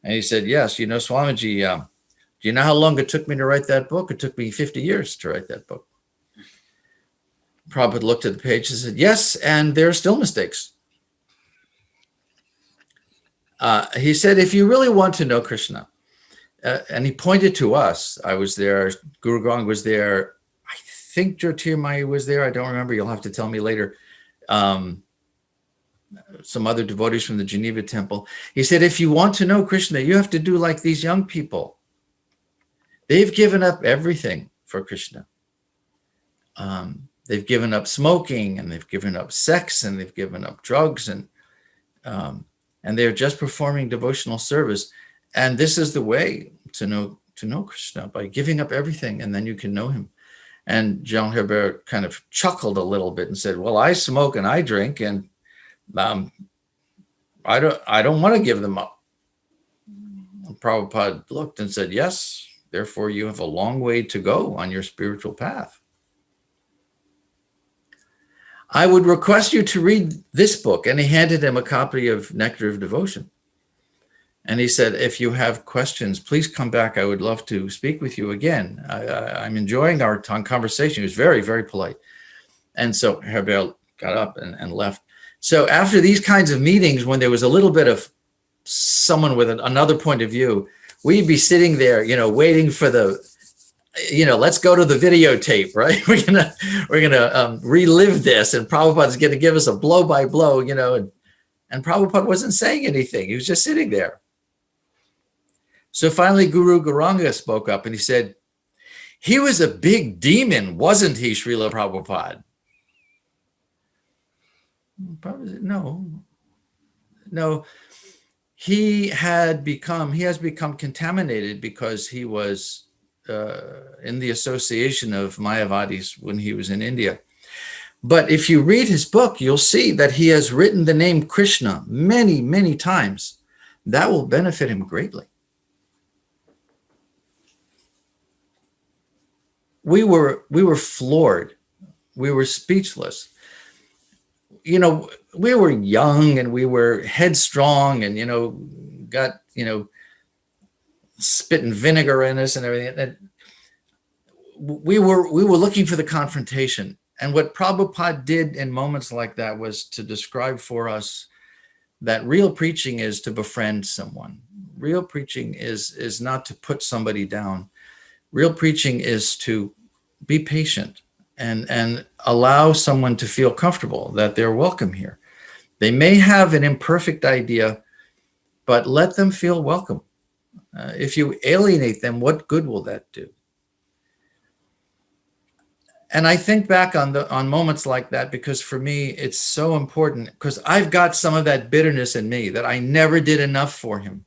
and he said, "Yes, Swamiji, do you know how long it took me to write that book? It took me 50 years to write that book." Prabhupada looked at the page and said, "Yes, and there are still mistakes." He said, "If you really want to know Krishna," and he pointed to us. I was there. Guru Gauranga was there. I think Jyotirmaya was there. I don't remember. You'll have to tell me later. Some other devotees from the Geneva temple. He said, "If you want to know Krishna, you have to do like these young people. They've given up everything for Krishna. They've given up smoking, and they've given up sex, and they've given up drugs, and they're just performing devotional service. And this is the way to know Krishna, by giving up everything, and then you can know him." And Jean Herbert kind of chuckled a little bit and said, "Well, I smoke and I drink, and I don't want to give them up." And Prabhupada looked and said, "Yes, therefore you have a long way to go on your spiritual path. I would request you to read this book." And he handed him a copy of Nectar of Devotion. And he said, "If you have questions, please come back. I would love to speak with you again. I'm enjoying our conversation." He was very, very polite. And so Herbert got up and left. So after these kinds of meetings, when there was a little bit of someone with another point of view, we'd be sitting there, waiting for the, let's go to the videotape, right? We're gonna relive this, and Prabhupada's going to give us a blow by blow, and Prabhupada wasn't saying anything. He was just sitting there. So finally, Guru Gauranga spoke up and he said, "He was a big demon, wasn't he, Srila Prabhupada?" Prabhupada said, No. He has become contaminated because he was in the association of Mayavadis when he was in India. But if you read his book, you'll see that he has written the name Krishna many, many times. That will benefit him greatly. We were floored. We were speechless. We were young and we were headstrong and, got, spit and vinegar in us and everything. And we were looking for the confrontation. And what Prabhupada did in moments like that was to describe for us that real preaching is to befriend someone. Real preaching is not to put somebody down. Real preaching is to be patient and allow someone to feel comfortable that they're welcome here. They may have an imperfect idea, but let them feel welcome. If you alienate them, what good will that do? And I think back on moments like that, because for me, it's so important, because I've got some of that bitterness in me that I never did enough for him.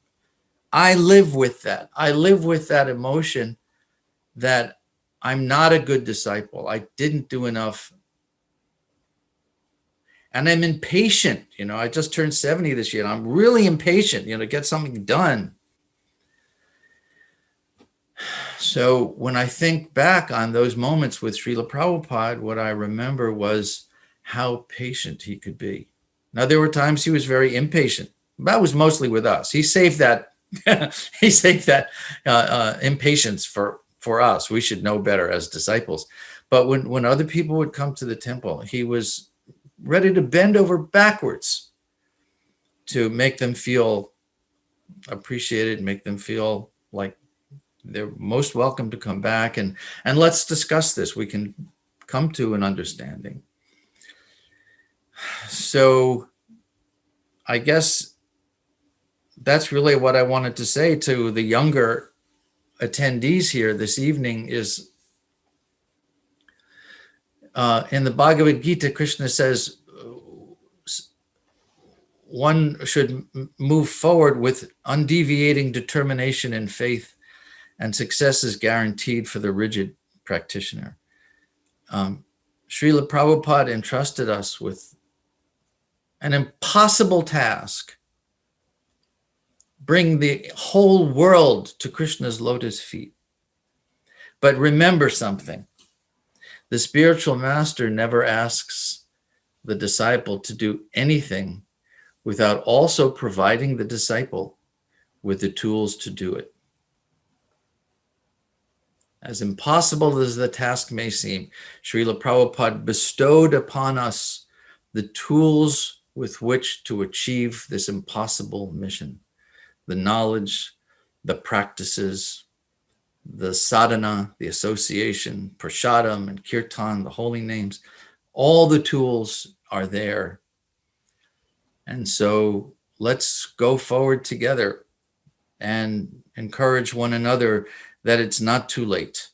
I live with that. I live with that emotion that I'm not a good disciple. I didn't do enough. And I'm impatient. You know, I just turned 70 this year. And I'm really impatient, you know, to get something done. So when I think back on those moments with Srila Prabhupada, what I remember was how patient he could be. Now, there were times he was very impatient. That was mostly with us. He saved that. He saved that impatience for us. We should know better as disciples. But when other people would come to the temple, he was ready to bend over backwards to make them feel appreciated, make them feel like they're most welcome to come back. And let's discuss this. We can come to an understanding. So I guess that's really what I wanted to say to the younger attendees here this evening is in the Bhagavad Gita, Krishna says one should move forward with undeviating determination and faith, and success is guaranteed for the rigid practitioner. Srila Prabhupada entrusted us with an impossible task. Bring the whole world to Krishna's lotus feet. But remember something. The spiritual master never asks the disciple to do anything without also providing the disciple with the tools to do it. As impossible as the task may seem, Srila Prabhupada bestowed upon us the tools with which to achieve this impossible mission. The knowledge, the practices, the sadhana, the association, prasadam and kirtan, the holy names, all the tools are there. And so let's go forward together and encourage one another that it's not too late.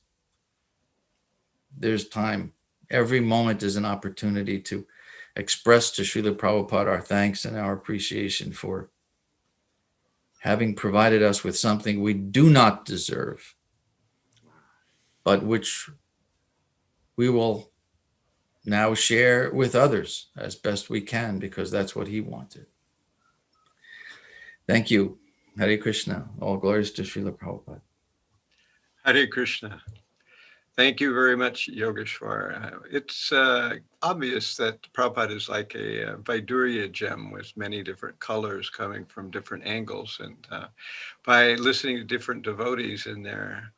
There's time. Every moment is an opportunity to express to Srila Prabhupada our thanks and our appreciation for having provided us with something we do not deserve, but which we will now share with others as best we can, because that's what he wanted. Thank you. Hare Krishna. All glories to Srila Prabhupada. Hare Krishna. Thank you very much, Yogeśvara. It's obvious that Prabhupada is like a Vaidurya gem with many different colors coming from different angles. And by listening to different devotees in their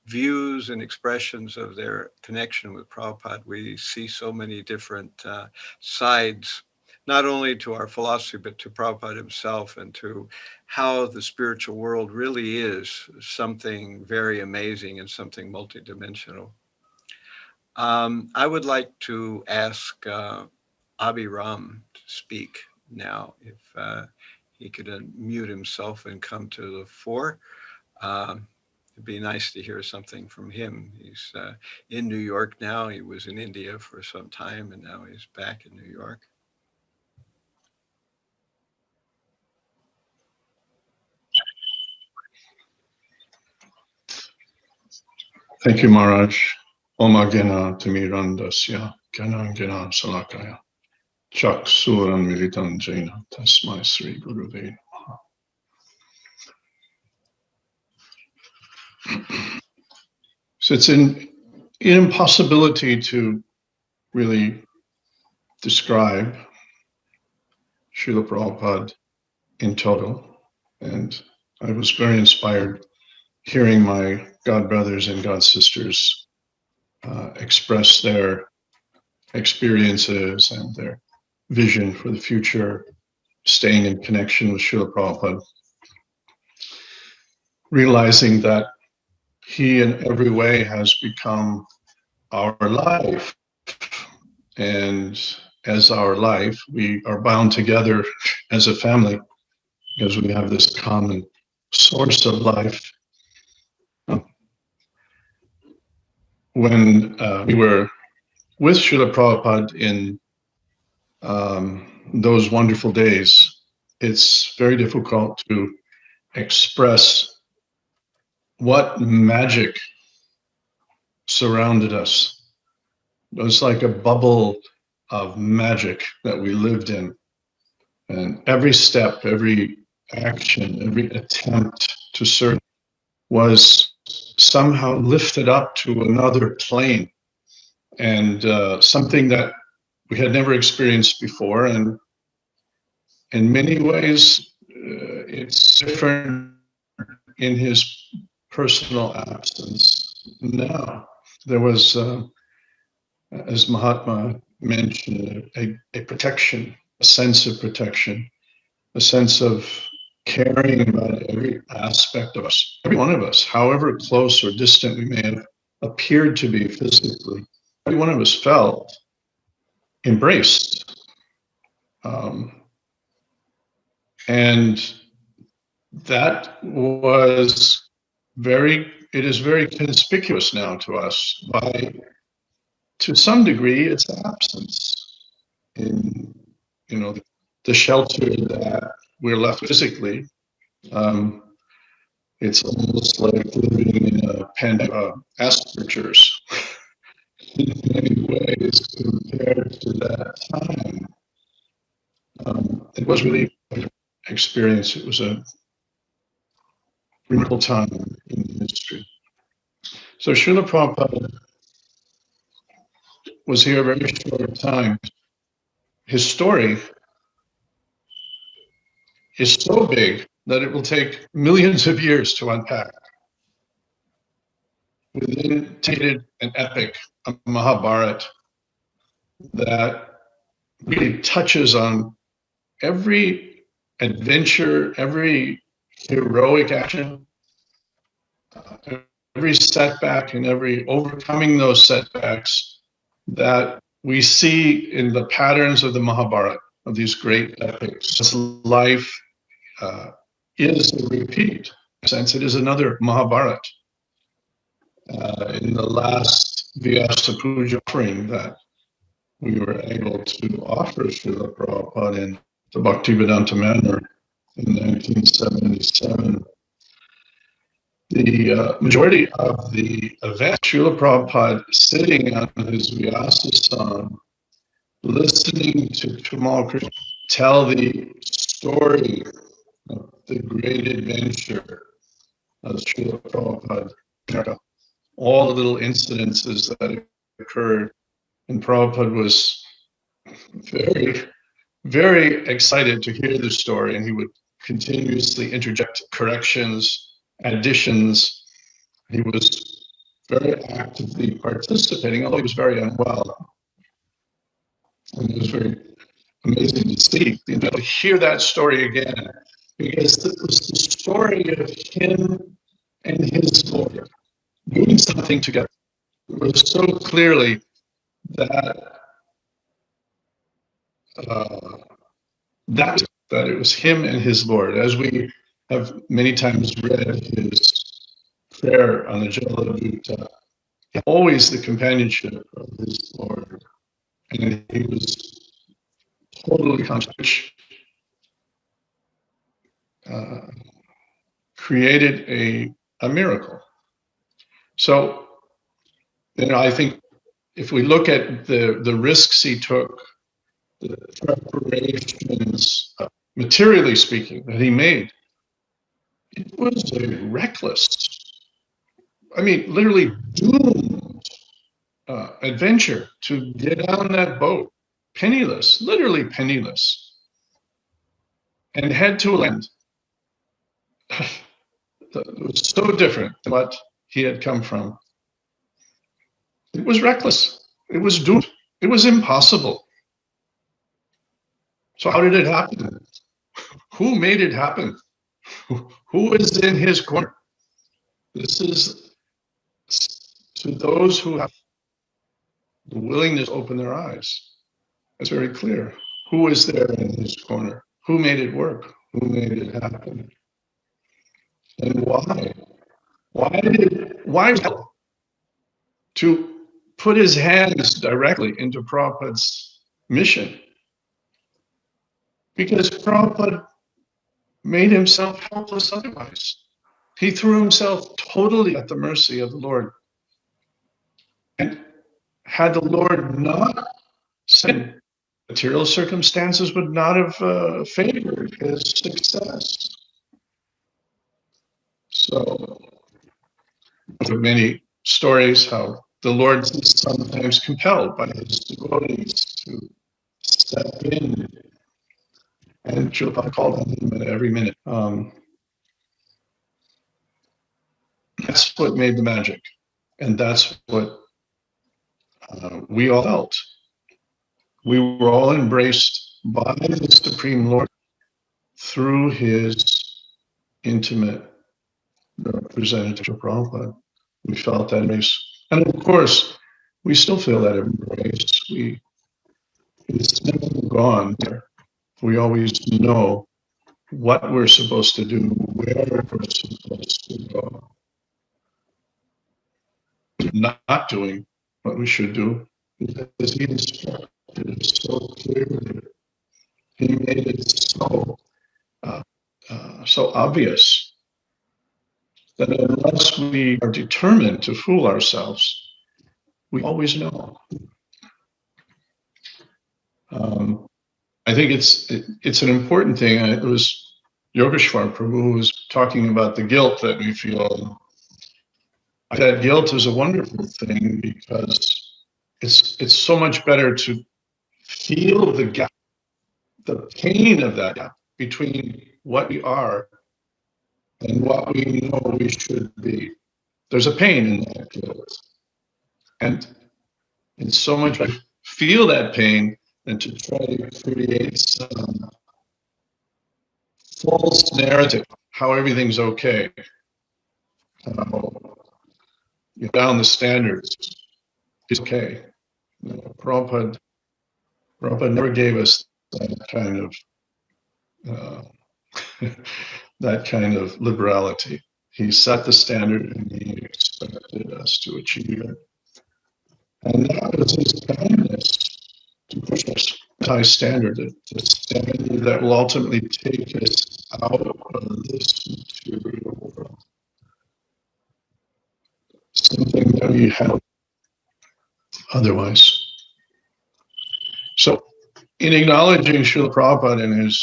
views and expressions of their connection with Prabhupada, we see so many different sides, not only to our philosophy, but to Prabhupada himself and to how the spiritual world really is something very amazing and something multidimensional. I would like to ask Abhirāma to speak now, if he could unmute himself and come to the fore. It'd be nice to hear something from him. He's in New York now. He was in India for some time, and now he's back in New York. Thank you, Maharaj. Oma Gena Timirandasya Gena Gena Salakaya Chak Suran Militan Jaina Tasmai Sri Guruve Namaha. So it's an impossibility to really describe Srila Prabhupada in total. And I was very inspired hearing my God brothers and God sisters express their experiences and their vision for the future, staying in connection with Srila Prabhupada, realizing that he in every way has become our life. And as our life, we are bound together as a family because we have this common source of life. When we were with Srila Prabhupada in those wonderful days, it's very difficult to express what magic surrounded us. It was like a bubble of magic that we lived in. And every step, every action, every attempt to serve was somehow lifted up to another plane, and something that we had never experienced before. And in many ways, it's different in his personal absence now. There was, as Mahātmā mentioned, a protection, a sense of protection, a sense of caring about every aspect of us, every one of us, however close or distant we may have appeared to be physically. Every one of us felt embraced. And that was it is very conspicuous now to us by, to some degree, its absence in, the shelter that we're left physically. It's almost like living in a pandemic, Asperger's in many ways compared to that time. It was really an experience. It was a remarkable time in history. So Srila Prabhupada was here a very short time. His story is so big that it will take millions of years to unpack. Within an epic, a Mahabharata, that really touches on every adventure, every heroic action, every setback, and every overcoming those setbacks that we see in the patterns of the Mahabharata, of these great epics. Life is a repeat. In a sense, it is another Mahabharata. In the last Vyasa Puja offering that we were able to offer Srila Prabhupada in the Bhaktivedanta manner in 1977, the majority of the event, Srila Prabhupada sitting on his Vyasa-san, listening to Tamal Krishna tell the story of the great adventure of Srila Prabhupada, all the little incidences that occurred. And Prabhupada was very, very excited to hear the story, and he would continuously interject corrections, additions. He was very actively participating, although he was very unwell. And it was very amazing to see, to hear that story again, because it was the story of him and his Lord doing something together. It was so clearly that that it was him and his Lord, as we have many times read his prayer on the Jayādvaita, always the companionship of his Lord, and he was totally conscious, which created a miracle. So, I think if we look at the risks he took, the preparations, materially speaking, that he made, it was a reckless, literally doomed adventure to get on that boat, penniless, literally penniless, and head to a land that was so different than what he had come from. It was reckless. It was doomed. It was impossible. So how did it happen? Who made it happen? Who is in his corner? This is to those who have the willingness to open their eyes. It's very clear. Who is there in his corner? Who made it work? Who made it happen? And why? Why to put his hands directly into Prabhupada's mission? Because Prabhupada made himself helpless otherwise. He threw himself totally at the mercy of the Lord. And had the Lord not sent, material circumstances would not have favored his success. So, there are many stories how the Lord is sometimes compelled by his devotees to step in, and Srila called on him at every minute. That's what made the magic, and that's what we all felt. We were all embraced by the Supreme Lord through his intimate representative of Prabhupada. We felt that embrace. And of course, we still feel that embrace. It's never gone there. We always know what we're supposed to do, where we're supposed to go. Not doing what we should do, because he instructed us so clearly. He made it so obvious that unless we are determined to fool ourselves, we always know. I think it's an important thing. It was Yogeśvara Prabhu who was talking about the guilt that we feel. That guilt is a wonderful thing because it's so much better to feel the gap, the pain of that gap between what we are and what we know we should be. There's a pain in that guilt. And it's so much better to feel that pain than to try to create some false narrative, how everything's okay. You down the standards, it's okay. Prabhupada never gave us that kind of liberality. He set the standard and he expected us to achieve it. And that was his kindness to push us to high standard, the standard that will ultimately take us out of this material world. Something that we have otherwise. So, in acknowledging Srila Prabhupada and his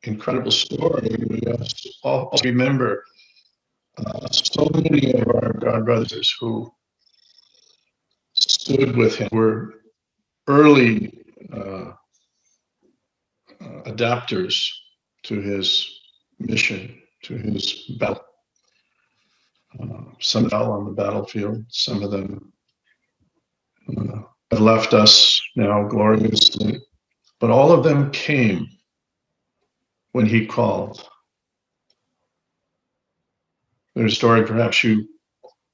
incredible story, we have to also remember so many of our God brothers who stood with him, were early adapters to his mission, to his battle. Some fell on the battlefield, some of them have left us now gloriously, but all of them came when he called. There's a story perhaps you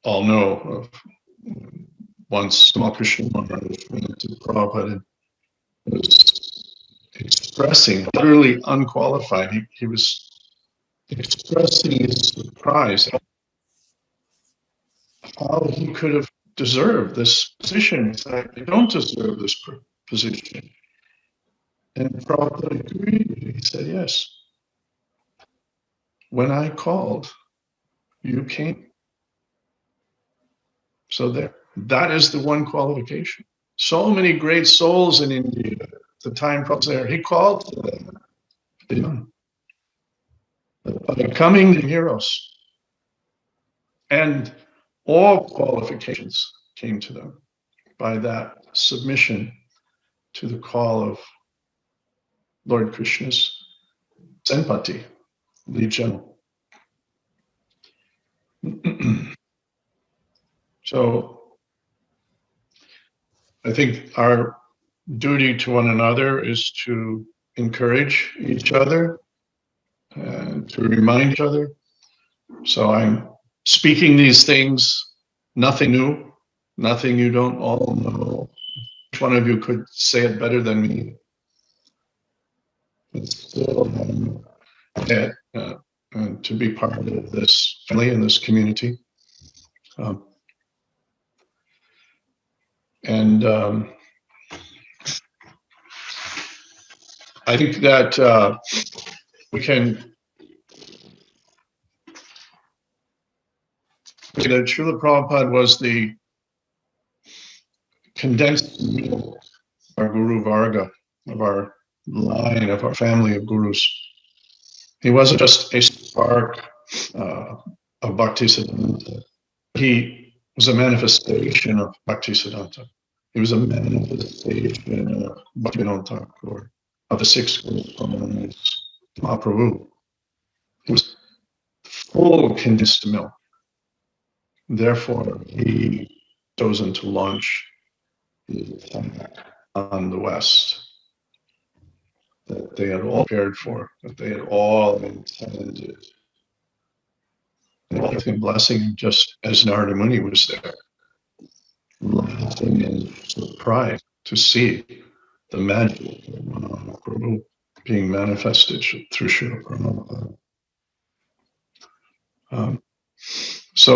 all know of once Krishna Maharaj went to Prabhupada and was expressing, utterly unqualified, he was expressing his surprise how he could have deserved this position. He said, I don't deserve this position. And Prabhupada agreed. He said, yes. When I called, you came. So there, that is the one qualification. So many great souls in India, the time Prabhupada was there, he called to them. By becoming the heroes. And all qualifications came to them by that submission to the call of Lord Krishna's Senpati, the general. So I think our duty to one another is to encourage each other and to remind each other. So I'm speaking these things, nothing new, nothing you don't all know. Each one of you could say it better than me. But still, to be part of this family and this community. I think that we can, that Srila Prabhupada was the condensed milk, our Guru Varga, of our line, of our family of gurus. He wasn't just a spark of Bhaktisiddhanta. He was a manifestation of Bhaktisiddhanta. He was a manifestation of Bhaktivinoda Thakur, of the six Gurus, Mahaprabhu. He was full condensed milk. Therefore, he chosen to launch the attack on the West that they had all prepared for, that they had all intended. And blessing, just as Narada Muni was there, laughing in surprise to see the magic of Mahaprabhu being manifested through Srila Prabhupada. So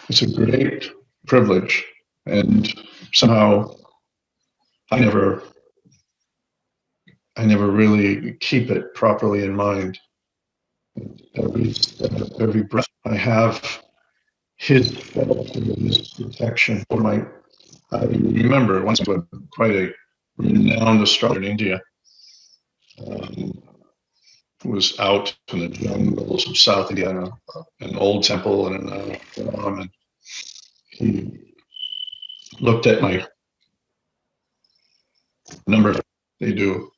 it's a great privilege, and somehow I never really keep it properly in mind. Every step, every breath, I have his shelter, his protection for my. I remember once I was quite a renowned astronomer in India. Was out in the jungles of South India, an old temple and an ashram, and he looked at my number they do,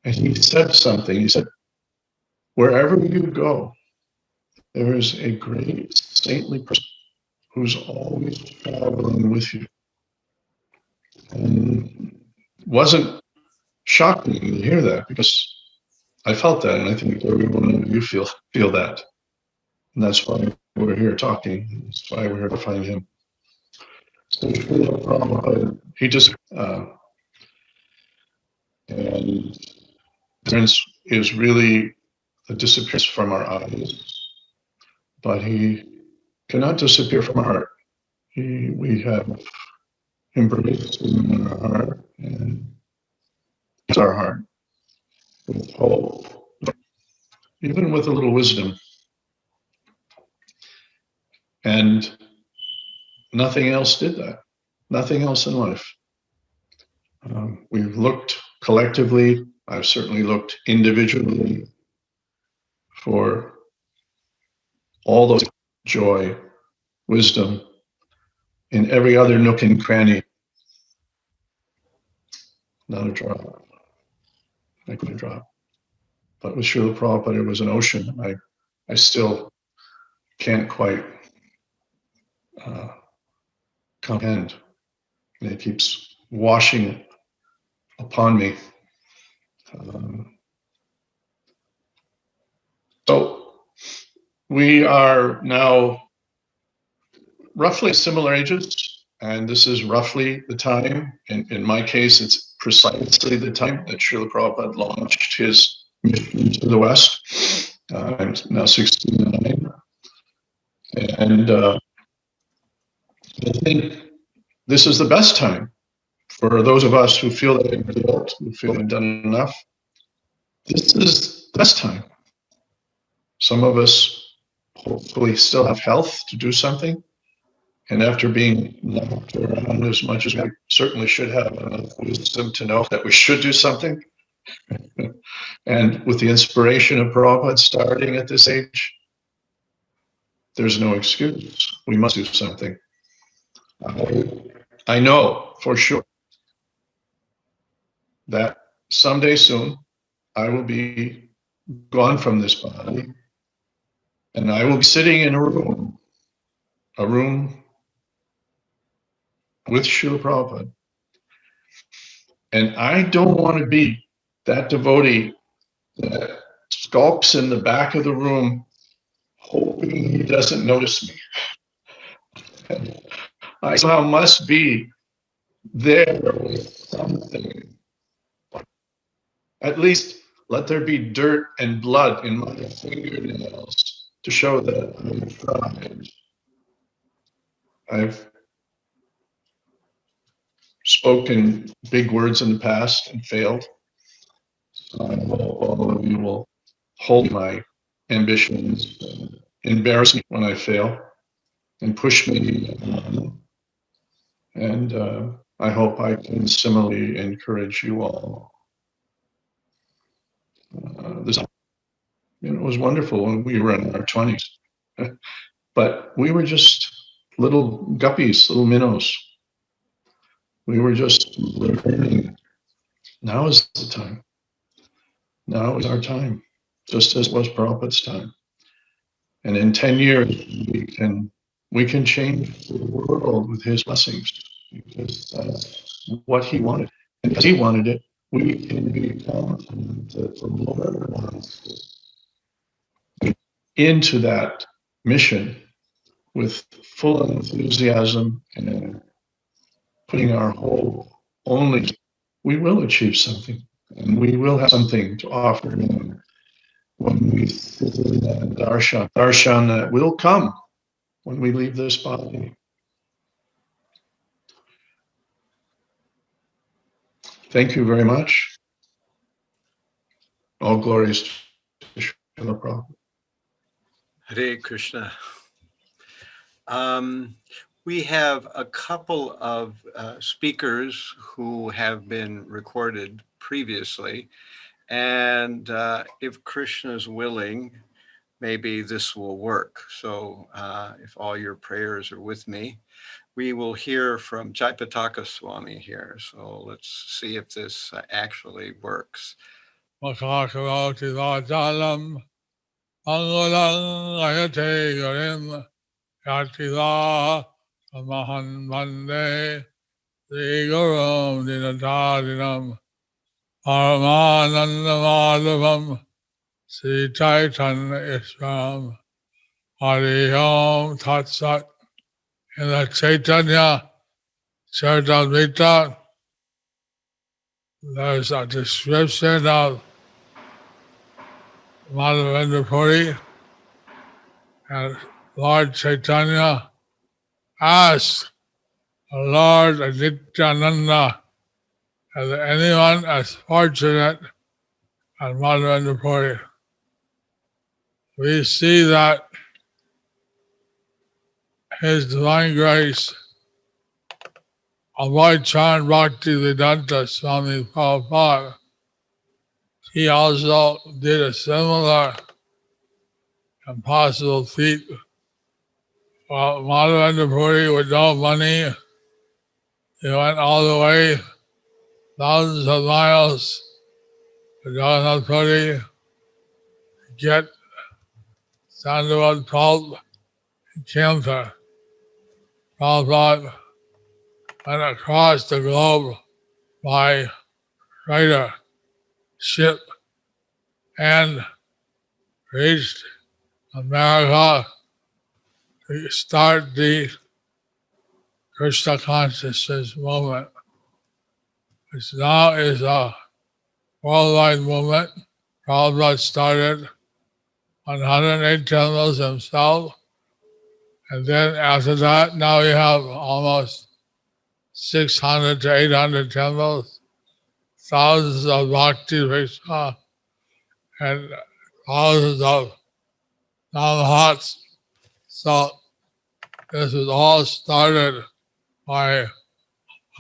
and he said something. He said, "Wherever you go, there is a great saintly person who's always traveling with you." And it wasn't shocking to hear that, because I felt that, and I think every one of you feel that. And that's why we're here talking. That's why we're here to find him. So he just, and disappearance is really a disappearance from our eyes, but he cannot disappear from our heart. We have embraced him in our heart, and it's our heart with hope, even with a little wisdom. And nothing else did that. Nothing else in life. We've looked collectively. I've certainly looked individually for all those joy, wisdom in every other nook and cranny. Not a drop. I couldn't drop. But with Srila Prabhupada, it was an ocean. I still can't quite comprehend. And it keeps washing upon me. So we are now roughly similar ages, and this is roughly the time. In my case, it's precisely the time that Srila Prabhupada launched his mission to the West. I'm now 69. And I think this is the best time for those of us who feel that they've built, who feel they've done enough. This is the best time. Some of us hopefully still have health to do something. And after being knocked around as much as we certainly should have enough wisdom to know that we should do something. And with the inspiration of Prabhupada starting at this age, there's no excuse. We must do something. I know for sure that someday soon I will be gone from this body, and I will be sitting in a room with Srila Prabhupada. And I don't want to be that devotee that skulks in the back of the room hoping he doesn't notice me. I somehow must be there with something. At least let there be dirt and blood in my fingernails to show that I've tried. I've spoken big words in the past and failed. So I hope all of you will hold my ambitions, embarrass me when I fail, and push me And I hope I can similarly encourage you all. It was wonderful when we were in our 20s. But we were just little guppies, little minnows. We were just learning. Now is the time. Now is our time, just as was Prabhupada's time. And in 10 years, we can change the world with his blessings, because that's what he wanted. And because he wanted it, we can become the Lord wants into that mission with full enthusiasm and putting our whole only, we will achieve something, and we will have something to offer him when we darshan. Darshan will come when we leave this body. Thank you very much. All glories to Srila Prabhupada. Hare Krishna. We have a couple of speakers who have been recorded previously, and if Krishna is willing, maybe this will work. So if all your prayers are with me, we will hear from Jayapatāka Swami here. So let's see if this actually works. Makakaroti Vajalam, Angulang Ayate Yorim, Yatila, Mahan Mande, the Gurum Dinatadinam, Paramanandamadavam, Sri Chaitanya Ishram, Hari Om Tat Sat. In the Chaitanya Charitamrita, there's a description of Mālati DD, and Lord Chaitanya asked Lord Nityananda, is anyone as fortunate as Mālati DD? We see that His Divine Grace, Abhirāma Bhaktivedanta Swami Prabhupada, he also did a similar impossible feat. Well, Mālati DD with no money, he went all the way, thousands of miles, to Jagannath to get sandalwood pulp and camphor. Prabhupada went across the globe by freighter, ship, and reached America to start the Krishna consciousness movement, which now is a worldwide movement. Prabhupada started 108 temples himself, and then after that, now we have almost 600 to 800 temples, thousands of bhakti rickshaws, and thousands of non-hots. So this was all started by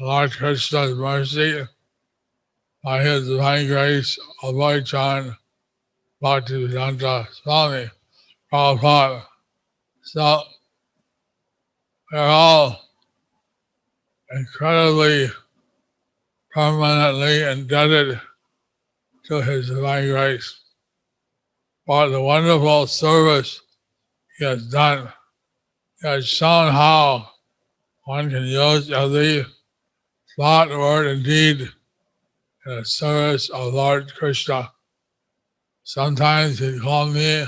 Lord Krishna's mercy, by His Divine Grace, Abhirāma Bhaktivedanta Swami Prabhupada. So we're all incredibly permanently indebted to His Divine Grace for the wonderful service He has done. He has shown how one can use every thought, word, and deed in the service of Lord Krishna. Sometimes He called me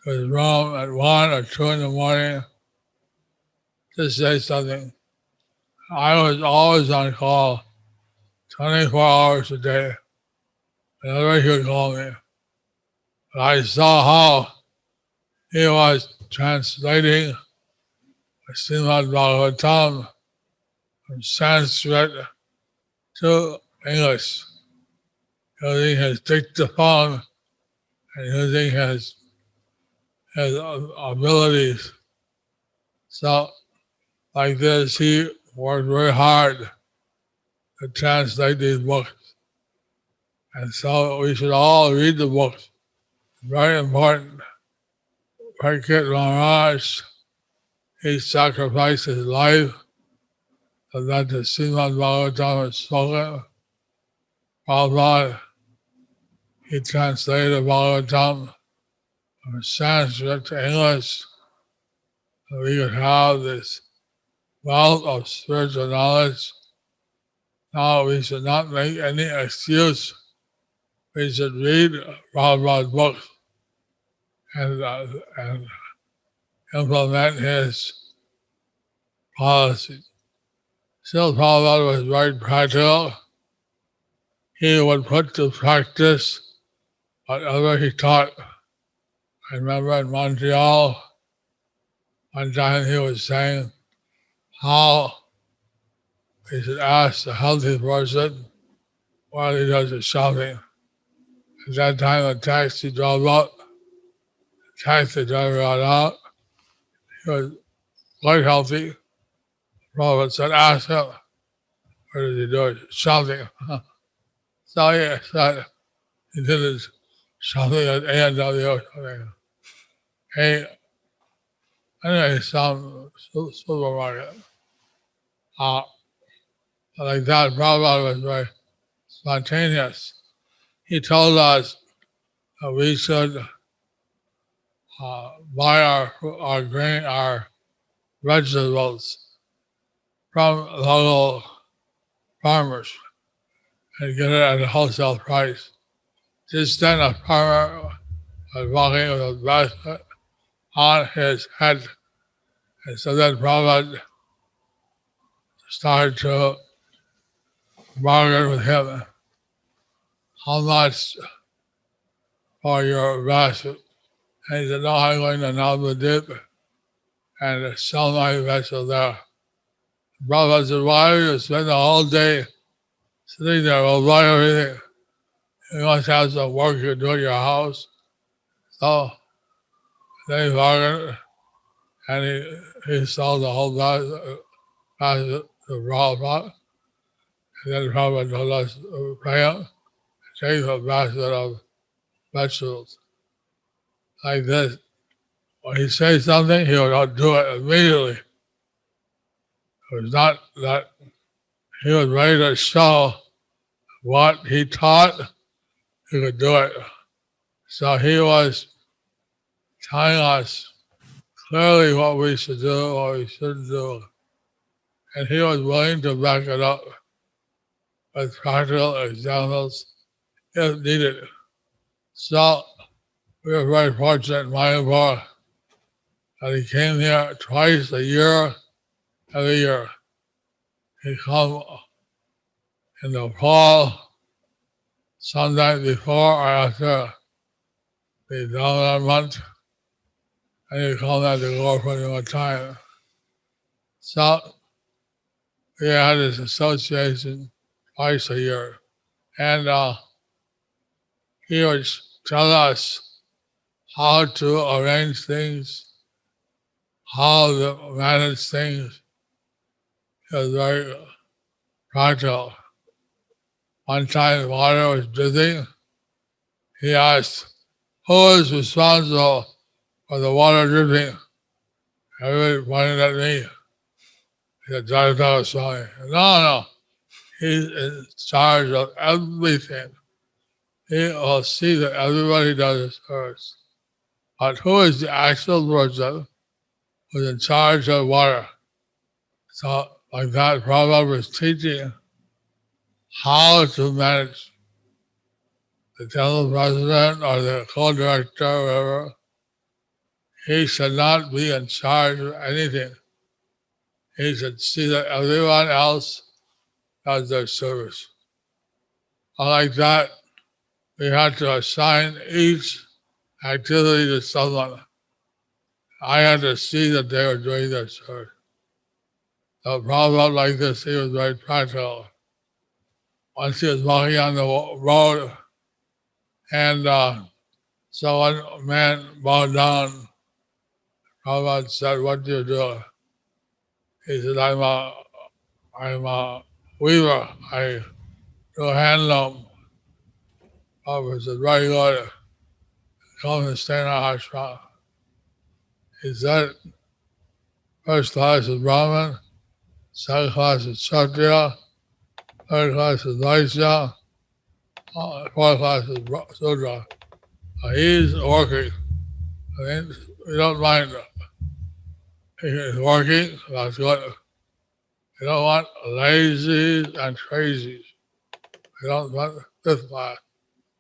to his room at 1 or 2 in the morning to say something. I was always on call 24 hours a day. Whenever he would call me. But I saw how he was translating the Srimad Bhagavatam from Sanskrit to English, using his dictaphone and using his abilities. So, like this, he worked very hard to translate these books. And so we should all read the books. Very important. Prakrit Maharaj, he sacrificed his life so that the Srimad Bhagavatam is spoken. Prabhupada, he translated Bhagavatam from Sanskrit to English, so we could have this wealth of spiritual knowledge. Now we should not make any excuse. We should read Prabhupada's books and implement his policy. Still, Prabhupada was very practical. He would put to practice whatever he taught. I remember in Montreal, one time he was saying how he should ask the healthy person while he does his shopping. At that time, a taxi drove up. The taxi driver got out. He was quite healthy. Prabhupada said, ask him, what does he do? Shopping. So he said, he did his shopping at A&W. Anyway, some supermarket. Like that, Prabhupada was very spontaneous. He told us that we should buy our grain, our vegetables from local farmers and get it at a wholesale price. Just then a farmer was walking with a basket on his head. And so then Prabhupada started to bargain with him. How much for your basket? And he said, no, I'm going to Navadip and sell my vessel there. Prabhupada said, why do you spend the whole day sitting there? We'll buy everything. You must have some work you do at your house. So then he bargained and he sold the whole basket to Prabhupada. And then Prabhupada told us to pay him, take a basket of vegetables. Like this. When he says something, he would do it immediately. It was not that he was ready to show what he taught, he could do it. So he was telling us clearly what we should do, what we shouldn't do. And he was willing to back it up with practical examples if needed. So we were very fortunate in Mayapur that he came here twice a year, every year. He'd come in the fall, sometime before or after the Dāmodara month, and he'd come at the Gopurnima time. So we had this association twice a year, and he would tell us how to arrange things, how to manage things. It was very practical. One time water was busy. He asked, who is responsible for the water dripping? Everybody pointed at me. He said, Jayapatāka Swami. No, he's in charge of everything. He will see that everybody does his first. But who is the actual person who's in charge of water? So like that, Prabhupada was teaching how to manage the temple president or the co-director or whatever. He should not be in charge of anything. He should see that everyone else does their service. Like that, we had to assign each activity to someone. I had to see that they were doing their service. So Prabhupada like this, he was very practical. Once he was walking on the road, and so one man bowed down. Prabhupada said, what do you do? He said, I'm a I'm a weaver. I do handloom. Prabhupada said, very good. Come to stay in our ashram. He said, first class is Brahmin, second class is Kshatriya, third class is Vaishya, fourth class is Sudra. He's working. I mean, we don't mind. He's working, that's good. We don't want lazies and crazies. We don't want this class.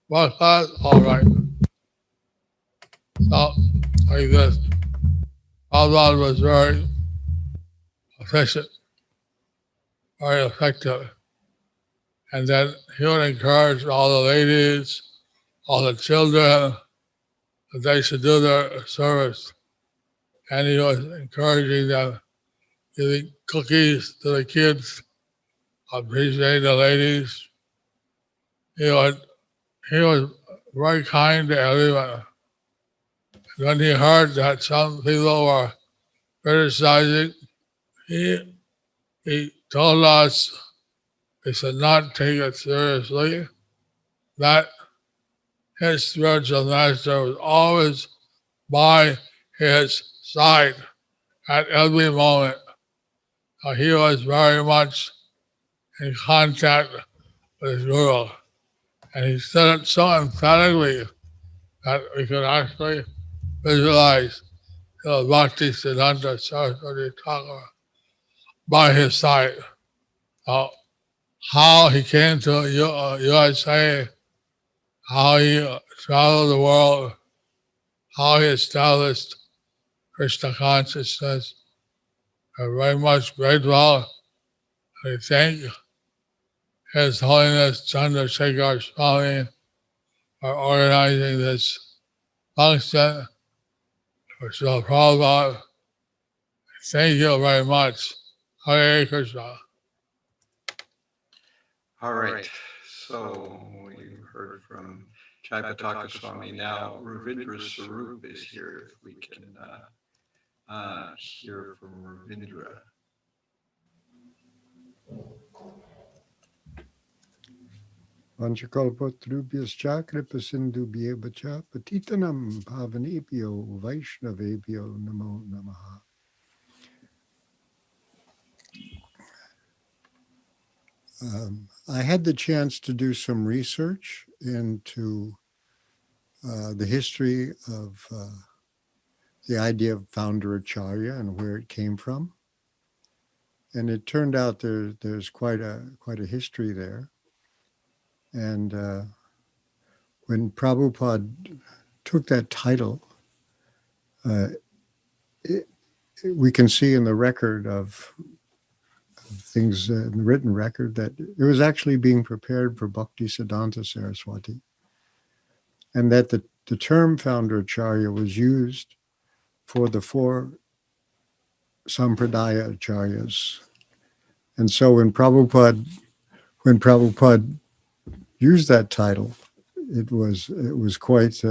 One class, all right. So, like this. Prabhupada was very efficient, very effective. And then he would encourage all the ladies, all the children, that they should do their service. And he was encouraging them, giving cookies to the kids, appreciating the ladies. He was very kind to everyone. And when he heard that some people were criticizing, he told us we should not take it seriously, that his spiritual master was always by his side at every moment. He was very much in contact with his guru. And he said it so emphatically that we could actually visualize Bhakti Siddhanta Saraswati Thakur by his side. How he came to USA, how he traveled the world, how he established Krishna consciousness. We're very much grateful. We thank His Holiness Chandrasekhar Swami for organizing this function for Srila Prabhupada. Thank you very much. Hare Krishna. All right. So we heard from Jayapatāka Swami. Now Ravīndrasvarūpa is here. If we can hear from Ravindra. Vanchakalpatrubhyascha kripasindubhyeva cha patitanam bhavanebhyo vaishnavebhyo namo namaha. I had the chance to do some research into the history of the idea of founder acharya and where it came from, and it turned out there's quite a history there. And when Prabhupada took that title, we can see in the record of things in the written record that it was actually being prepared for Bhakti Siddhanta Saraswati, and that the term founder acharya was used for the four sampradaya acharyas. And so when Prabhupada used that title, it was quite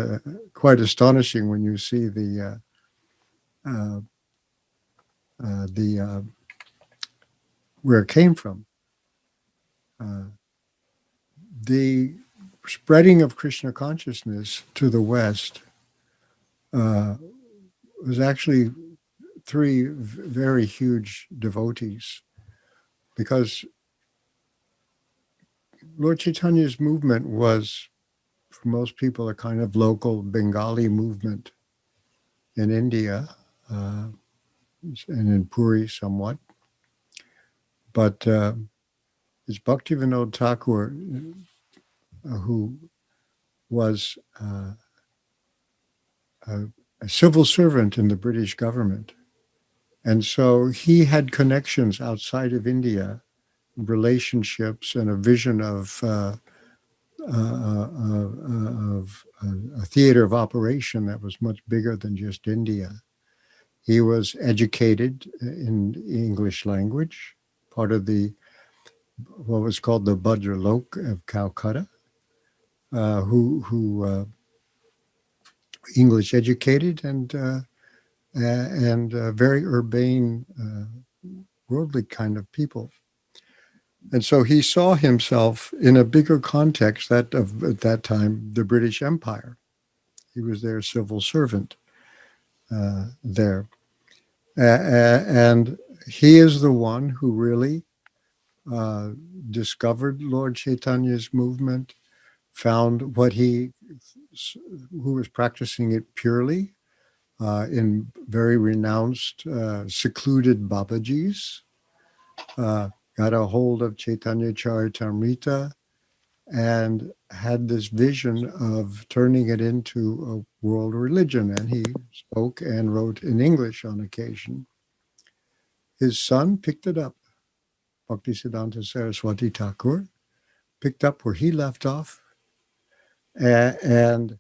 astonishing when you see the where it came from. The spreading of Krishna consciousness to the West was actually three very huge devotees, because Lord Chaitanya's movement was, for most people, a kind of local Bengali movement in India and in Puri somewhat. But it's Bhaktivinoda Thakur, who was a civil servant in the British government. And so he had connections outside of India, relationships, and a vision of a theater of operation that was much bigger than just India. He was educated in the English language, part of what was called the Bhadralok of Calcutta, who English educated and very urbane, worldly kind of people. And so he saw himself in a bigger context that of, at that time, the British Empire. He was their civil servant there. And he is the one who really discovered Lord Chaitanya's movement, found who was practicing it purely in very renounced, secluded Babajis, got a hold of Chaitanya Charitamrita, and had this vision of turning it into a world religion. And he spoke and wrote in English on occasion. His son picked it up. Bhaktisiddhanta Saraswati Thakur picked up where he left off. And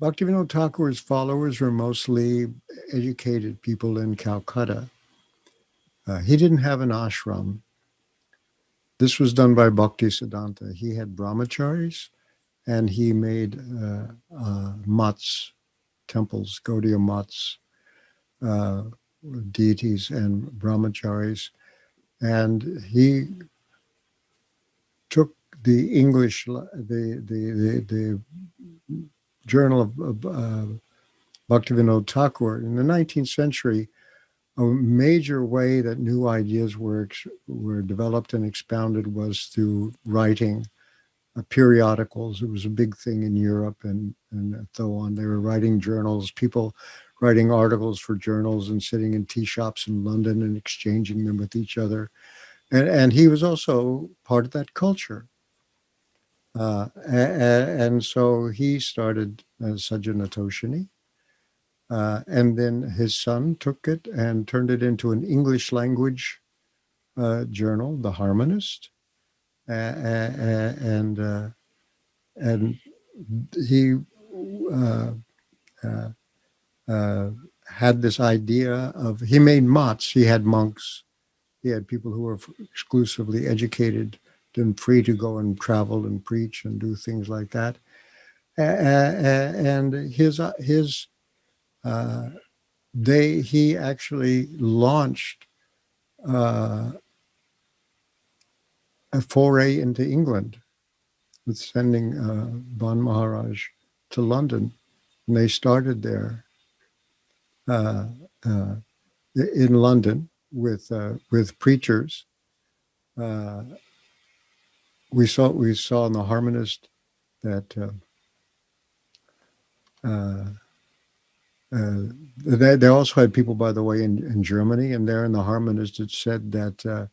Bhaktivinoda Thakur's followers were mostly educated people in Calcutta. He didn't have an ashram. This was done by Bhaktisiddhanta. He had brahmacharis, and he made mats, temples, Gaudiya mats, deities and brahmacharis. And he took the English, the journal of Bhaktivinoda Thakur. In the 19th century, a major way that new ideas were developed and expounded was through writing periodicals. It was a big thing in Europe and so on. They were writing journals, people writing articles for journals and sitting in tea shops in London and exchanging them with each other. And he was also part of that culture. And so he started Sajjana Toshini. And then his son took it and turned it into an English language journal, The Harmonist. And he had this idea of, he made mats, he had monks, he had people who were exclusively educated and free to go and travel and preach and do things like that. And he actually launched a foray into England with sending Ban Maharaj to London. And they started there in London with preachers. We saw in the Harmonist that they also had people, by the way, in Germany, and there in the Harmonist it said that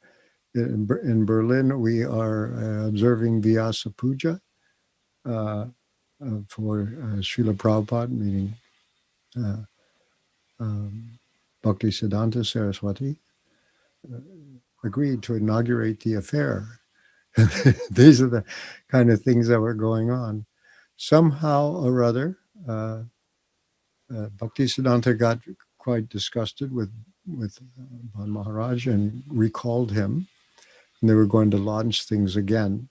in Berlin we are observing Vyasa Puja for Srila Prabhupada, meaning Bhaktisiddhanta Saraswati, agreed to inaugurate the affair. These are the kind of things that were going on. Somehow or other, Bhaktisiddhanta got quite disgusted with Ban Maharaj and recalled him. And they were going to launch things again.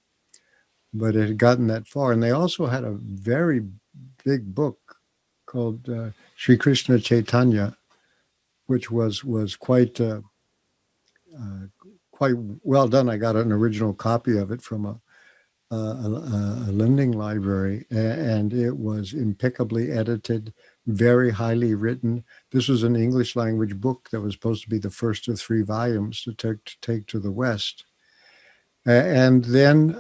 But it had gotten that far. And they also had a very big book called Sri Krishna Chaitanya, which was quite well done. I got an original copy of it from a lending library, and it was impeccably edited, very highly written. This was an English language book that was supposed to be the first of 3 volumes to take to the West. And then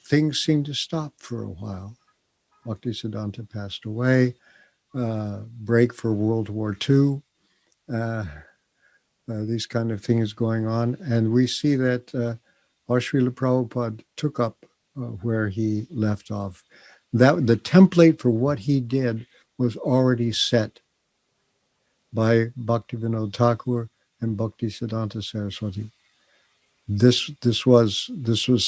things seemed to stop for a while. Bhaktisiddhanta passed away, break for World War II, these kind of things going on. And we see that our Srila Prabhupada took up where he left off. That the template for what he did was already set by Bhaktivinoda Thakur and Bhaktisiddhanta Saraswati. This was,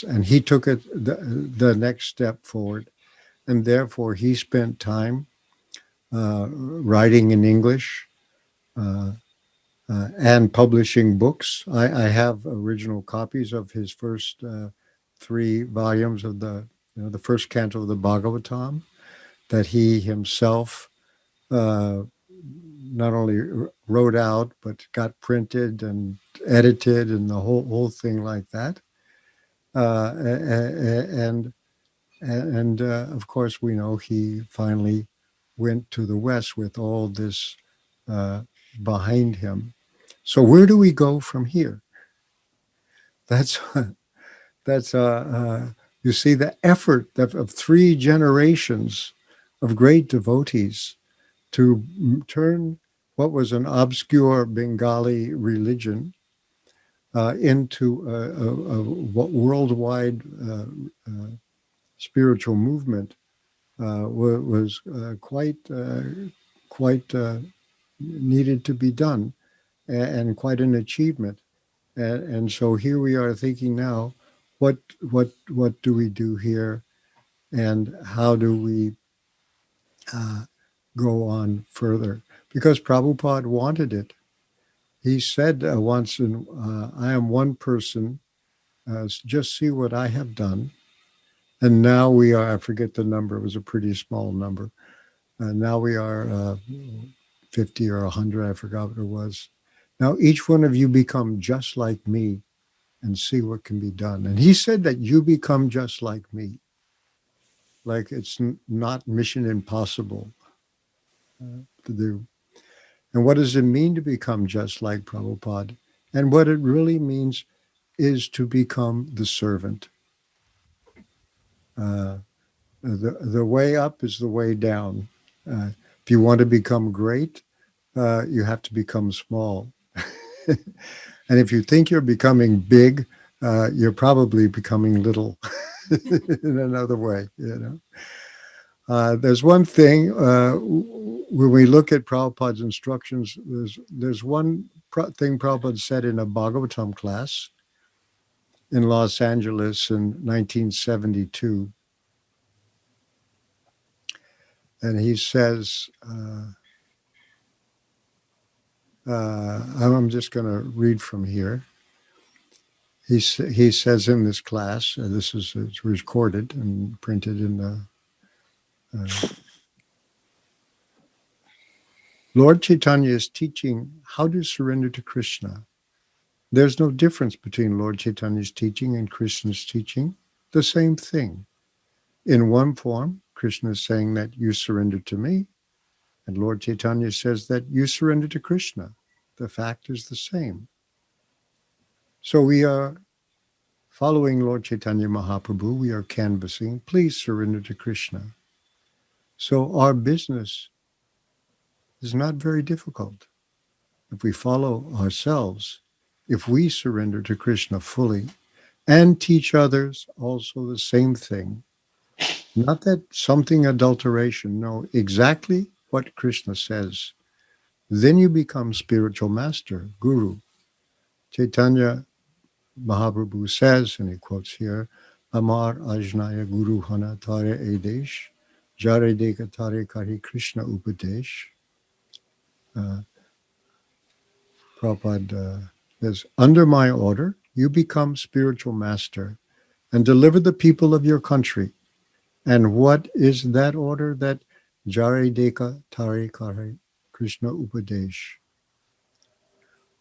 and he took it the next step forward, and therefore he spent time writing in English and publishing books. I have original copies of his first 3 volumes of the first canto of the Bhagavatam that he himself not only wrote out, but got printed and edited and the whole thing like that. And of course, we know he finally went to the West with all this behind him. So where do we go from here? That's you see the effort of 3 generations of great devotees to turn what was an obscure Bengali religion into a worldwide spiritual movement was quite needed to be done, and quite an achievement. And so here we are thinking now, what do we do here, and how do we go on further? Because Prabhupada wanted it. He said once, I am one person, just see what I have done. And now we are, I forget the number, it was a pretty small number. Now we are 50 or 100, I forgot what it was. Now each one of you become just like me and see what can be done. And he said that you become just like me. Like it's not mission impossible to do. And what does it mean to become just like Prabhupada? And what it really means is to become the servant. The way up is the way down. If you want to become great, you have to become small. And if you think you're becoming big, you're probably becoming little in another way, There's one thing, when we look at Prabhupada's instructions, there's one thing Prabhupada said in a Bhagavatam class in Los Angeles in 1972. And he says, I'm just going to read from here. He says in this class, this is it's recorded and printed in the Lord Chaitanya is teaching how to surrender to Krishna. There's no difference between Lord Chaitanya's teaching and Krishna's teaching. The same thing. In one form, Krishna is saying that you surrender to me, and Lord Chaitanya says that you surrender to Krishna. The fact is the same. So we are following Lord Chaitanya Mahaprabhu. We are canvassing, please surrender to Krishna. So our business is not very difficult. If we follow ourselves, if we surrender to Krishna fully and teach others also the same thing, not that something adulteration, no, exactly what Krishna says, then you become spiritual master, guru. Chaitanya Mahaprabhu says, and he quotes here, Amar Ajnaya Guru Hana Tare Edesh, Jare Deka Tare Kari Krishna Upadesh. Prabhupada says, under my order, you become spiritual master and deliver the people of your country. And what is that order? That Jare Deka Tare Kare Krishna Upadesh.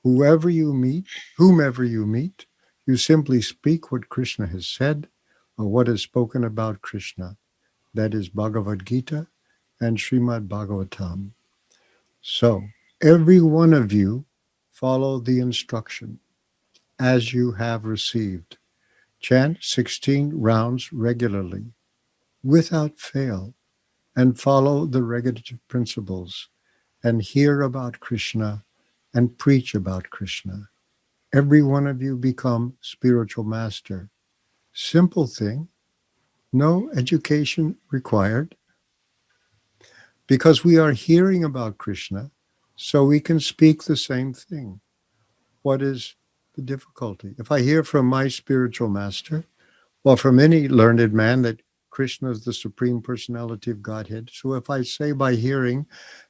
Whomever you meet, you simply speak what Krishna has said or what is spoken about Krishna. That is Bhagavad Gita and Srimad Bhagavatam. So every one of you follow the instruction as you have received. Chant 16 rounds regularly, without fail, and follow the regulative principles, and hear about Krishna and preach about Krishna. Every one of you become spiritual master. Simple thing, no education required, because we are hearing about Krishna, so we can speak the same thing. What is the difficulty? If I hear from my spiritual master, or from any learned man, that Krishna is the Supreme Personality of Godhead, so if I say by hearing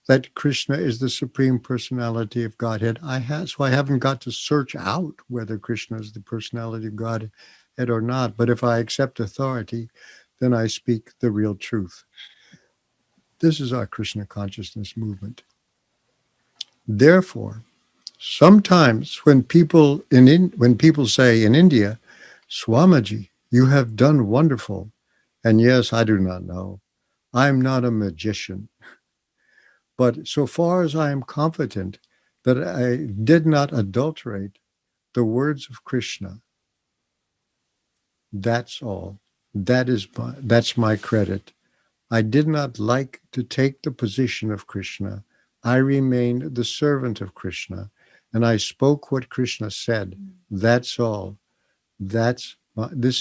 that Krishna is the Supreme Personality of Godhead, I haven't got to search out whether Krishna is the Personality of Godhead or not. But if I accept authority, then I speak the real truth. This is our Krishna consciousness movement. Therefore, sometimes when people say in India, Swamiji, you have done wonderful. And yes, I do not know. I'm not a magician. But so far as I am confident that I did not adulterate the words of Krishna, that's all. That's my credit. I did not like to take the position of Krishna. I remained the servant of Krishna, and I spoke what Krishna said. That's all. This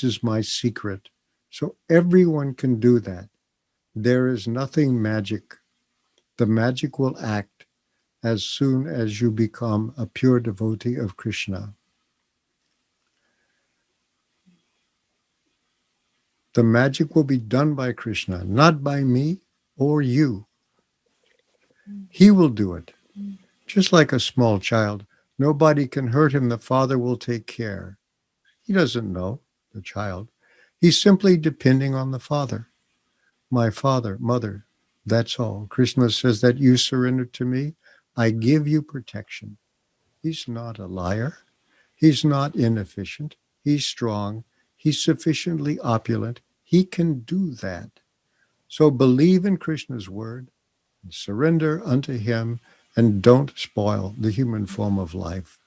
is my secret. So everyone can do that. There is nothing magic. The magic will act as soon as you become a pure devotee of Krishna. The magic will be done by Krishna, not by me or you. He will do it. Just like a small child. Nobody can hurt him. The father will take care. He doesn't know, the child. He's simply depending on the father. My father, mother, that's all. Krishna says that you surrender to me, I give you protection. He's not a liar. He's not inefficient. He's strong. He's sufficiently opulent. He can do that. So believe in Krishna's word, and surrender unto him, and don't spoil the human form of life.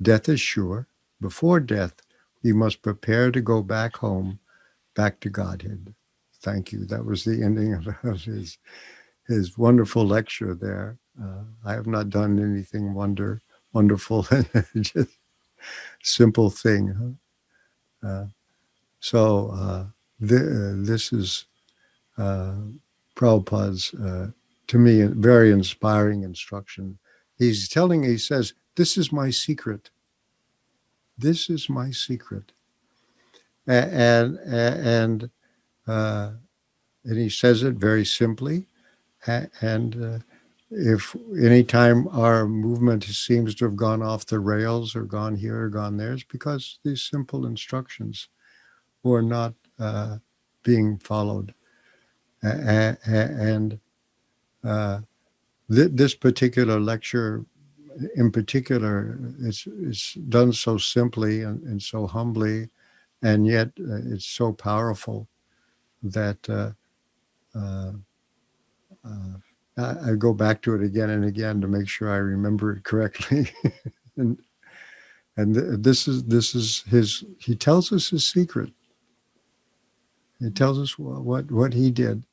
Death is sure. Before death, we must prepare to go back home, back to Godhead. Thank you. That was the ending of his wonderful lecture there. I have not done anything wonderful, just simple thing. This is Prabhupada's, to me, a very inspiring instruction. He says, this is my secret. This is my secret. And he says it very simply. And if any time our movement seems to have gone off the rails or gone here or gone there, it's because these simple instructions were not being followed. And this particular lecture in particular, it's done so simply and so humbly, and yet it's so powerful that I go back to it again and again to make sure I remember it correctly. and this is his. He tells us his secret. He tells us what he did,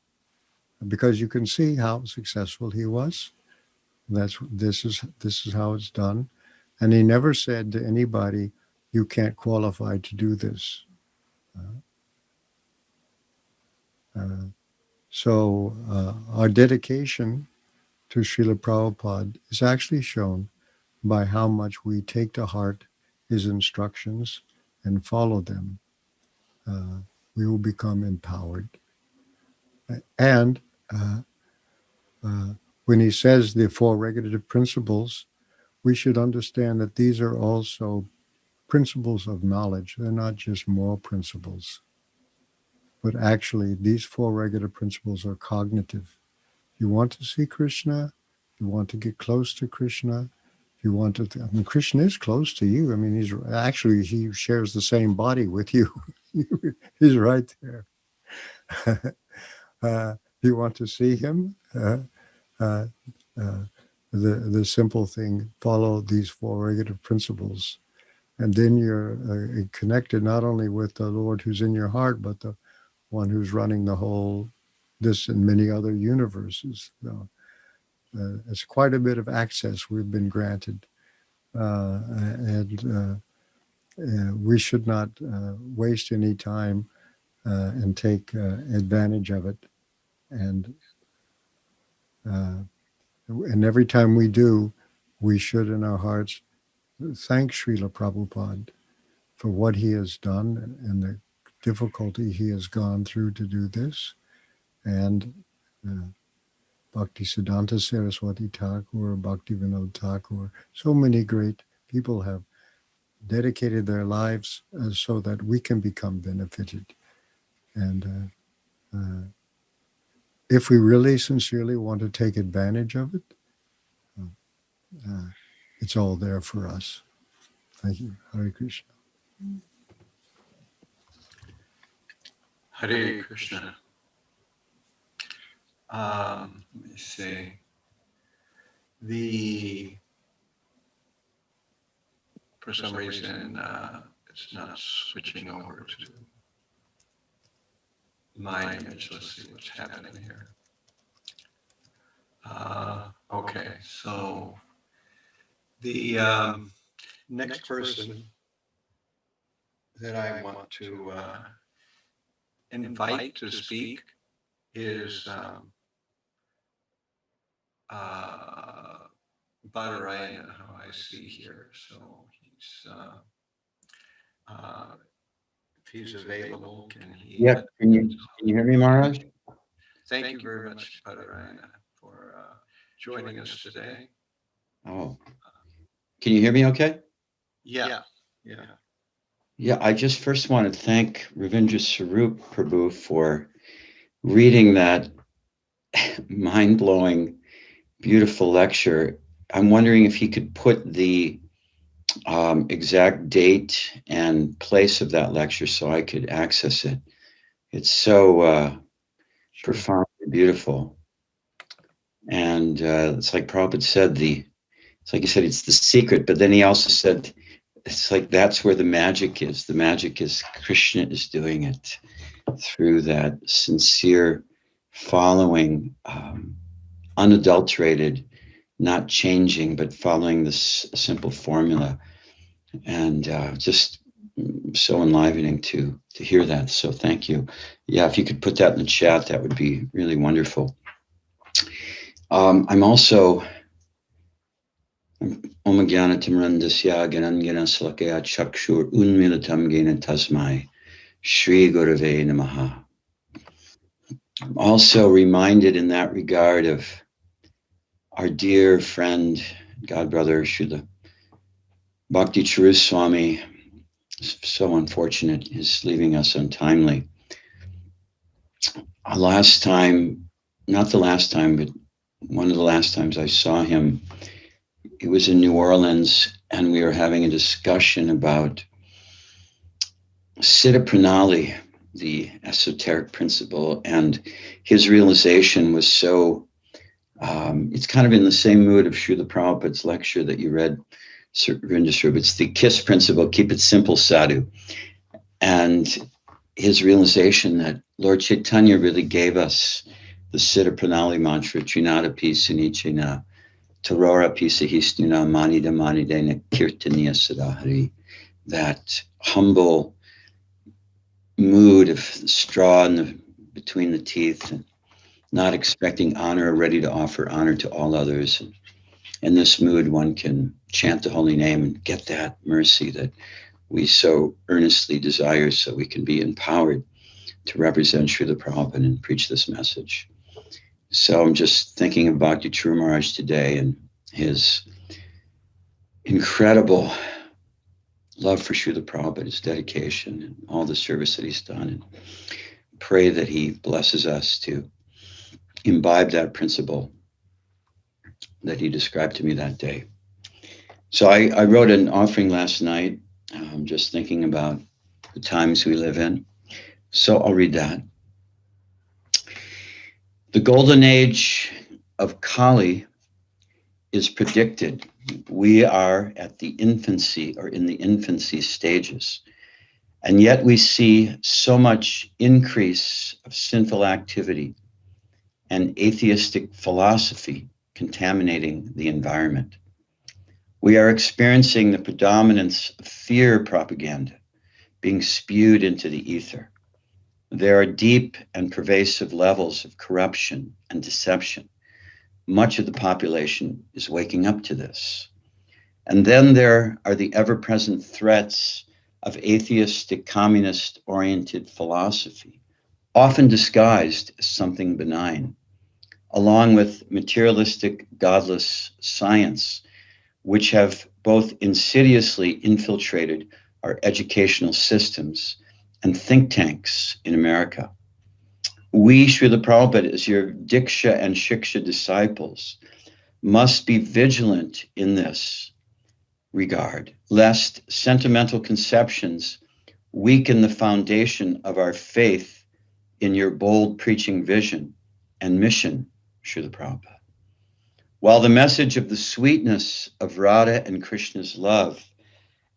because you can see how successful he was. This is how it's done, and he never said to anybody, "You can't qualify to do this." So our dedication to Srila Prabhupada is actually shown by how much we take to heart his instructions and follow them. We will become empowered. And when he says the four regulative principles, we should understand that these are also principles of knowledge. They're not just moral principles, but actually these four regulative principles are cognitive. You want to see Krishna, you want to get close to Krishna, you want to, Krishna is close to you. I mean, he shares the same body with you. He's right there. You want to see him? The simple thing, follow these four regulative principles. And then you're connected not only with the Lord who's in your heart, but the one who's running this and many other universes. So, it's quite a bit of access we've been granted. And we should not waste any time and take advantage of it. And every time we do, we should in our hearts thank Srila Prabhupada for what he has done and the difficulty he has gone through to do this. And Bhaktisiddhanta Saraswati Thakur, Bhaktivinoda Thakur, so many great people have dedicated their lives so that we can become benefited. And if we really sincerely want to take advantage of it, it's all there for us. Thank you. Hare Krishna. Hare Krishna. Let me see. For some reason, it's not switching over to my image. Let's see what's happening here. Okay, so the next person that I want to invite to speak is Bādarāyaṇa, who I see here. So he's, if he's available, can he? Yep. Can you hear me, Maharaj? Thank you very much, Bādarāyaṇa, for joining us today. Oh, can you hear me okay? Yeah. Yeah, I just first want to thank Ravīndrasvarūpa Prabhu for reading that mind-blowing, beautiful lecture. I'm wondering if he could put the exact date and place of that lecture so I could access it. It's so profoundly beautiful. And it's like Prabhupada said, it's like he said, it's the secret, but then he also said, it's like that's where the magic is. The magic is Krishna is doing it through that sincere following, unadulterated, not changing, but following this simple formula. And just so enlivening to hear that. So thank you. Yeah, if you could put that in the chat, that would be really wonderful. I'm also Om Jnanatimrandasya Ganangana Salakaya Chakshur Unmilatam Gena Tasmai Shri Gurave Namaha. I'm also reminded in that regard of our dear friend, God brother, Srila Bhakti Swami. So unfortunate, his leaving us untimely. Last time, not the last time, but one of the last times I saw him, he was in New Orleans, and we were having a discussion about Siddha Pranali, the esoteric principle, and his realization was so, it's kind of in the same mood of Srila Prabhupada's lecture that you read, Ravīndrasvarūpa. It's the KISS principle, keep it simple, sadhu. And his realization that Lord Chaitanya really gave us the Siddha Pranali mantra, Trinada Pisa Nichena, Tarora Pisa Hisnuna, Manida Manidena Kirtaniya Sadahari, that humble mood of straw between the teeth, and not expecting honor, ready to offer honor to all others. In this mood, one can chant the holy name and get that mercy that we so earnestly desire, so we can be empowered to represent Srila Prabhupada and preach this message. So I'm just thinking of Bhakti True Maharaj today and his incredible love for Srila Prabhupada, his dedication, and all the service that he's done. And pray that he blesses us to imbibe that principle that he described to me that day. So I wrote an offering last night, just thinking about the times we live in. So I'll read that. The golden age of Kali is predicted. We are at the infancy, or in the infancy stages. And yet we see so much increase of sinful activity and atheistic philosophy contaminating the environment. We are experiencing the predominance of fear propaganda being spewed into the ether. There are deep and pervasive levels of corruption and deception. Much of the population is waking up to this. And then there are the ever-present threats of atheistic, communist-oriented philosophy, often disguised as something benign, along with materialistic, godless science, which have both insidiously infiltrated our educational systems and think tanks in America. We, Srila Prabhupada, as your Diksha and Shiksha disciples, must be vigilant in this regard, lest sentimental conceptions weaken the foundation of our faith in your bold preaching vision and mission, Srila Prabhupada. While the message of the sweetness of Radha and Krishna's love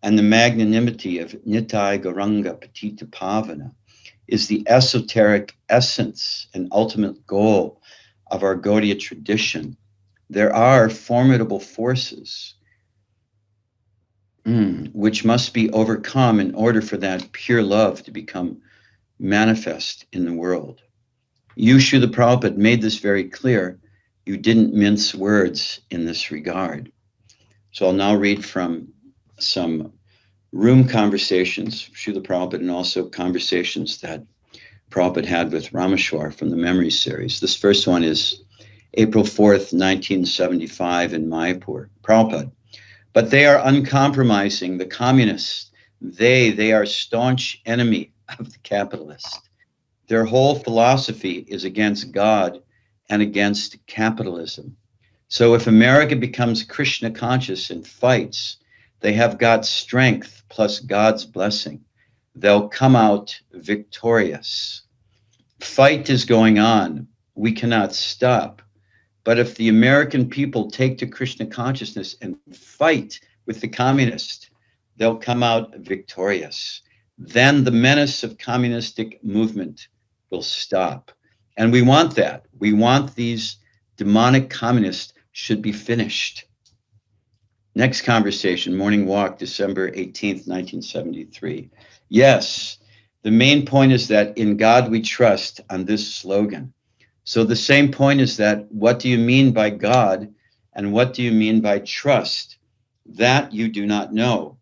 and the magnanimity of Nitai Gauranga Patita Pavana is the esoteric essence and ultimate goal of our Gaudiya tradition, there are formidable forces which must be overcome in order for that pure love to become manifest in the world. You, Srila Prabhupada, made this very clear. You didn't mince words in this regard. So I'll now read from some room conversations, Srila Prabhupada, and also conversations that Prabhupada had with Rameśvara from the Memory Series. This first one is April 4th, 1975 in Mayapur. Prabhupada, but they are uncompromising, the communists. They are staunch enemy of the capitalists. Their whole philosophy is against God and against capitalism. So if America becomes Krishna conscious and fights, they have got strength plus God's blessing. They'll come out victorious. Fight is going on. We cannot stop. But if the American people take to Krishna consciousness and fight with the communists, they'll come out victorious. Then the menace of communistic movement will stop. And we want that. We want these demonic communists should be finished. Next conversation, morning walk, December 18th, 1973. Yes, the main point is that in God we trust on this slogan. So the same point is that what do you mean by God and what do you mean by trust? That you do not know.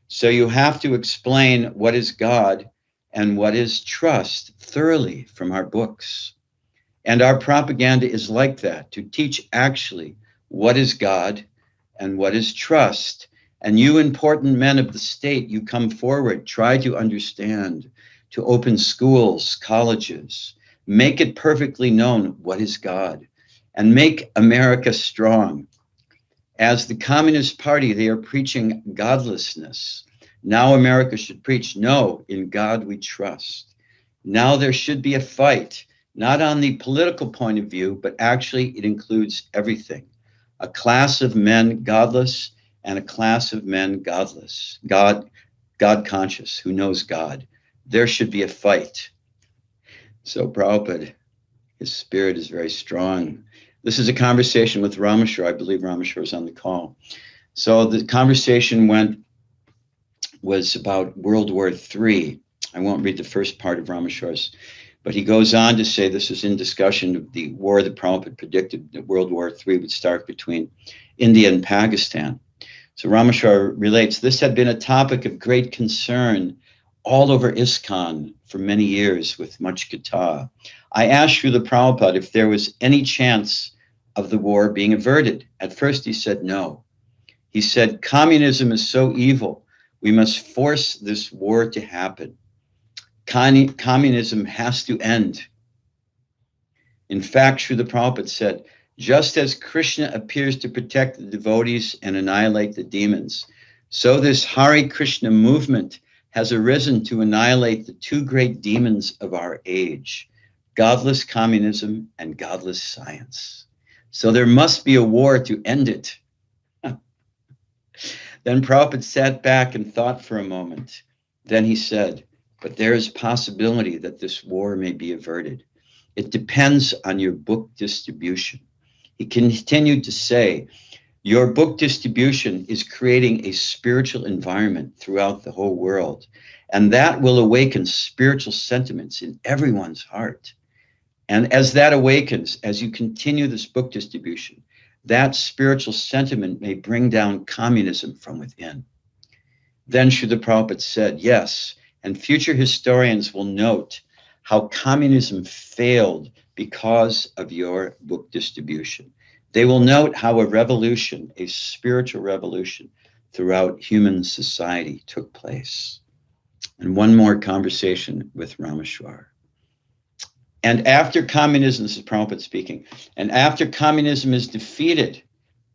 So you have to explain what is God and what is trust thoroughly from our books. And our propaganda is like that, to teach actually what is God and what is trust. And you important men of the state, you come forward, try to understand, to open schools, colleges, make it perfectly known what is God, and make America strong. As the Communist Party, they are preaching godlessness. Now America should preach, no, in God we trust. Now there should be a fight, not on the political point of view, but actually it includes everything. A class of men godless and a class of men godless, God conscious, who knows God. There should be a fight. So Prabhupada, his spirit is very strong. This is a conversation with Rameśvara. I believe Rameśvara was on the call. So the conversation was about World War III. I won't read the first part of Rameśvara's, but he goes on to say this is in discussion of the war that Prabhupada predicted that World War III would start between India and Pakistan. So Rameśvara relates, this had been a topic of great concern all over ISKCON for many years with much kata. I asked Srila Prabhupada if there was any chance of the war being averted. At first he said no. He said, communism is so evil, we must force this war to happen. Communism has to end. In fact, Srila Prabhupada said, just as Krishna appears to protect the devotees and annihilate the demons, so this Hare Krishna movement has arisen to annihilate the two great demons of our age, godless communism and godless science. So there must be a war to end it. Then Prabhupada sat back and thought for a moment. Then he said, but there is possibility that this war may be averted. It depends on your book distribution. He continued to say, your book distribution is creating a spiritual environment throughout the whole world, and that will awaken spiritual sentiments in everyone's heart. And as that awakens, as you continue this book distribution, that spiritual sentiment may bring down communism from within. Then Srila Prabhupada said, yes, and future historians will note how communism failed because of your book distribution. They will note how a revolution, a spiritual revolution throughout human society took place. And one more conversation with Rameśvara. And after communism, this is Prabhupada speaking, and after communism is defeated,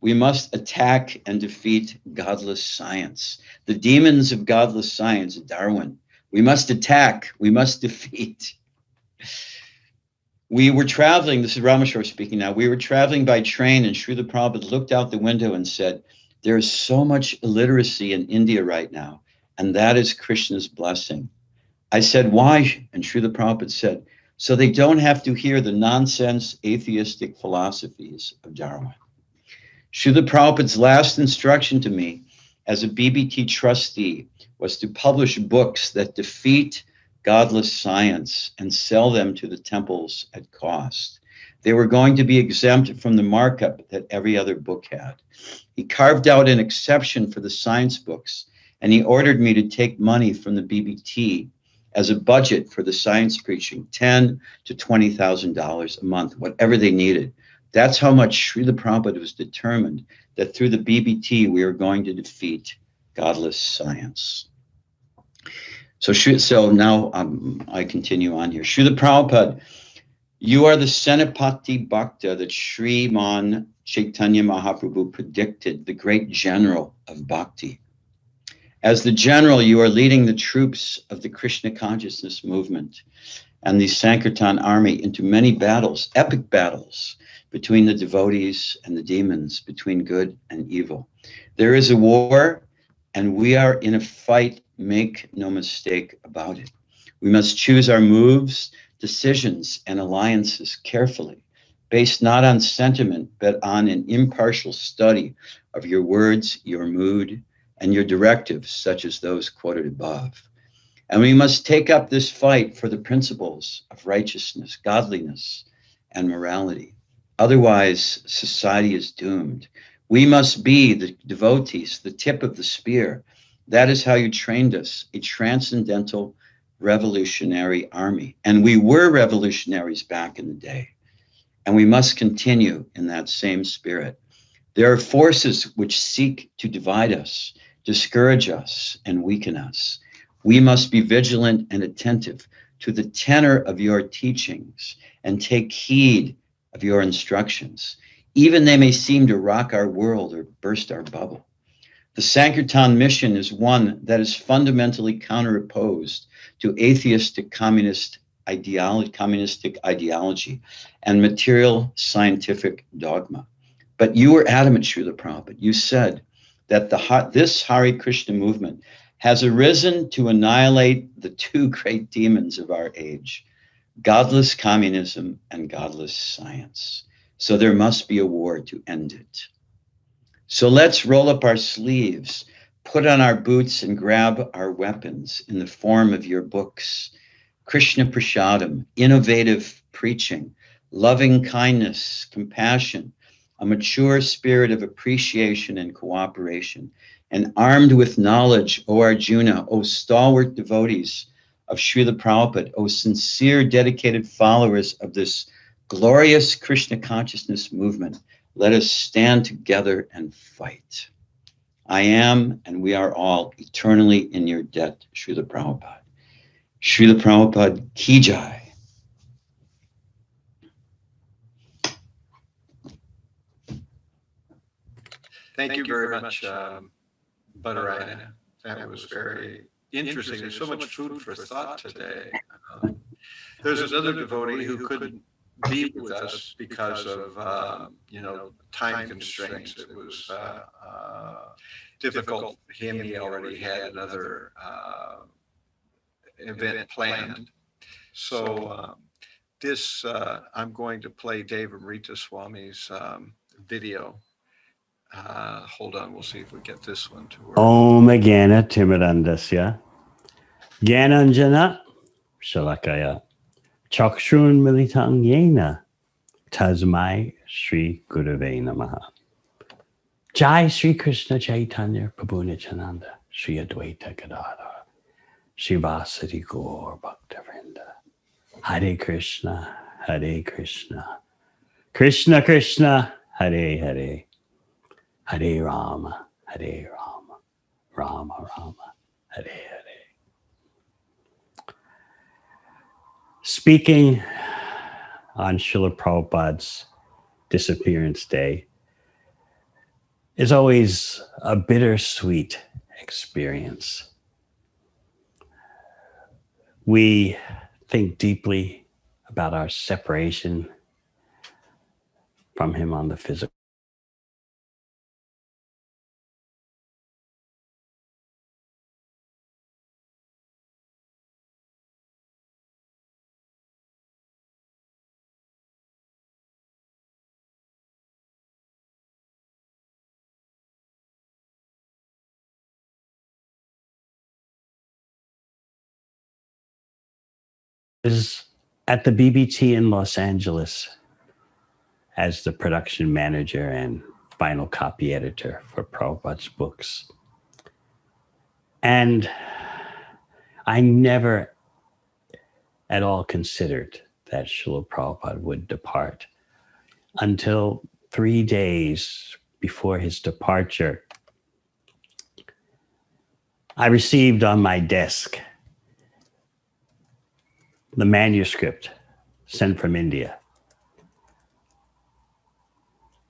We must attack and defeat godless science. The demons of godless science, Darwin. We must attack, we must defeat. We were traveling, this is Rameśvara speaking now, we were traveling by train and Srila Prabhupada looked out the window and said, there is so much illiteracy in India right now, and that is Krishna's blessing. I said, why? And Srila Prabhupada said, so they don't have to hear the nonsense atheistic philosophies of Darwin. Srila Prabhupada's last instruction to me as a BBT trustee was to publish books that defeat godless science and sell them to the temples at cost. They were going to be exempt from the markup that every other book had. He carved out an exception for the science books, and he ordered me to take money from the BBT as a budget for the science preaching, $10,000 to $20,000 a month, whatever they needed. That's how much Srila Prabhupada was determined that through the BBT we are going to defeat godless science. So now I continue on here. Srila Prabhupada, you are the Senapati Bhakta that Sriman Chaitanya Mahaprabhu predicted, the great general of bhakti. As the general, you are leading the troops of the Krishna consciousness movement and the Sankirtan army into many battles, epic battles, between the devotees and the demons, between good and evil. There is a war, and we are in a fight. Make no mistake about it. We must choose our moves, decisions, and alliances carefully, based not on sentiment, but on an impartial study of your words, your mood, and your directives, such as those quoted above. And we must take up this fight for the principles of righteousness, godliness, and morality. Otherwise, society is doomed. We must be the devotees, the tip of the spear. That is how you trained us, a transcendental revolutionary army. And we were revolutionaries back in the day. And we must continue in that same spirit. There are forces which seek to divide us, discourage us, and weaken us. We must be vigilant and attentive to the tenor of your teachings and take heed of your instructions. Even they may seem to rock our world or burst our bubble. The Sankirtan mission is one that is fundamentally counteropposed to atheistic communistic ideology and material scientific dogma. But you were adamant, Srila Prabhupada. You said that this Hare Krishna movement has arisen to annihilate the two great demons of our age, godless communism and godless science. So there must be a war to end it. So let's roll up our sleeves, put on our boots, and grab our weapons in the form of your books. Krishna Prasadam, innovative preaching, loving kindness, compassion, a mature spirit of appreciation and cooperation, and armed with knowledge, O Arjuna, O stalwart devotees of Srila Prabhupada, O sincere, dedicated followers of this glorious Krishna consciousness movement, let us stand together and fight. I am, and we are all eternally in your debt, Srila Prabhupada. Srila Prabhupada ki jai. Thank you very much, Bādarāyaṇa. That was very interesting. There's so much food for thought today. There's another devotee who couldn't be with us because of time constraints. It was difficult for him. He already had another event planned. So I'm going to play Devāmṛta Swami's video. Hold on, we'll see if we get this one to work. Om Gana Timirandasya Gyananjana Shalakaya Chakshun Militang Yena Tasmai Sri Gurave Namaha. Jai Sri Krishna Chaitanya Prabhu Nityananda Sri Advaita Gadadhara Shivasati Gaur Bhaktavrinda. Hare Krishna, Hare Krishna, Krishna Krishna, Hare Hare, Hare Rama, Hare Rama, Rama Rama, Hare Hare. Speaking on Srila Prabhupada's Disappearance Day, is always a bittersweet experience. We think deeply about our separation from him on the physical. Is at the BBT in Los Angeles as the production manager and final copy editor for Prabhupada's books. And I never at all considered that Srila Prabhupada would depart until 3 days before his departure. I received on my desk the manuscript sent from India,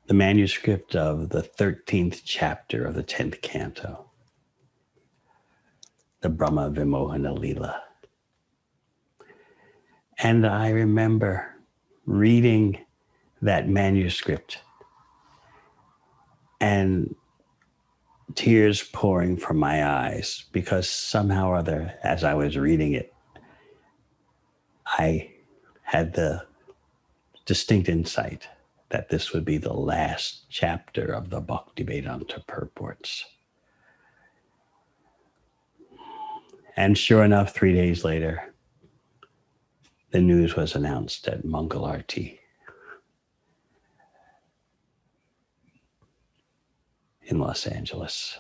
the manuscript of the 13th chapter of the 10th canto, the Brahma Vimohana Lila. And I remember reading that manuscript and tears pouring from my eyes, because somehow or other, as I was reading it, I had the distinct insight that this would be the last chapter of the Bhaktivedanta purports. And sure enough, 3 days later, the news was announced at Mangalarti in Los Angeles.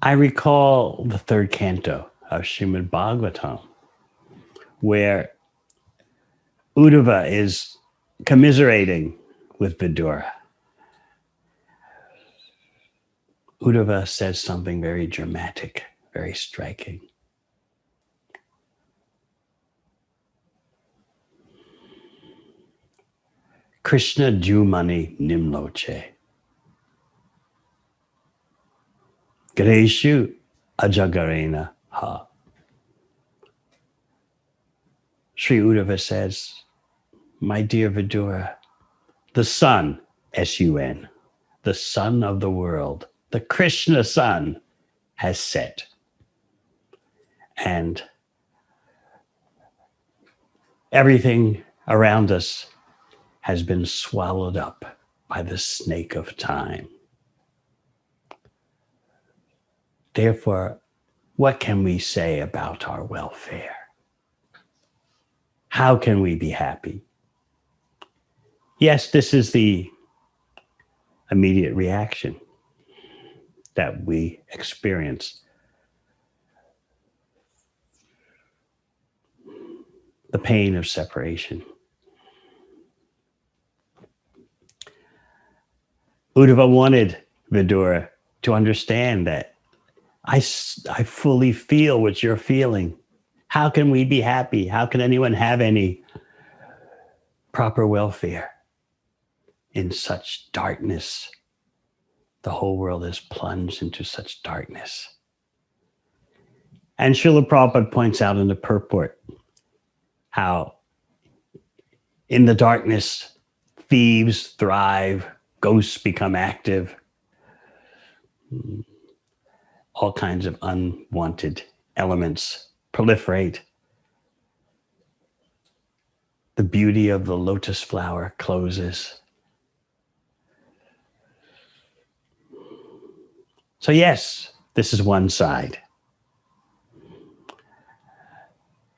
I recall the third canto of Srimad Bhagavatam, where Uddhava is commiserating with Vidura. Uddhava says something very dramatic, very striking. Krishna Jumani Nimloche. Gareshu Ajagarena Ha. Sri Uddhava says, my dear Vidura, the sun, S-U-N, the sun of the world, the Krishna sun, has set. And everything around us has been swallowed up by the snake of time. Therefore, what can we say about our welfare? How can we be happy? Yes, this is the immediate reaction that we experience. The pain of separation. Uddhava wanted Vidura to understand that I fully feel what you're feeling. How can we be happy? How can anyone have any proper welfare in such darkness? The whole world is plunged into such darkness. And Srila Prabhupada points out in the purport how in the darkness, thieves thrive, ghosts become active, all kinds of unwanted elements proliferate. The beauty of the lotus flower closes. So yes, this is one side.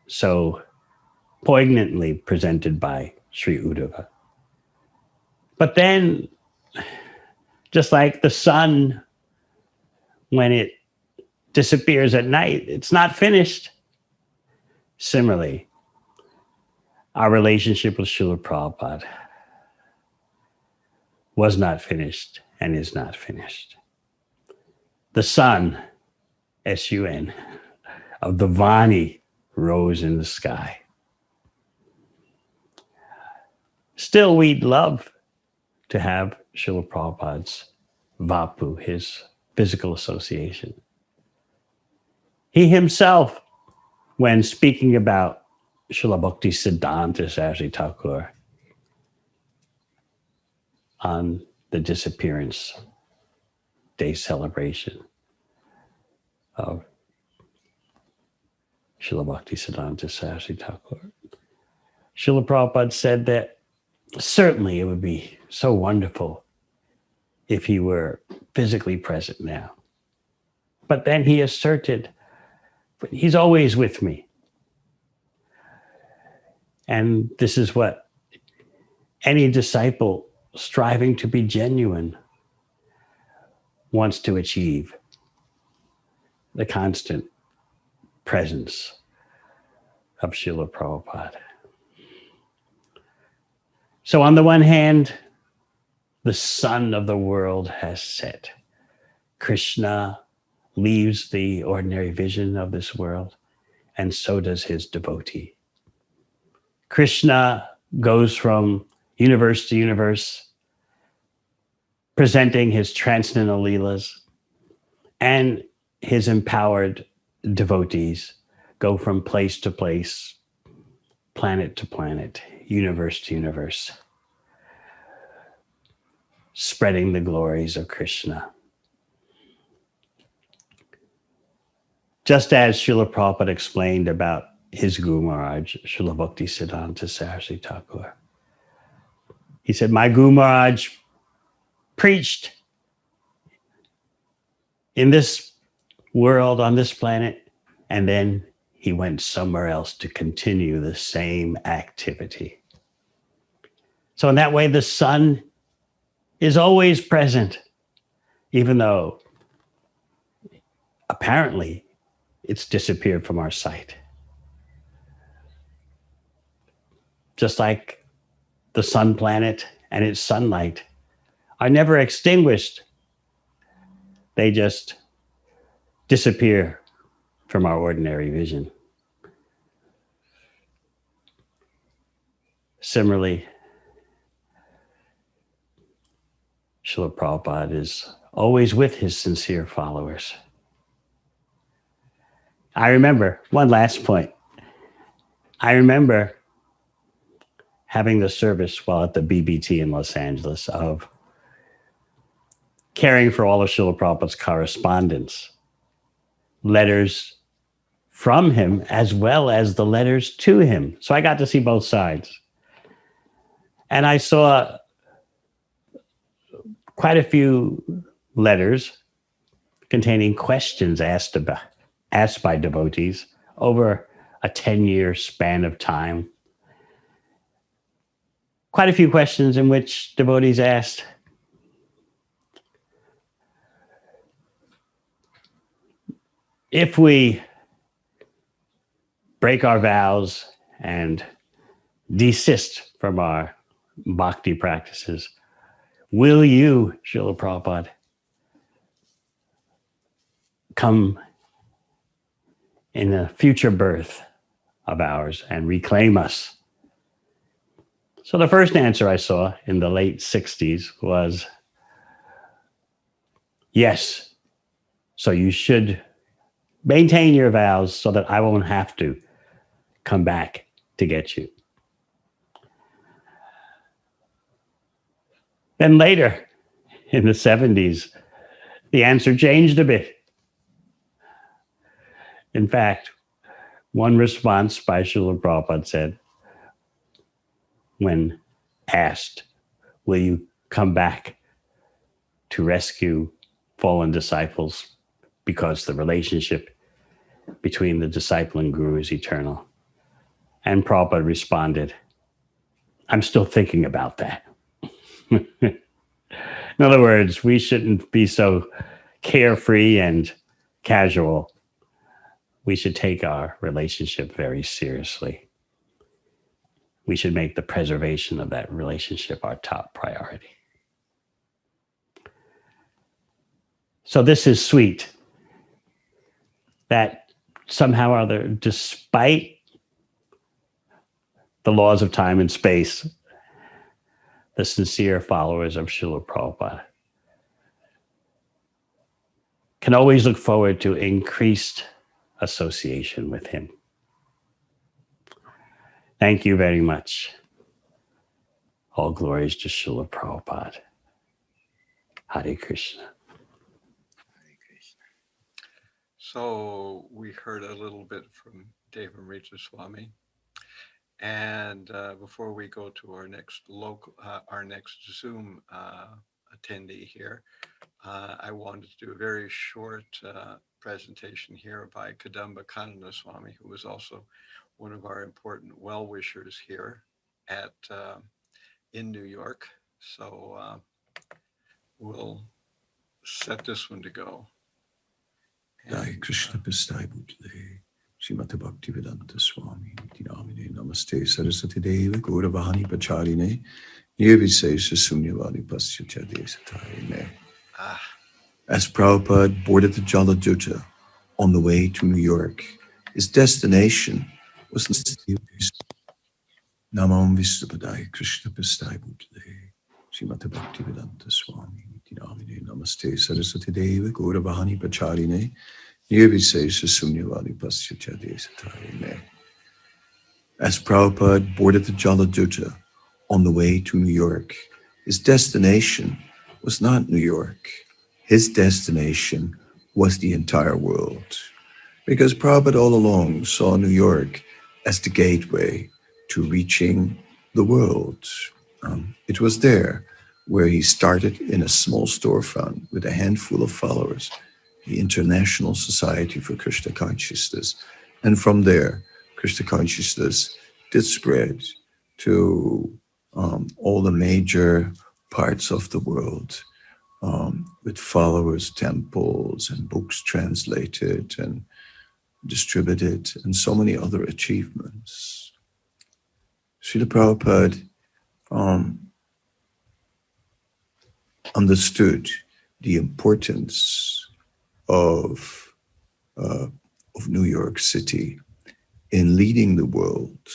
So poignantly presented by Sri Uddhava. But then, just like the sun, when it disappears at night, it's not finished. Similarly, our relationship with Srila Prabhupada was not finished and is not finished. The sun, S-U-N, of the Vani rose in the sky. Still, we'd love to have Srila Prabhupada's Vapu, his physical association. He himself, when speaking about Srila Bhakti Siddhanta Saraswati Thakur on the Disappearance Day celebration of Srila Bhakti Siddhanta Saraswati Thakur, Srila Prabhupada said that certainly it would be so wonderful if he were physically present now. But then he asserted, but he's always with me. And this is what any disciple striving to be genuine wants to achieve, the constant presence of Srila Prabhupada. So on the one hand, the sun of the world has set. Krishna leaves the ordinary vision of this world, and so does his devotee. Krishna goes from universe to universe, presenting his transcendental leelas, and his empowered devotees go from place to place, planet to planet, universe to universe, spreading the glories of Krishna. Just as Srila Prabhupada explained about his Guru Maharaj, Srila Bhakti Siddhanta Saraswati Thakur. He said, my Guru Maharaj preached in this world, on this planet, and then he went somewhere else to continue the same activity. So in that way, the sun is always present, even though apparently it's disappeared from our sight. Just like the sun planet and its sunlight are never extinguished. They just disappear from our ordinary vision. Similarly, Srila Prabhupada is always with his sincere followers. I remember, one last point. I remember having the service while at the BBT in Los Angeles of caring for all of Srila Prabhupada's correspondence, letters from him as well as the letters to him. So I got to see both sides. And I saw quite a few letters containing questions asked by devotees over a 10-year span of time. Quite a few questions in which devotees asked, if we break our vows and desist from our bhakti practices, will you, Srila Prabhupada, come in a future birth of ours and reclaim us? So the first answer I saw in the late 60s was, yes. So you should maintain your vows so that I won't have to come back to get you. Then later, in the 70s, the answer changed a bit. In fact, one response by Srila Prabhupada said, when asked, will you come back to rescue fallen disciples because the relationship between the disciple and guru is eternal? And Prabhupada responded, I'm still thinking about that. In other words, we shouldn't be so carefree and casual. We should take our relationship very seriously. We should make the preservation of that relationship our top priority. So this is sweet, that somehow or other, despite the laws of time and space, the sincere followers of Srila Prabhupada can always look forward to increased association with him. Thank you very much. All glories to Srila Prabhupada. Hare Krishna. So we heard a little bit from Devāmṛta Swami. And before we go to our next Zoom attendee here, I wanted to do a very short presentation here by Kadamba Kānana Swami, who was also one of our important well-wishers here in New York. So we'll set this one to go. Jai Krishna Pistai Bhutale, Srimati Bhaktivedanta Swami, Dinamine Namaste Saraswati Deva Gauravani Pacharine, Nirvisesha Sunyavadi Pasyatya Desatayane. As Prabhupada boarded the Jaladuta on the way to New York, his destination was Namam Vishnupadaya Krishna Pistai Bhutale, Srimati Bhaktivedanta Swami, Dinamine Namaste Saraswati Deva Gauravani Pacharine, Nirvisesha Sunyavadi Pasyatya Desatayane. As Prabhupada boarded the Jaladuta on the way to New York, his destination was not New York. His destination was the entire world, because Prabhupada all along saw New York as the gateway to reaching the world. It was there where he started in a small storefront with a handful of followers, the International Society for Krishna Consciousness. And from there, Krishna Consciousness did spread to all the major parts of the world, with followers, temples, and books translated and distributed, and so many other achievements. Srila Prabhupada understood the importance of New York City in leading the world,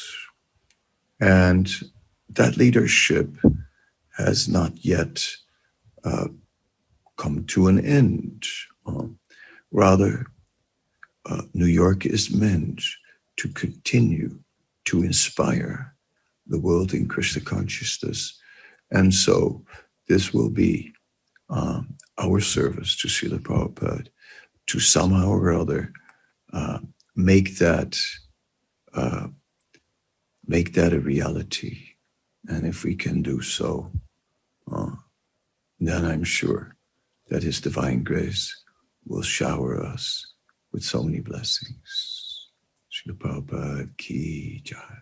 and that leadership has not yet come to an end. Rather, New York is meant to continue to inspire the world in Krishna consciousness. And so this will be our service to Srila Prabhupada to somehow or other make that a reality. And if we can do so, then I'm sure that His divine grace will shower us with so many blessings. Srila Prabhupada ki jai.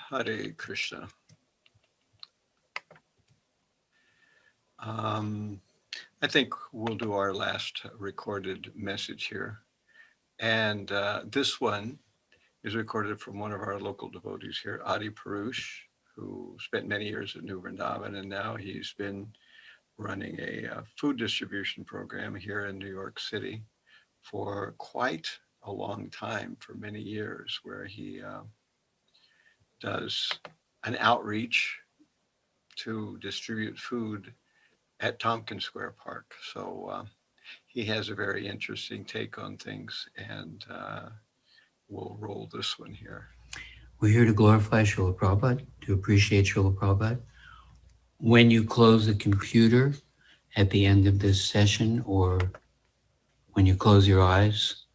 Hare Krishna. I think we'll do our last recorded message here. And this one is recorded from one of our local devotees here, Ādi-Puruṣa, who spent many years at New Vrindavan, and now he's been running a food distribution program here in New York City for quite a long time, for many years, where he does an outreach to distribute food at Tompkins Square Park. So he has a very interesting take on things, and we'll roll this one here. We're here to glorify Srila Prabhupada, to appreciate Srila Prabhupada. When you close the computer at the end of this session, or when you close your eyes,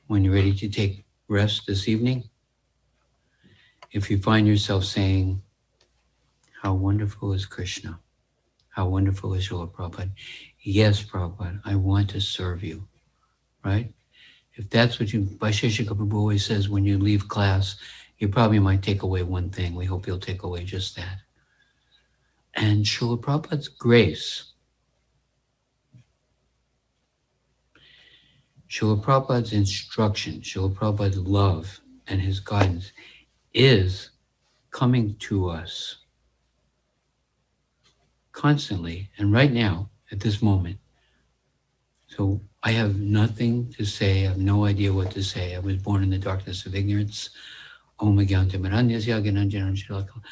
when you're ready to take rest this evening, if you find yourself saying, how wonderful is Krishna, how wonderful is Srila Prabhupada, yes, Prabhupada, I want to serve you, right? If that's what you, Vaisheshika Prabhu always says, when you leave class, you probably might take away one thing. We hope you'll take away just that. And Srila Prabhupada's grace, Srila Prabhupada's instruction, Srila Prabhupada's love and his guidance is coming to us constantly and right now at this moment. So I have nothing to say. I have no idea what to say. I was born in the darkness of ignorance. Om Agyantamaranyasya Gyananjanan Shalakam.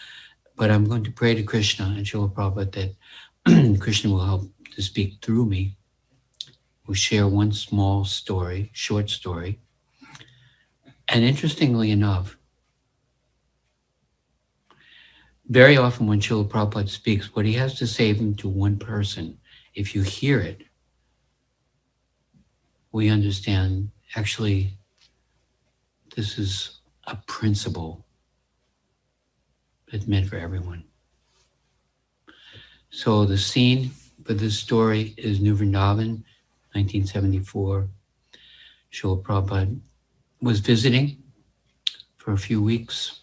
But I'm going to pray to Krishna and Srila Prabhupada that Krishna will help to speak through me. We'll share one small story, short story. And interestingly enough, very often when Srila Prabhupada speaks, what he has to say even to one person, if you hear it, we understand actually this is a principle that's meant for everyone. So the scene for this story is New Vrindavan, 1974. Srila Prabhupada was visiting for a few weeks.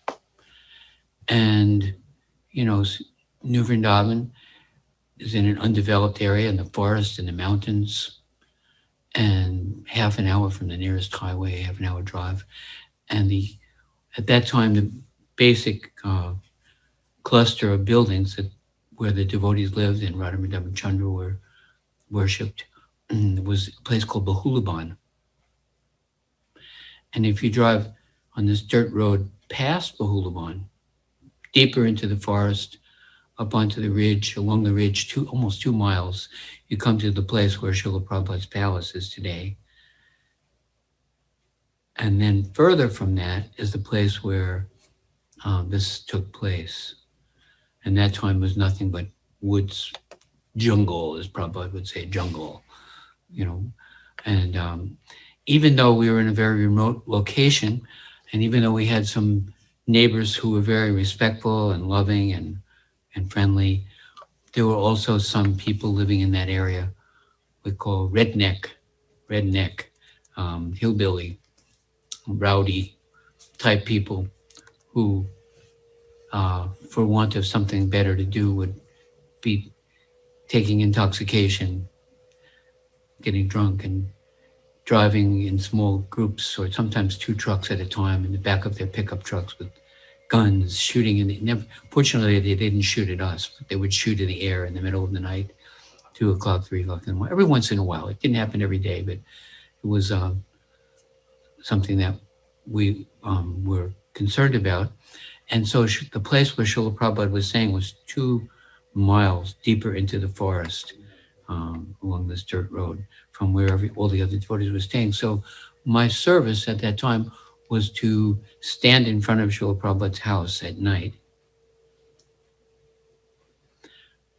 And, you know, New Vrindavan is in an undeveloped area in the forest, in the mountains, and half an hour from the nearest highway, half an hour drive. And at that time, the basic cluster of buildings where the devotees lived and Radha and Chandra were worshipped was a place called Bahulaban. And if you drive on this dirt road past Bahulaban, deeper into the forest, up onto the ridge, along the ridge, almost 2 miles, you come to the place where Srila Prabhupada's palace is today. And then further from that is the place where this took place. And that time was nothing but woods, jungle, as Prabhupada would say, jungle, you know. And even though we were in a very remote location, and even though we had some neighbors who were very respectful and loving and friendly, there were also some people living in that area we call redneck, hillbilly, rowdy type people who, for want of something better to do, would be taking intoxication, getting drunk, and driving in small groups, or sometimes 2 trucks at a time in the back of their pickup trucks with guns, shooting in the, fortunately they didn't shoot at us, but they would shoot in the air in the middle of the night, 2 o'clock, 3 o'clock in the morning, every once in a while. It didn't happen every day, but it was something that we were concerned about. And so the place where Srila Prabhupada was saying was 2 miles deeper into the forest along this dirt road from where all the other devotees were staying. So my service at that time was to stand in front of Srila Prabhupada's house at night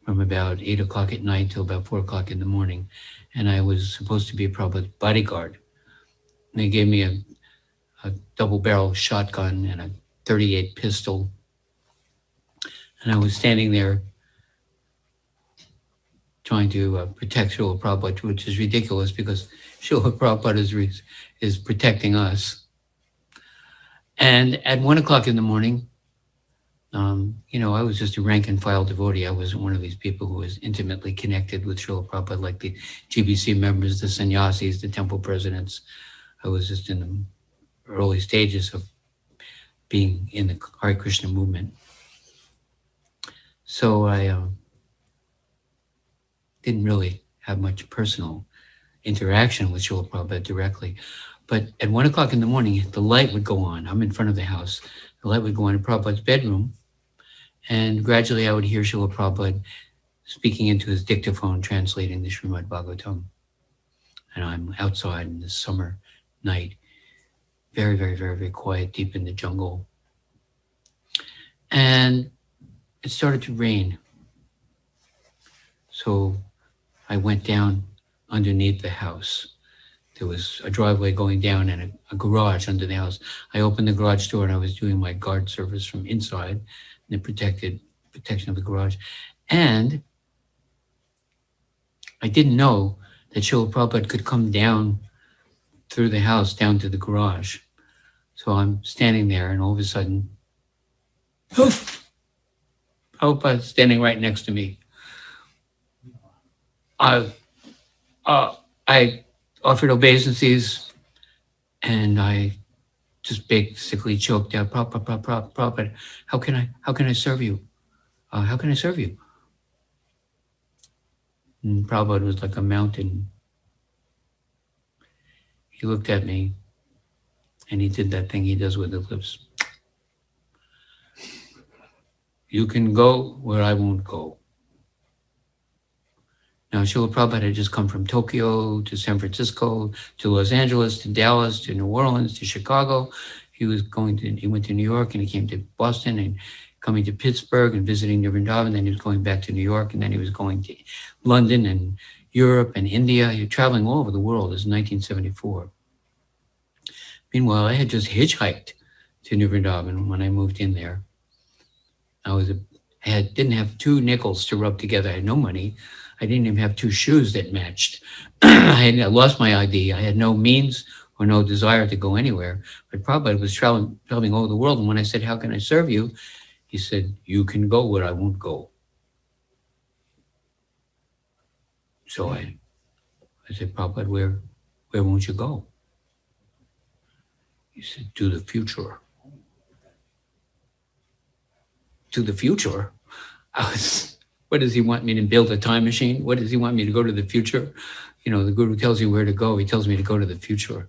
from about 8 o'clock at night till about 4 o'clock in the morning. And I was supposed to be Prabhupada's bodyguard. And they gave me a double-barrel shotgun and a .38 pistol. And I was standing there trying to protect Srila Prabhupada, which is ridiculous because Srila Prabhupada is protecting us. And at 1 o'clock in the morning, you know, I was just a rank and file devotee. I wasn't one of these people who was intimately connected with Srila Prabhupada, like the GBC members, the sannyasis, the temple presidents. I was just in the early stages of being in the Hare Krishna movement. So I didn't really have much personal interaction with Srila Prabhupada directly. But at 1 o'clock in the morning, the light would go on. I'm in front of the house. The light would go on in Prabhupada's bedroom. And gradually I would hear Srila Prabhupada speaking into his dictaphone, translating the Srimad Bhagavatam. And I'm outside in this summer night, very, very, very, very quiet, deep in the jungle. And it started to rain. So I went down underneath the house. There was a driveway going down and a garage under the house. I opened the garage door and I was doing my guard service from inside, the protection of the garage. And I didn't know that Srila Prabhupada could come down through the house down to the garage. So I'm standing there and all of a sudden, poof, Prabhupada's standing right next to me. I offered obeisances and I just basically choked out, Prabhupada, how can I serve you? How can I serve you? And Prabhupada was like a mountain. He looked at me and he did that thing he does with his lips. You can go where I won't go. Now, Srila Prabhupada had just come from Tokyo to San Francisco to Los Angeles to Dallas to New Orleans to Chicago. He went to New York, and he came to Boston and coming to Pittsburgh and visiting Vrindavan, and then he was going back to New York, and then he was going to London and Europe and India. He was traveling all over the world. This is 1974. Meanwhile, I had just hitchhiked to New Vrindavan when I moved in there. Didn't have 2 nickels to rub together. I had no money. I didn't even have 2 shoes that matched. I lost my ID. I had no means or no desire to go anywhere. But Prabhupada was traveling all over the world. And when I said, how can I serve you? He said, you can go where I won't go. So I said, Prabhupada, where won't you go? He said, to the future. To the future? What does he want me to build a time machine? What does he want me to go to the future? You know, the Guru tells you where to go. He tells me to go to the future.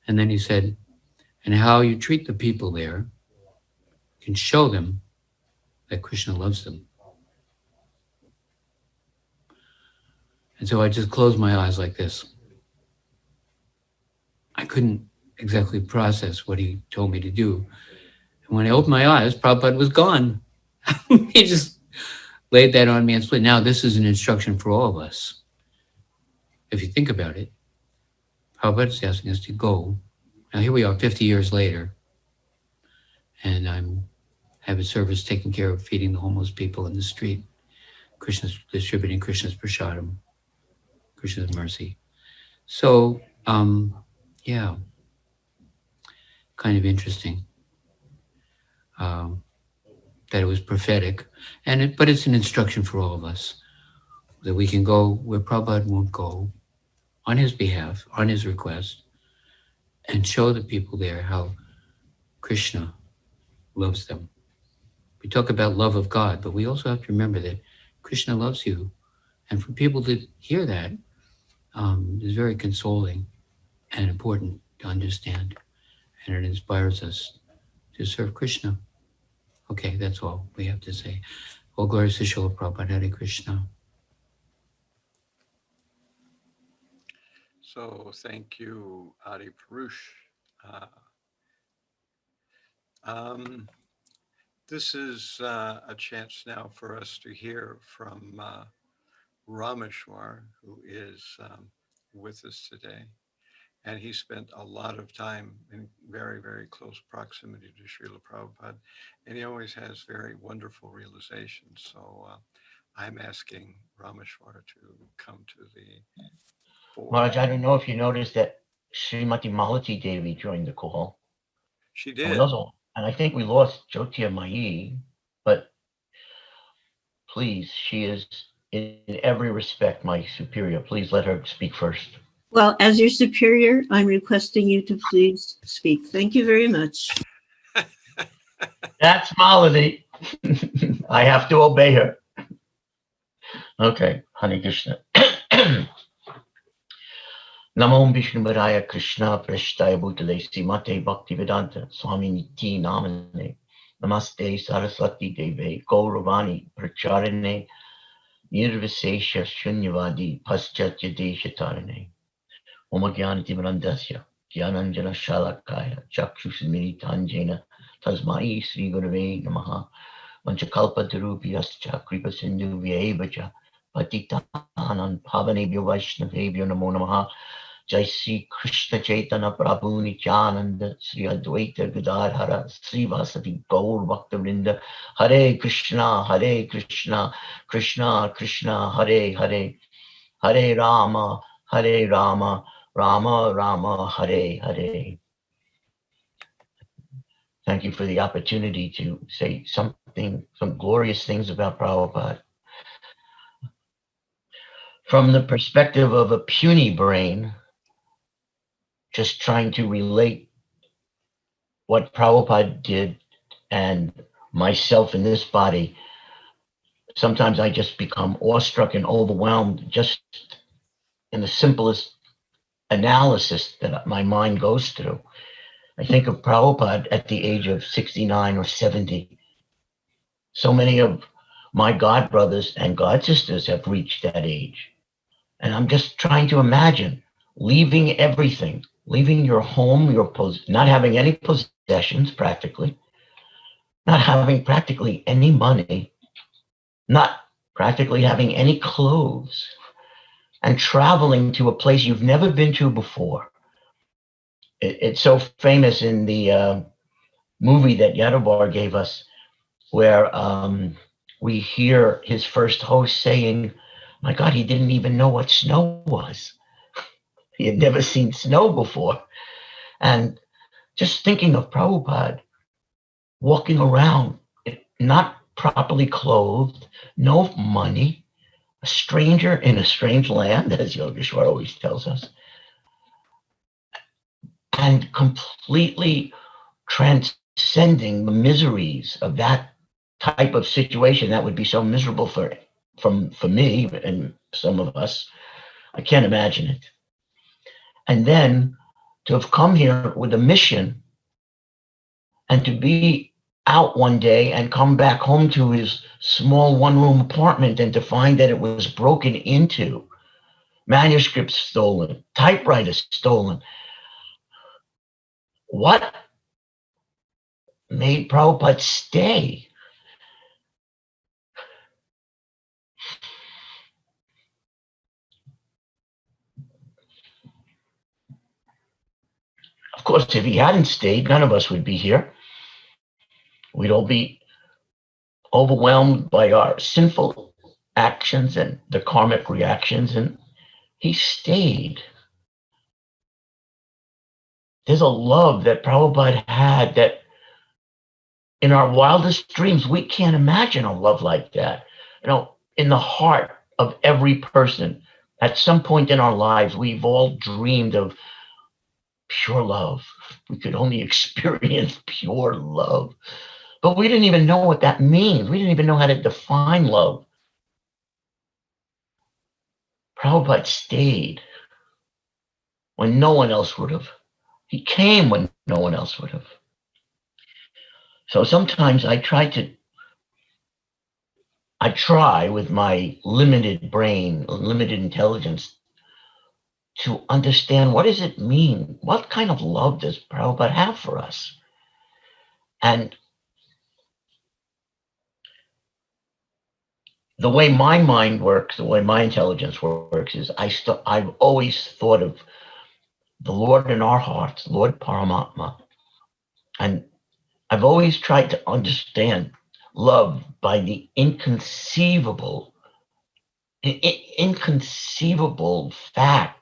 And then he said, and how you treat the people there can show them that Krishna loves them. And so I just closed my eyes like this. I couldn't exactly process what he told me to do. And when I opened my eyes, Prabhupada was gone. He just laid that on me and split. Now, this is an instruction for all of us. If you think about it, Prabhupada is asking us to go. Now, here we are 50 years later, and I'm having service taking care of feeding the homeless people in the street, Krishna's distributing Krishna's prasadam, Krishna's mercy. So, yeah, kind of interesting that it was prophetic, but it's an instruction for all of us that we can go where Prabhupada won't go on his behalf, on his request, and show the people there how Krishna loves them. We talk about love of God, but we also have to remember that Krishna loves you. And for people to hear that is very consoling and important to understand. And it inspires us to serve Krishna. Okay, that's all we have to say. All glories to Srila Prabhupada, Hare Krishna. So thank you, Ādi-Puruṣa. This is a chance now for us to hear from Rameśvara, who is with us today. And he spent a lot of time in very, very close proximity to Srila Prabhupada. And he always has very wonderful realizations. So I'm asking Rameśvara to come to the fore. Maharaj, I don't know if you noticed that Srimati Mālati DD joined the call. She did. And I think we lost Jyotia Mai, but please, she is in every respect my superior. Please let her speak first. Well, as your superior, I'm requesting you to please speak. Thank you very much. That's Mālati. I have to obey her. Okay, Hare Krishna. Namo Vishnu Padaya Krishna Prashtaya Bhutale Srimate Bhaktivedanta Swami Niti Namane Namaste Saraswati Deve Gauravani Pracharane Nirvisesha Shunyavadi Paschatya Deshatarane Om Jnanati Vrandasya Jnananjana Shalakaya Chakshusmiritanjena Tasmai Sri Gurave Namaha Vanchakalpa Tarupiyascha Kripa Sindhu Vyevacha Patitanan Pavanebhyo Vaishnavebhyo Namo Namaha Jai Sri Krishna Chaitanya Prabhu Nityananda Sri Advaita Gadadhara Sri Vasati Gaur Bhakta-vrinda Hare Krishna Krishna Krishna Hare Hare Hare Rama Rama Rama Hare Hare. Thank you for the opportunity to say some glorious things about Prabhupada. From the perspective of a puny brain, just trying to relate what Prabhupada did and myself in this body, sometimes I just become awestruck and overwhelmed just in the simplest analysis that my mind goes through. I think of Prabhupada at the age of 69 or 70, So many of my god brothers and god sisters have reached that age. And I'm just trying to imagine leaving everything, leaving your home, not having any possessions practically, not having practically any money, not practically having any clothes, and traveling to a place you've never been to before. It's so famous in the movie that Yadavar gave us, where we hear his first host saying, my God, he didn't even know what snow was. He had never seen snow before. And just thinking of Prabhupada walking around, not properly clothed, no money, a stranger in a strange land, as Yogeśvara always tells us, and completely transcending the miseries of that type of situation that would be so miserable for me and some of us. I can't imagine it. And then to have come here with a mission and to be out one day and come back home to his small one-room apartment and to find that it was broken into, manuscripts stolen, typewriters stolen. What made Prabhupada stay? Of course, if he hadn't stayed, none of us would be here. We'd all be overwhelmed by our sinful actions and the karmic reactions, and he stayed. There's a love that Prabhupada had that in our wildest dreams, we can't imagine a love like that. You know, in the heart of every person, at some point in our lives, we've all dreamed of pure love. We could only experience pure love. But we didn't even know what that means. We didn't even know how to define love. Prabhupada stayed when no one else would have. He came when no one else would have. So sometimes I try with my limited brain, limited intelligence, to understand what does it mean? What kind of love does Prabhupada have for us? And the way my mind works, the way my intelligence works is I've always thought of the Lord in our hearts, Lord Paramatma. And I've always tried to understand love by the inconceivable fact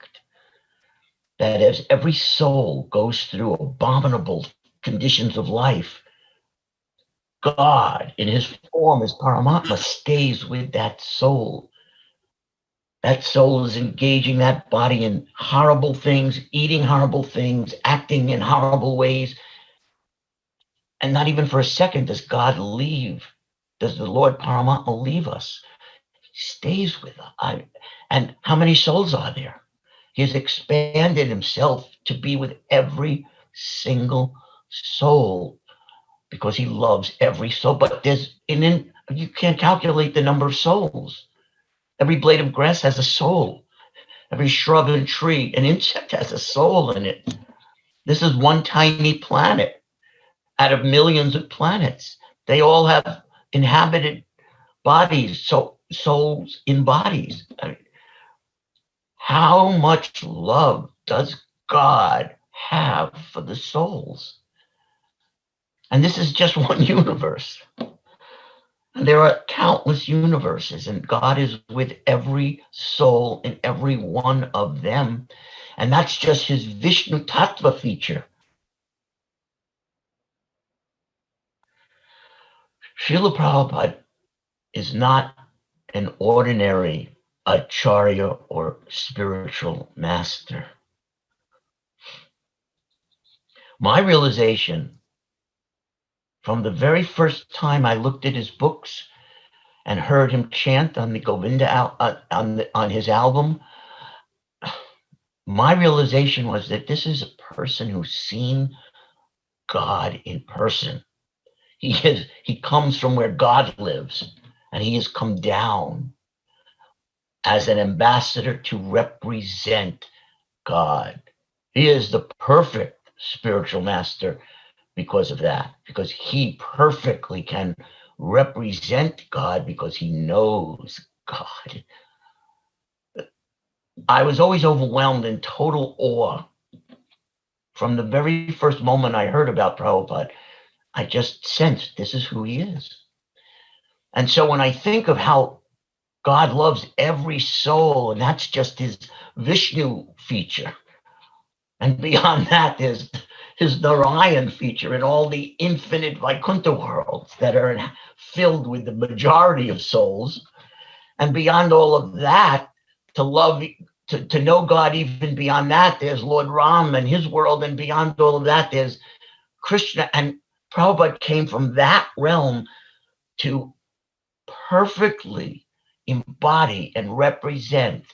that as every soul goes through abominable conditions of life, God, in his form as Paramatma, stays with that soul. That soul is engaging that body in horrible things, eating horrible things, acting in horrible ways. And not even for a second does God leave. Does the Lord Paramatma leave us? He stays with us. And how many souls are there? He has expanded himself to be with every single soul because he loves every soul. But you can't calculate the number of souls. Every blade of grass has a soul. Every shrub and tree, an insect has a soul in it. This is one tiny planet out of millions of planets. They all have inhabited bodies, so souls in bodies. I mean, how much love does God have for the souls? And this is just one universe. And there are countless universes, and God is with every soul in every one of them. And that's just his Vishnu Tattva feature. Srila Prabhupada is not an ordinary acharya or spiritual master. My realization from the very first time I looked at his books and heard him chant on the Govinda on his album, my realization was that this is a person who's seen God in person. He comes from where God lives, and he has come down as an ambassador to represent God. He is the perfect spiritual master because of that, because he perfectly can represent God because he knows God. I was always overwhelmed in total awe from the very first moment I heard about Prabhupada. I just sensed this is who he is. And so when I think of how God loves every soul, and that's just his Vishnu feature, and beyond that, there's his Narayan feature and all the infinite Vaikuntha worlds that are filled with the majority of souls. And beyond all of that, to love, to know God even beyond that, there's Lord Ram and his world. And beyond all of that, there's Krishna. And Prabhupada came from that realm to perfectly embody and represent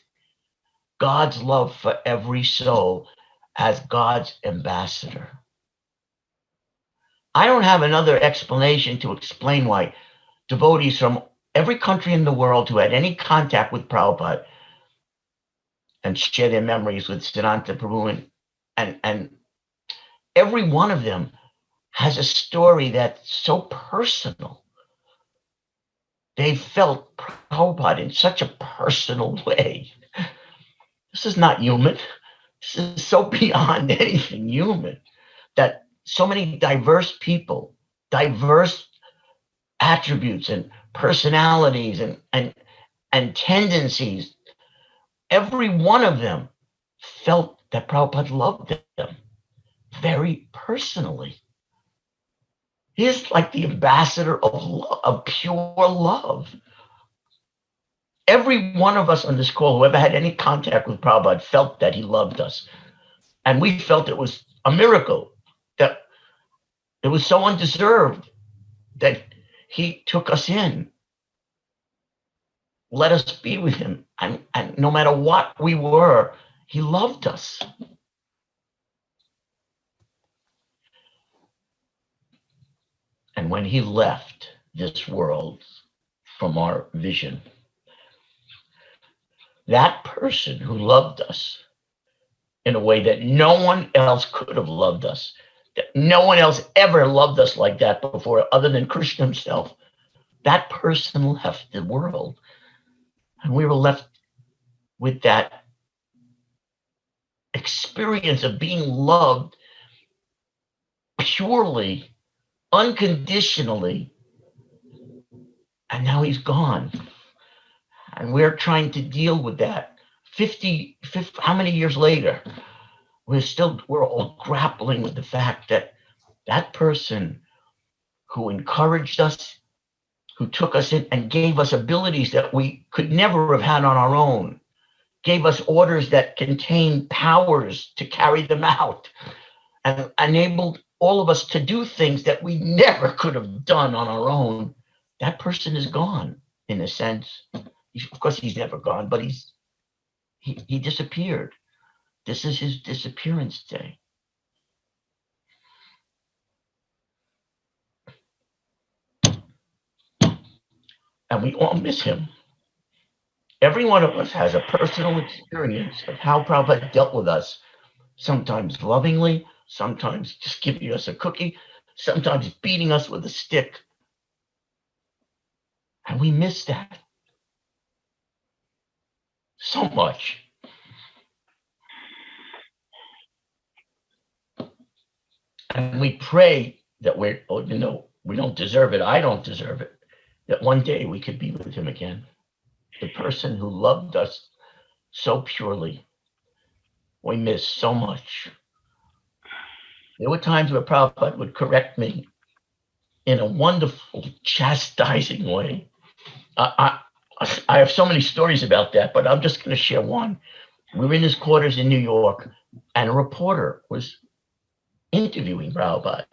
God's love for every soul as God's ambassador. I don't have another explanation to explain why devotees from every country in the world who had any contact with Prabhupada and share their memories with Siddhanta Prabhu, and every one of them has a story that's so personal. They felt Prabhupada in such a personal way. This is not human. This is so beyond anything human that so many diverse people, diverse attributes and personalities and tendencies, every one of them felt that Prabhupada loved them very personally. He is like the ambassador of pure love. Every one of us on this call, whoever had any contact with Prabhupada, felt that he loved us. And we felt it was a miracle, that it was so undeserved that he took us in, let us be with him. And no matter what we were, he loved us. And when he left this world from our vision, that person who loved us in a way that no one else could have loved us, that no one else ever loved us like that before, other than Krishna himself, that person left the world. And we were left with that experience of being loved purely, unconditionally. And now he's gone. And we're trying to deal with that. 50, how many years later? We're all grappling with the fact that that person who encouraged us, who took us in and gave us abilities that we could never have had on our own, gave us orders that contained powers to carry them out, and enabled all of us to do things that we never could have done on our own. That person is gone, in a sense. Of course, he's never gone, but he disappeared. This is his disappearance day. And we all miss him. Every one of us has a personal experience of how Prabhupada dealt with us, sometimes lovingly, sometimes just giving us a cookie, sometimes beating us with a stick. And we miss that so much. And we pray that we don't deserve it, I don't deserve it, that one day we could be with him again. The person who loved us so purely, we miss so much. There were times where Prabhupada would correct me in a wonderful, chastising way. I have so many stories about that, but I'm just going to share one. We were in his quarters in New York, and a reporter was interviewing Prabhupada.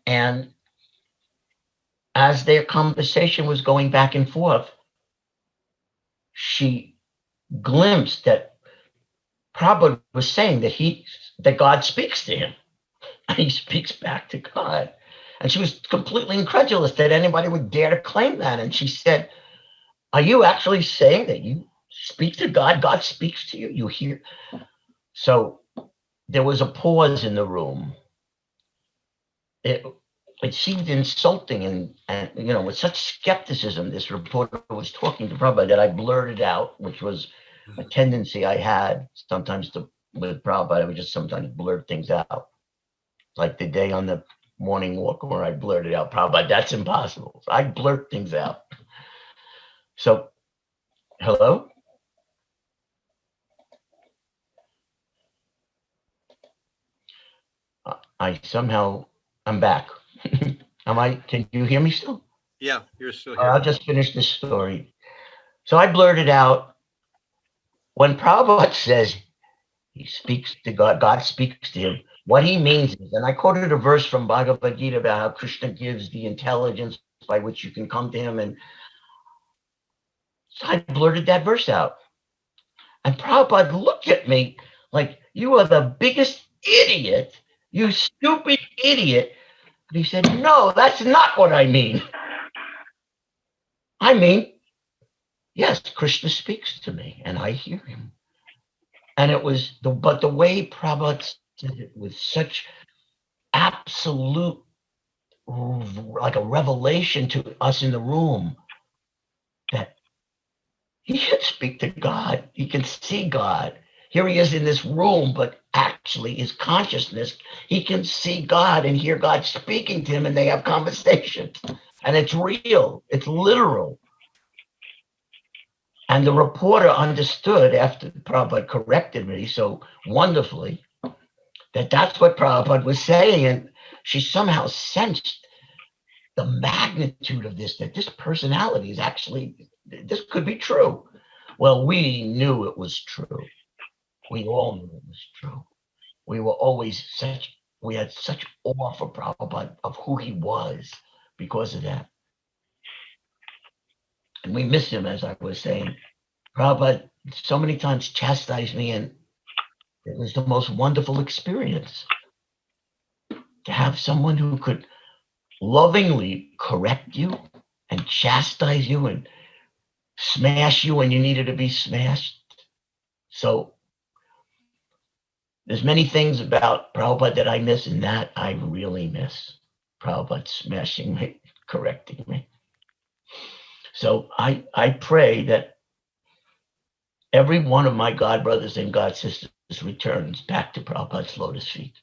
And as their conversation was going back and forth, she glimpsed that Prabhupada was saying that God speaks to him. And he speaks back to God. And she was completely incredulous that anybody would dare to claim that. And she said, are you actually saying that you speak to God? God speaks to you? You hear? So there was a pause in the room. It seemed insulting and you know, with such skepticism, this reporter was talking to Prabhupada that I blurted out, which was a tendency I had sometimes with Prabhupada. I would just sometimes blurt things out. Like the day on the morning walk where I blurted out, Prabhupada, that's impossible. So I blurt things out. So, hello? I'm back. Can you hear me still? Yeah, you're still here. I'll just finish this story. So I blurted out, when Prabhupada says he speaks to God, God speaks to him, what he means is, and I quoted a verse from Bhagavad Gita about how Krishna gives the intelligence by which you can come to him. And so I blurted that verse out. And Prabhupada looked at me like, you are the biggest idiot, you stupid idiot. And he said, no, that's not what I mean. I mean, yes, Krishna speaks to me and I hear him. And it was, but the way Prabhupada said it with such absolute, like a revelation to us in the room, that he can speak to God. He can see God. Here he is in this room, but actually his consciousness, he can see God and hear God speaking to him, and they have conversations. And it's real. It's literal. And the reporter understood after Prabhupada corrected me so wonderfully that that's what Prabhupada was saying. And she somehow sensed the magnitude of this, that this personality is actually, this could be true. Well, we knew it was true. We all knew it was true. We were always we had such awe for Prabhupada of who he was because of that. And we miss him, as I was saying. Prabhupada so many times chastised me, and it was the most wonderful experience to have someone who could lovingly correct you and chastise you and smash you when you needed to be smashed. So there's many things about Prabhupada that I miss, and that I really miss. Prabhupada smashing me, correcting me. So I pray that every one of my God brothers and God sisters returns back to Prabhupada's lotus feet.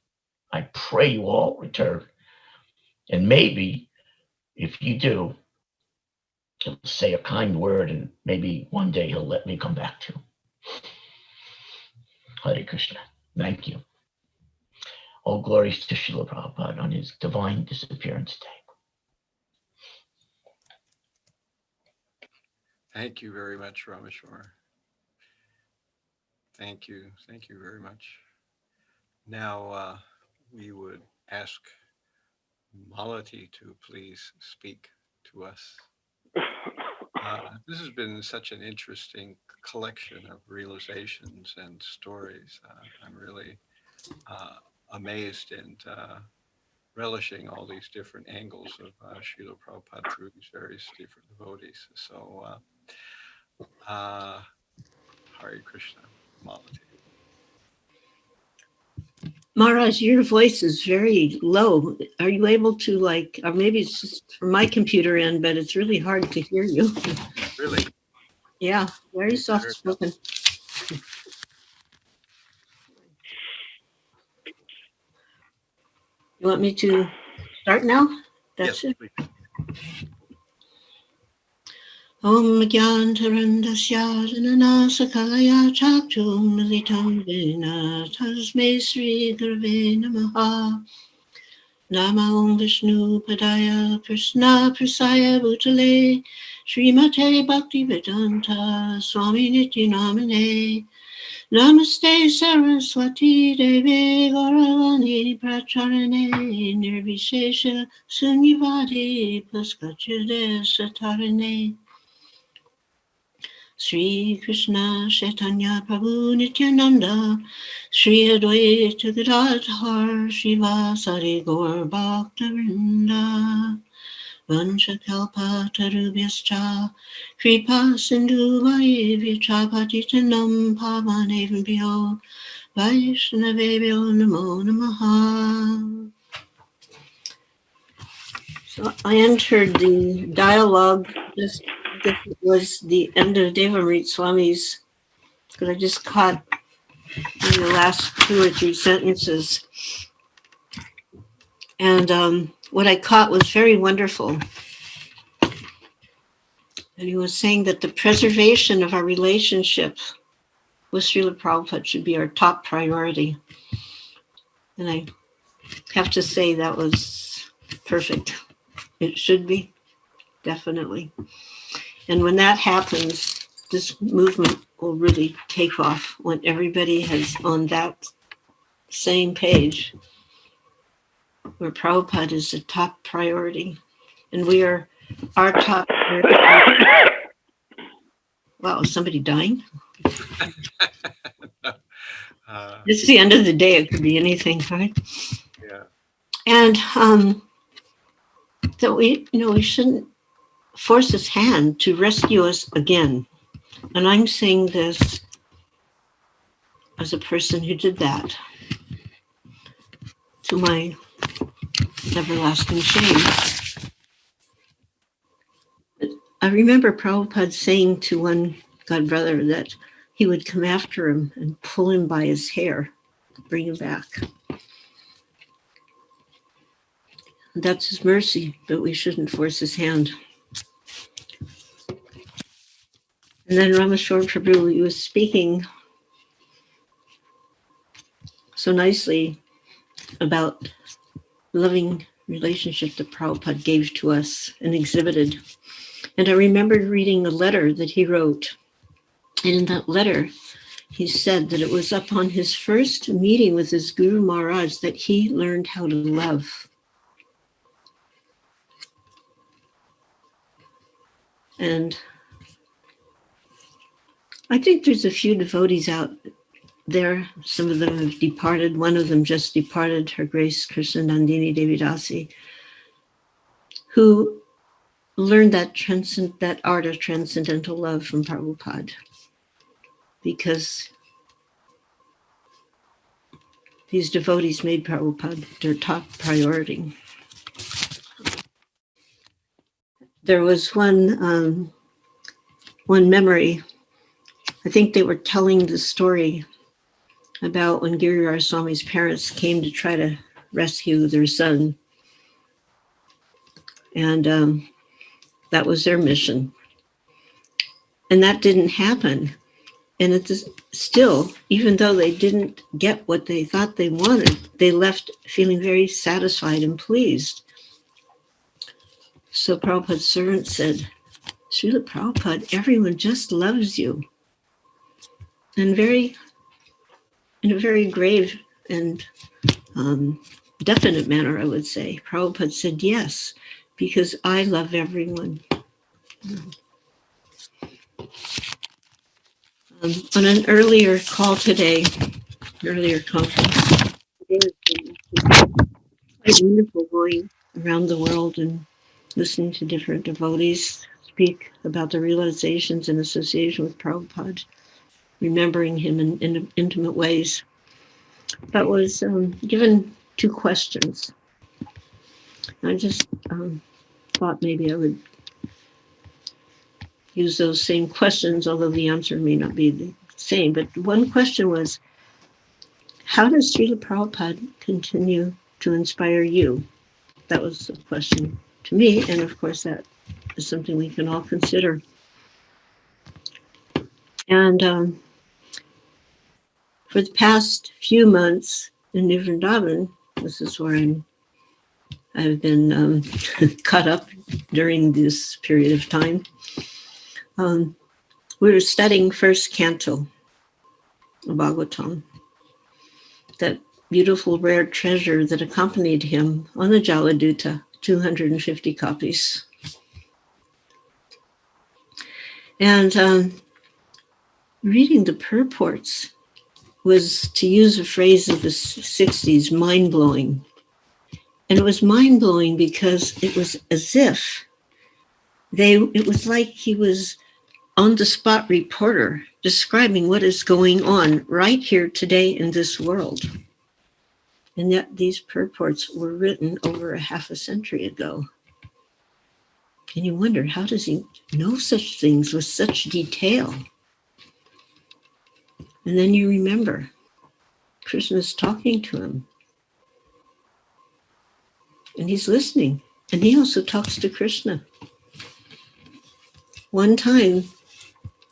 I pray you all return. And maybe if you do, he'll say a kind word, and maybe one day he'll let me come back to him. Hare Krishna. Thank you. All glories to Srila Prabhupada on his divine disappearance day. Thank you very much, Rameśvara. Thank you very much. Now we would ask Mālati to please speak to us. This has been such an interesting collection of realizations and stories. I'm really amazed and relishing all these different angles of Srila Prabhupada through these various different devotees. So, Hare Krishna, Mālati. Maharaj, your voice is very low. Are you able to or maybe it's just from my computer end, but it's really hard to hear you. Really? Yeah, very soft spoken. You want me to start now? That's yes, it. please. Om Gyantarandasya Jananasakalaya Chaktum Militam Vena Tasmai Sri Gurave Namaha. Nama Om Vishnu Padaya Krishna Prasaya Bhutale Srimate Bhaktivedanta Swami Niti Namane. Namaste Saraswati Devi Gauravani Pracharane Nirvishesha Sunyavadi Paskachade Satarane. Sri Krishna Chaitanya Prabhu Nityananda, Sri Advaita Gadadhar, Srivasari Gaur Bhakta-vrinda, Vanchakalpa Tarubhyascha, Kripa Sindhu Vaivya Patitanam Pavanevambhyo, Vaishnavebhyo Namo Namaha. So I entered the dialogue just as it was the end of Devāmṛta Swami's, because I just caught in the last 2 or 3 sentences. And what I caught was very wonderful. And he was saying that the preservation of our relationship with Srila Prabhupada should be our top priority. And I have to say that was perfect. It should be, definitely. And when that happens, this movement will really take off when everybody has on that same page where Prabhupada is the top priority. And we are our top priority. Wow, is somebody dying? It's the end of the day. It could be anything, right? Yeah. And that we shouldn't force his hand to rescue us again. And I'm saying this as a person who did that, to my everlasting shame. But I remember Prabhupada saying to one God brother that he would come after him and pull him by his hair, bring him back. That's his mercy, but we shouldn't force his hand. And then Rameśvara Prabhu, he was speaking so nicely about loving relationship that Prabhupada gave to us and exhibited. And I remembered reading a letter that he wrote. And in that letter, he said that it was upon his first meeting with his Guru Maharaj that he learned how to love. And I think there's a few devotees out there. Some of them have departed. One of them just departed, Her Grace Kṛṣṇarūpā DD, who learned that art of transcendental love from Prabhupada, because these devotees made Prabhupada their top priority. There was one memory. I think they were telling the story about when Giriraj Swami's parents came to try to rescue their son. And that was their mission. And that didn't happen. And it's still, even though they didn't get what they thought they wanted, they left feeling very satisfied and pleased. So Prabhupada's servant said, Srila Prabhupada, everyone just loves you. And in a very grave and definite manner, I would say, Prabhupada said, yes, because I love everyone. On an earlier call today, earlier conference, it was quite wonderful going around the world and listening to different devotees speak about the realizations in association with Prabhupada, remembering him in intimate ways. But was given 2 questions. I just thought maybe I would use those same questions, although the answer may not be the same. But one question was, how does Srila Prabhupada continue to inspire you? That was the question to me. And of course, that is something we can all consider. And for the past few months in New Vrindavan, this is where I've been caught up during this period of time. We were studying first canto of Bhagavatam, that beautiful rare treasure that accompanied him on the Jayādvaita, 250 copies. And reading the purports was, to use a phrase of the 60s, mind-blowing. And it was mind-blowing because it was as if it was like he was on-the-spot reporter describing what is going on right here today in this world. And yet these purports were written over a half a century ago. And you wonder, how does he know such things with such detail? And then you remember, Krishna's talking to him. And he's listening. And he also talks to Krishna. One time,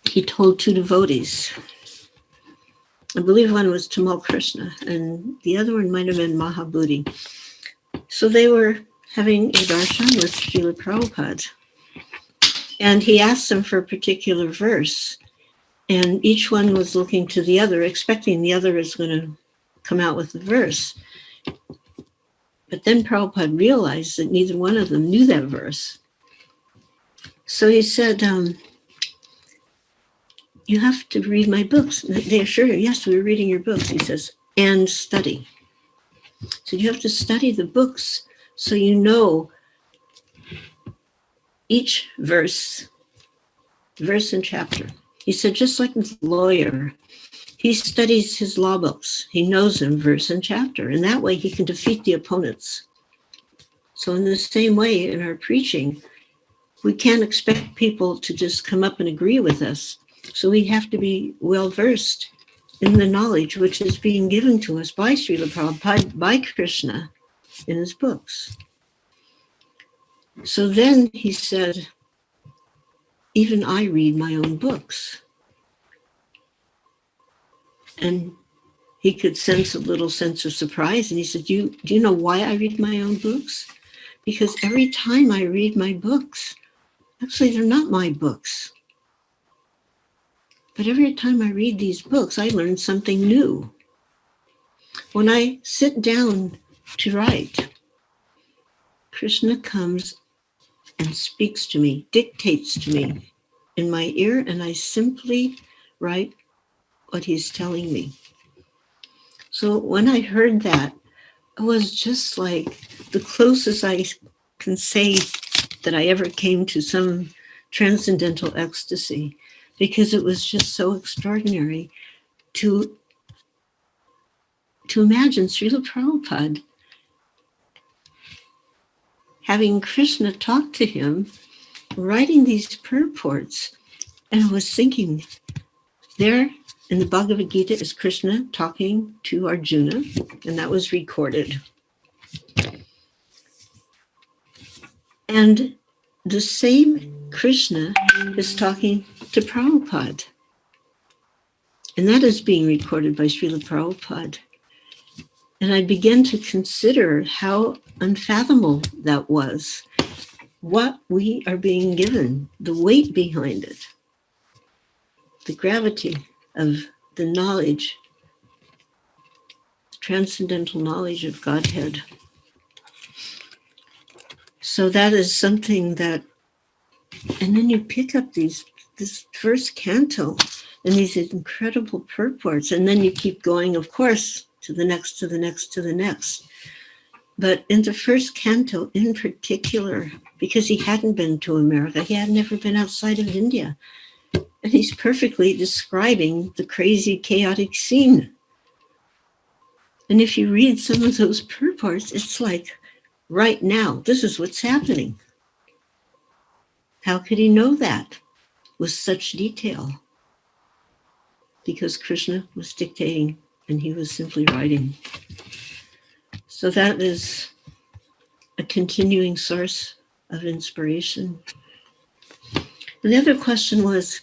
he told two devotees, I believe one was Tamal Krishna, and the other one might have been Mahabhuti. So they were having a darshan with Srila Prabhupada. And he asked them for a particular verse. And each one was looking to the other, expecting the other is going to come out with the verse. But then Prabhupada realized that neither one of them knew that verse. So he said, you have to read my books. They assured him, yes, we're reading your books. He says, and study. So you have to study the books so you know each verse and chapter. He said, just like the lawyer, he studies his law books. He knows them verse and chapter, and that way he can defeat the opponents. So in the same way, in our preaching, we can't expect people to just come up and agree with us. So we have to be well-versed in the knowledge which is being given to us by Srila Prabhupada, by Krishna, in his books. So then he said, even I read my own books. And he could sense a little sense of surprise. And he said, do you know why I read my own books? Because every time I read my books, actually, they're not my books. But every time I read these books, I learn something new. When I sit down to write, Krishna comes and speaks to me, dictates to me in my ear, and I simply write what he's telling me. So when I heard that, it was just like the closest I can say that I ever came to some transcendental ecstasy, because it was just so extraordinary to imagine Srila Prabhupada having Krishna talk to him, writing these purports. And I was thinking, there in the Bhagavad Gita is Krishna talking to Arjuna, and that was recorded. And the same Krishna is talking to Prabhupada. And that is being recorded by Srila Prabhupada. And I began to consider how unfathomable that was, what we are being given, the weight behind it, the gravity of the knowledge, transcendental knowledge of Godhead. So that is something that, and then you pick up this first canto and these incredible purports, and then you keep going, of course, to the next, to the next, to the next. But in the first canto in particular, because he hadn't been to America, he had never been outside of India, and he's perfectly describing the crazy, chaotic scene. And if you read some of those purports, it's like, right now, this is what's happening. How could he know that with such detail? Because Krishna was dictating and he was simply writing. So that is a continuing source of inspiration. And the other question was,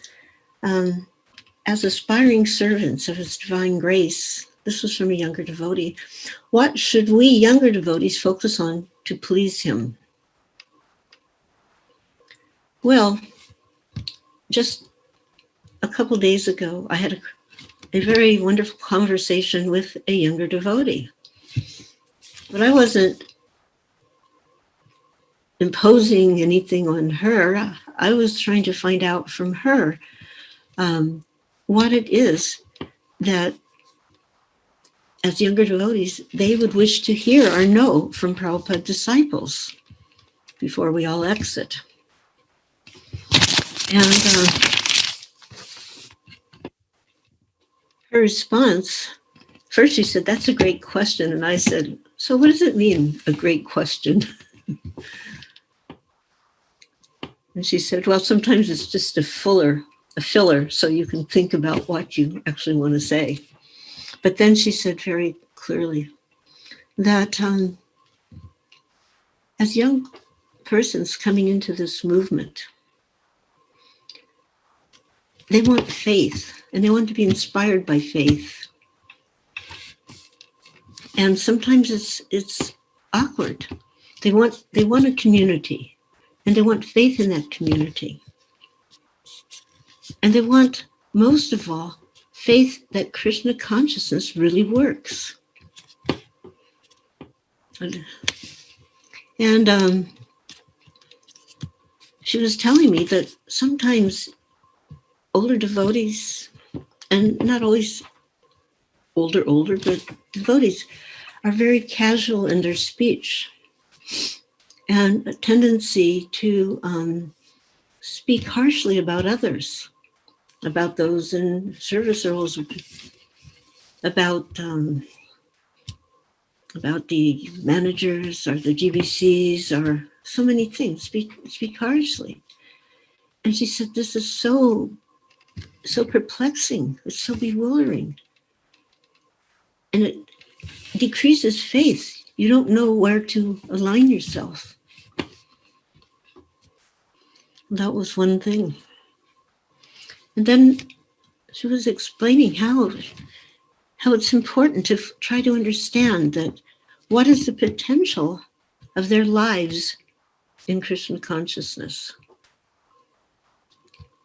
as aspiring servants of His divine grace, this was from a younger devotee, what should we younger devotees focus on to please him? Well, just a couple days ago, I had a very wonderful conversation with a younger devotee. But I wasn't imposing anything on her. I was trying to find out from her what it is that, as younger devotees, they would wish to hear or know from Prabhupada disciples before we all exit. And her response, first she said, "That's a great question." And I said, "So what does it mean, a great question?" And she said, "Well, sometimes it's just a filler, so you can think about what you actually want to say." But then she said very clearly that as young persons coming into this movement, they want faith, and they want to be inspired by faith. And sometimes it's awkward. They want a community, and they want faith in that community. And they want, most of all, faith that Krishna consciousness really works. And she was telling me that sometimes older devotees, and not always older, but devotees are very casual in their speech, and a tendency to speak harshly about others, about those in service roles, about the managers or the GBCs or so many things, speak harshly. And she said, this is so perplexing. It's so bewildering. And it decreases faith. You don't know where to align yourself. That was one thing. And then she was explaining how it's important to try to understand that what is the potential of their lives in Krishna consciousness.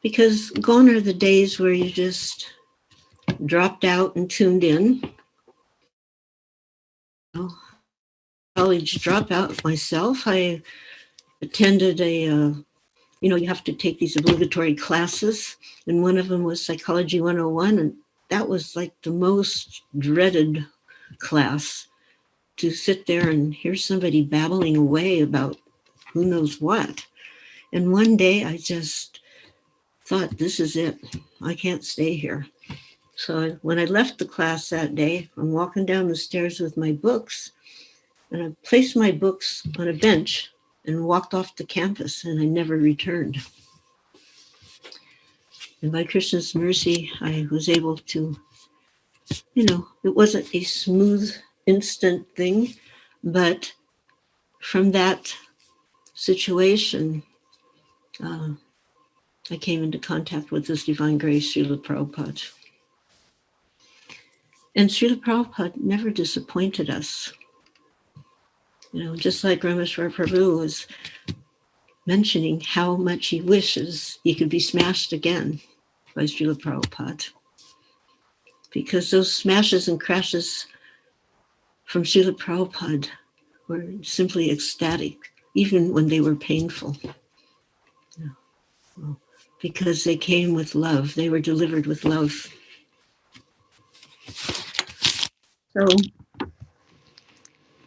Because gone are the days where you just dropped out and tuned in. College dropout myself. I attended you have to take these obligatory classes, and one of them was Psychology 101, and that was like the most dreaded class, to sit there and hear somebody babbling away about who knows what. And one day I just thought, this is it. I can't stay here. So when I left the class that day, I'm walking down the stairs with my books, and I placed my books on a bench and walked off the campus, and I never returned. And by Krishna's mercy, I was able to, it wasn't a smooth, instant thing, but from that situation, I came into contact with His Divine Grace, Srila Prabhupada. And Srila Prabhupada never disappointed us. Just like Rameśvara Prabhu was mentioning how much he wishes he could be smashed again by Srila Prabhupada. Because those smashes and crashes from Srila Prabhupada were simply ecstatic, even when they were painful. Because they came with love. They were delivered with love. So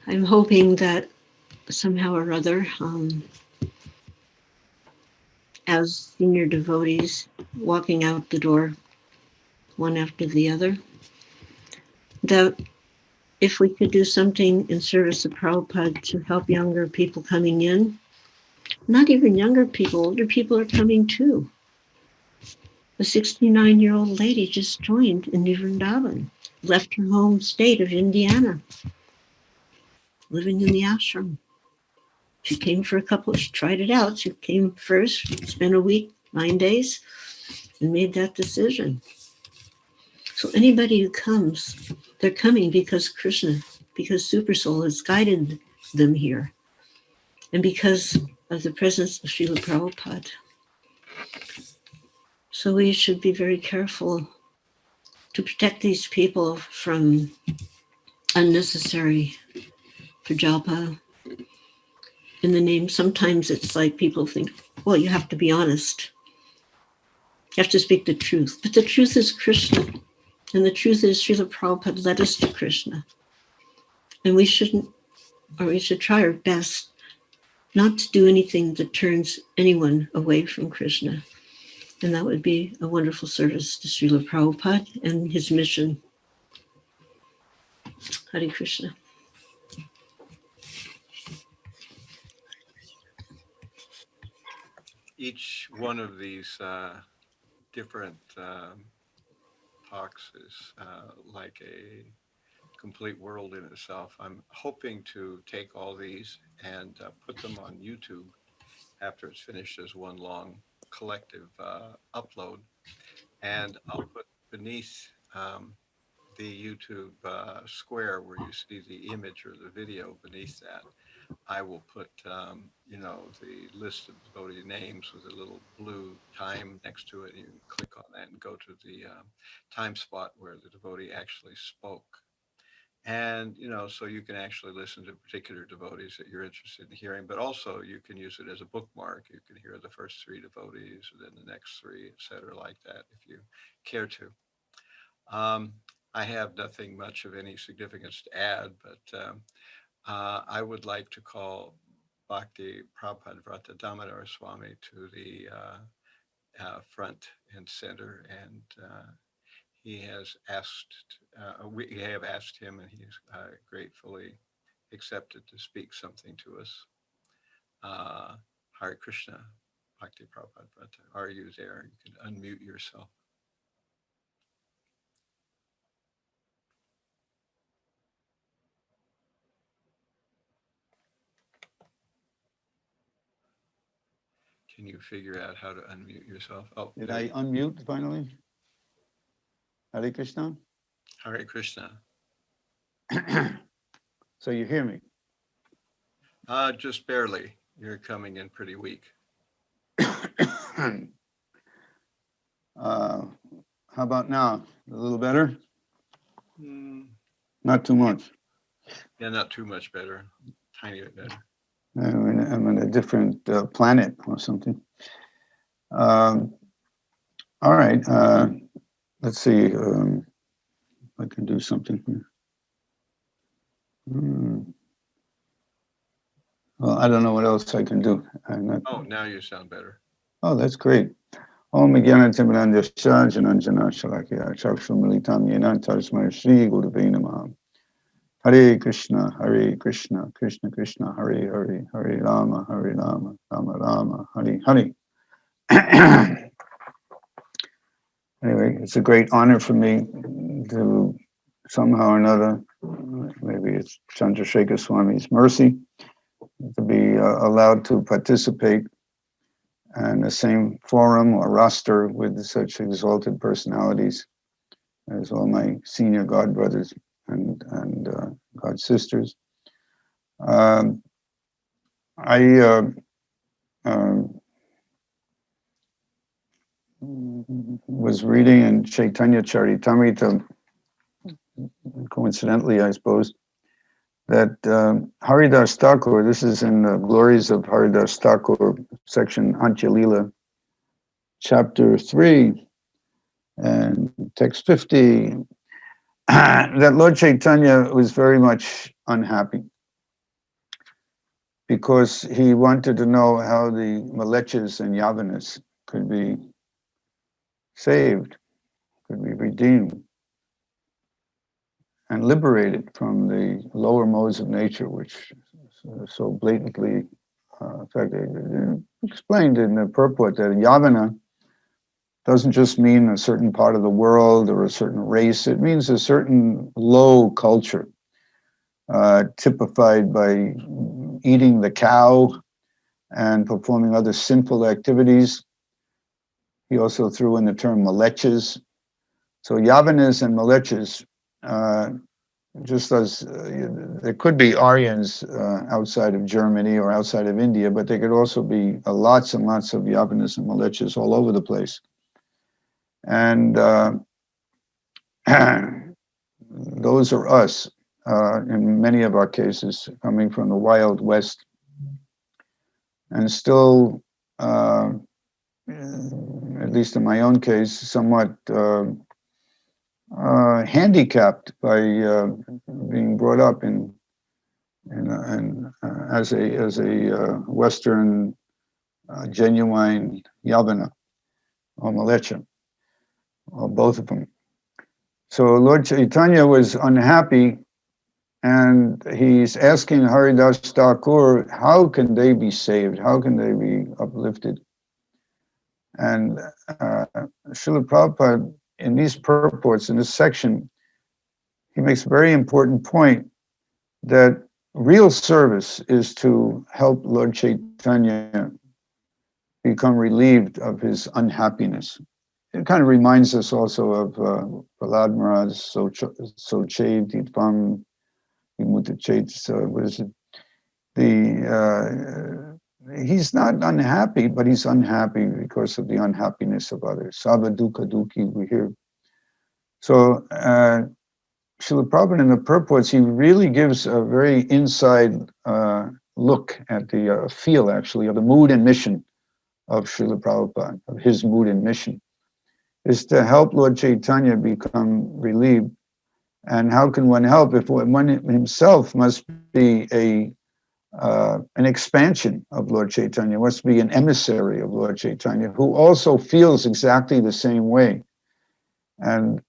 I'm hoping that somehow or other, as senior devotees walking out the door, one after the other, that if we could do something in service of Prabhupada to help younger people coming in, not even younger people, older people are coming too. A 69-year-old lady just joined in Vrindavan, left her home state of Indiana, living in the ashram. She came for she tried it out. She came first, spent a week, 9 days, and made that decision. So anybody who comes, they're coming because Krishna, because Super Soul has guided them here, and because of the presence of Srila Prabhupada. So we should be very careful to protect these people from unnecessary prajapa in the name. Sometimes it's like people think, well, you have to be honest. You have to speak the truth. But the truth is Krishna. And the truth is Srila Prabhupada led us to Krishna. And we shouldn't, or we should try our best not to do anything that turns anyone away from Krishna. And that would be a wonderful service to Srila Prabhupada and his mission. Hare Krishna. Each one of these different talks is like a complete world in itself. I'm hoping to take all these and put them on YouTube after it's finished as one long collective upload. And I'll put beneath the YouTube square where you see the image or the video beneath that, I will put, you know, the list of devotee names with a little blue time next to it. You can click on that and go to the time spot where the devotee actually spoke. And, you know, so you can actually listen to particular devotees that you're interested in hearing, but also you can use it as a bookmark. You can hear the first three devotees, and then the next three, et cetera, like that, if you care to. I have nothing much of any significance to add, but I would like to call Bhakti Prabhupada Dāmodara Swami to the front and center, and he has asked, we have asked him, and he's gratefully accepted to speak something to us. Hare Krishna, Bhakti Prabhupada, are you there? You can unmute yourself. Can you figure out how to unmute yourself? Oh, did I unmute finally? Hare Krishna? Hare Krishna. So you hear me? Just barely. You're coming in pretty weak. How about now? A little better? Not too much. Yeah, not too much better. Tiny bit better. I'm on a different planet or something. All right. Let's see. I can do something here. Well, I don't know what else I can do. Oh, now you sound better. Oh, that's great. Om Jnana-Timirandasya Jananjana Shalakya Chakshumalitam Yena Tasmai Shri Gurave Namah. Hare Krishna, Krishna Krishna, Hare Hare, Hare Rama, Rama Rama, Hare Hare. Anyway, it's a great honor for me to somehow or another, maybe it's Chandrasekhar Swami's mercy, to be allowed to participate in the same forum or roster with such exalted personalities as all my senior god brothers and god sisters. I was reading in Chaitanya Charitamrita, coincidentally, I suppose, that Haridas Thakur, this is in the Glories of Haridas Thakur, section Antya Lila, chapter 3, and text 50, that Lord Chaitanya was very much unhappy because he wanted to know how the Malechas and Yavanas could be saved, could be redeemed, and liberated from the lower modes of nature, which so blatantly, in fact, they explained in the purport that Yavana doesn't just mean a certain part of the world or a certain race. It means a certain low culture, typified by eating the cow and performing other sinful activities. He also threw in the term malechas. So Yavanas and malechas, just as there could be Aryans outside of Germany or outside of India, but there could also be lots and lots of Yavanas and malechas all over the place. And those are us, in many of our cases, coming from the Wild West, and still, at least in my own case, somewhat handicapped by being brought up as a Western genuine Yavana or Malecha, or both of them. So Lord Chaitanya was unhappy, and he's asking Haridas Thakur, how can they be saved? How can they be uplifted? And Srila Prabhupada, in these purports, in this section, he makes a very important point that real service is to help Lord Chaitanya become relieved of his unhappiness. It kind of reminds us also of Prahlad Maharaj, Soche Ditvam Vimutachet, what is it? He's not unhappy, but he's unhappy because of the unhappiness of others. Sava dukkha dukhi, we hear. So Srila Prabhupada in the purports, he really gives a very inside look at the feel, actually, of the mood and mission of Srila Prabhupada, of his mood and mission, is to help Lord Chaitanya become relieved. And how can one help if one himself must be an expansion of Lord Chaitanya, must be an emissary of Lord Chaitanya, who also feels exactly the same way. And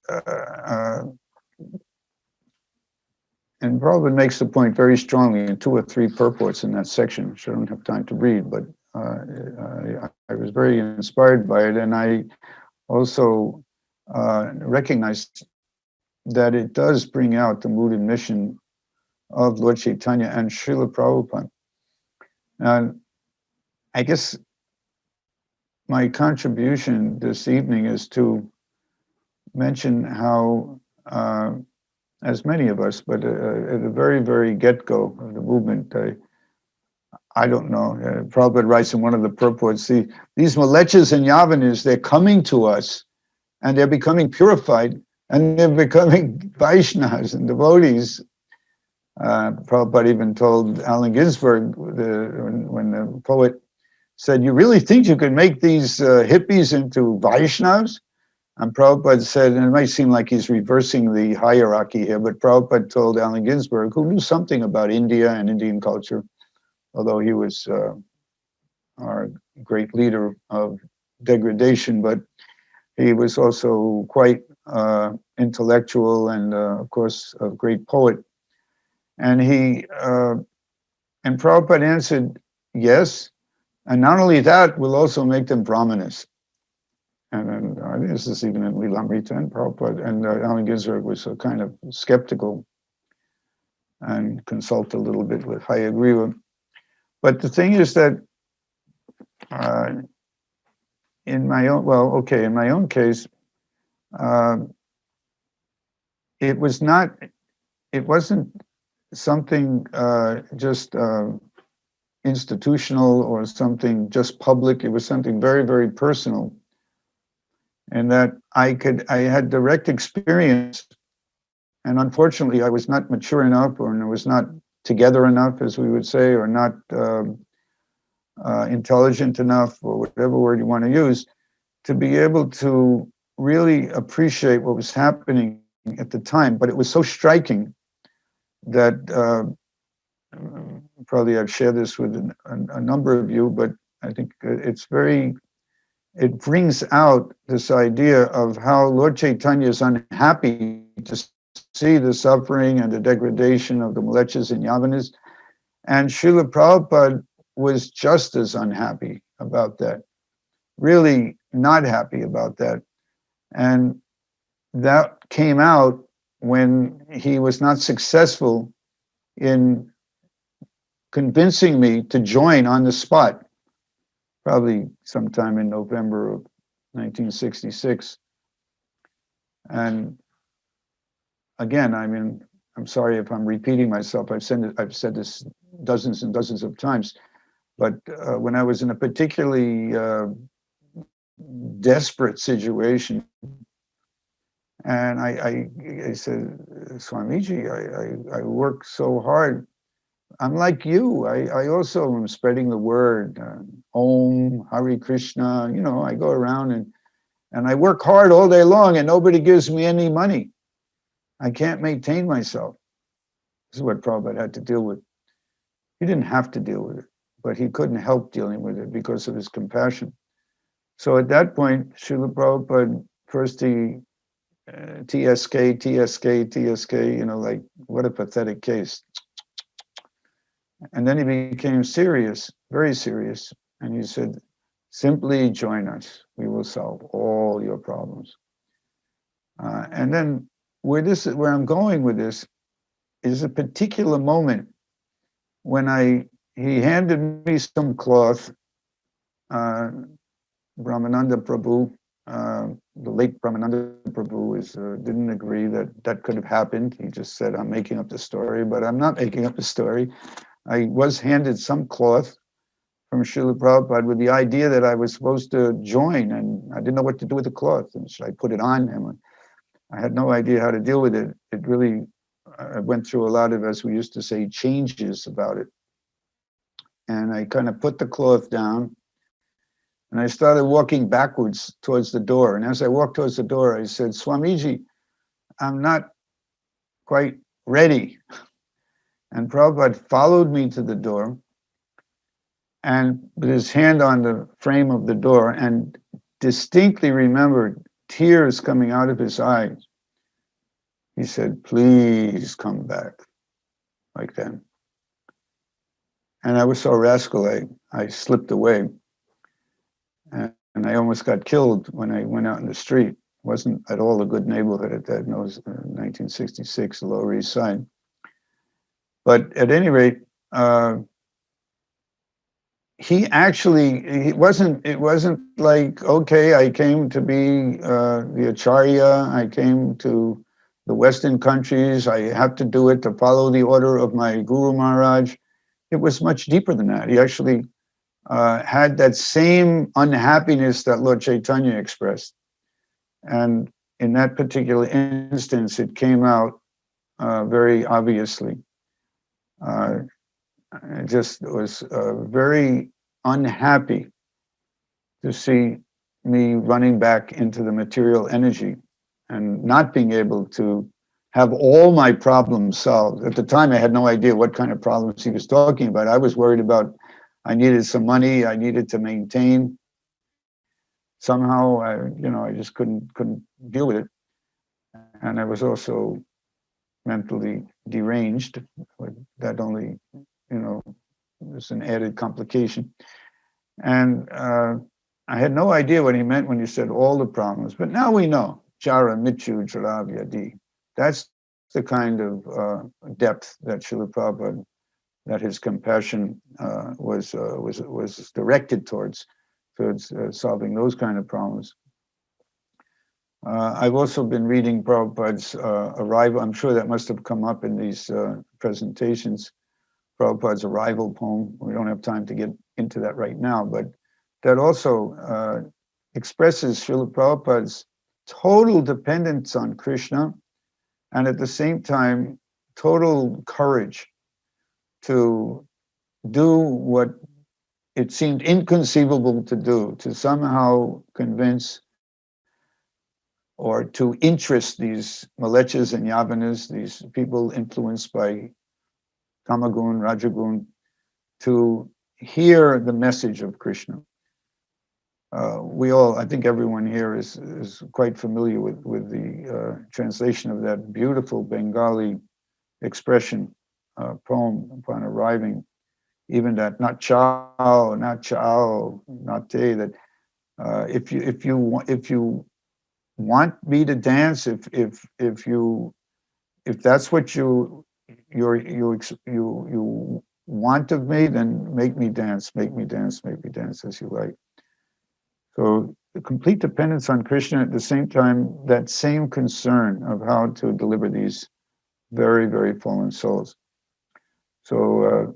Prabhupada makes the point very strongly in 2 or 3 purports in that section, which I don't have time to read, but I was very inspired by it. And I also recognized that it does bring out the mood and mission of Lord Chaitanya and Srila Prabhupada. And I guess my contribution this evening is to mention how, as many of us, but at the very, very get-go of the movement, I don't know, Prabhupada writes in one of the purports, these Malechas and Yavanas, they're coming to us, and they're becoming purified, and they're becoming Vaishnavas and devotees. Prabhupada even told Allen Ginsberg, when the poet said, you really think you could make these hippies into Vaishnavas? And Prabhupada said, and it might seem like he's reversing the hierarchy here, but Prabhupada told Allen Ginsberg, who knew something about India and Indian culture, although he was our great leader of degradation, but he was also quite intellectual and, of course, a great poet. And and Prabhupada answered, yes, and not only that, we'll also make them brahmanas. And then, I think this is even in Devāmṛta and Prabhupada, and Allen Ginsberg was kind of skeptical and consulted a little bit with Hayagriva. But the thing is that in my own case, it wasn't something just institutional or something just public. It was something very, very personal. And that I had direct experience, and unfortunately I was not mature enough, or I was not together enough, as we would say, or not intelligent enough, or whatever word you want to use, to be able to really appreciate what was happening at the time. But it was so striking that probably I've shared this with a number of you, but I think it brings out this idea of how Lord Chaitanya is unhappy to see the suffering and the degradation of the Malechas and Yavanas. And Srila Prabhupada was just as unhappy about that, really not happy about that. And that came out when he was not successful in convincing me to join on the spot, probably sometime in November of 1966. And again, I mean, I'm sorry if I'm repeating myself. I've said this dozens and dozens of times, but when I was in a particularly desperate situation, and I said, Swamiji, I work so hard. I'm like you. I also am spreading the word. Om, Hare Krishna. You know, I go around and I work hard all day long and nobody gives me any money. I can't maintain myself. This is what Prabhupada had to deal with. He didn't have to deal with it, but he couldn't help dealing with it because of his compassion. So at that point, Srila Prabhupada, first he TSK, you know, like, what a pathetic case. And then he became serious, very serious. And he said, simply join us. We will solve all your problems. And then where I'm going with this is a particular moment when he handed me some cloth. Brahmananda Prabhu, the late Brahmananda Prabhu didn't agree that could have happened. He just said, I'm making up the story, but I'm not making up the story. I was handed some cloth from Srila Prabhupada with the idea that I was supposed to join, and I didn't know what to do with the cloth. And should I put it on him? I had no idea how to deal with it. It really, I went through a lot of, as we used to say, changes about it. And I kind of put the cloth down, and I started walking backwards towards the door. And as I walked towards the door, I said, Swamiji, I'm not quite ready. And Prabhupada followed me to the door and with his hand on the frame of the door, and distinctly remembered tears coming out of his eyes. He said, please come back, like that. And I was so rascal, I slipped away. And I almost got killed when I went out in the street. It wasn't at all a good neighborhood at that, no, it was 1966, the Lower East Side. But at any rate, it wasn't like, okay, I came to be the Acharya, I came to the Western countries, I have to do it to follow the order of my Guru Maharaj. It was much deeper than that. He actually had that same unhappiness that Lord Chaitanya expressed. And in that particular instance, it came out very obviously. I just was very unhappy to see me running back into the material energy and not being able to have all my problems solved. At the time, I had no idea what kind of problems he was talking about. I was worried about, I needed some money, I needed to maintain. Somehow, I just couldn't deal with it. And I was also mentally deranged. That only, was an added complication. And I had no idea what he meant when he said all the problems. But now we know, Jara Michu Jaravyadi. That's the kind of depth that Srila Prabhupada, that his compassion was directed towards solving those kind of problems. I've also been reading Prabhupada's arrival. I'm sure that must have come up in these presentations. Prabhupada's arrival poem. We don't have time to get into that right now, but that also expresses Srila Prabhupada's total dependence on Krishna, and at the same time, total courage to do what it seemed inconceivable to do, to somehow convince or to interest these malechas and yavanas, these people influenced by Tamagun, Rajagun, to hear the message of Krishna. I think everyone here is quite familiar with the translation of that beautiful Bengali expression, poem upon arriving, even that not chao, not te, that if you want me to dance, if that's what you want of me, then make me dance as you like. So the complete dependence on Krishna, at the same time, that same concern of how to deliver these very, very fallen souls. So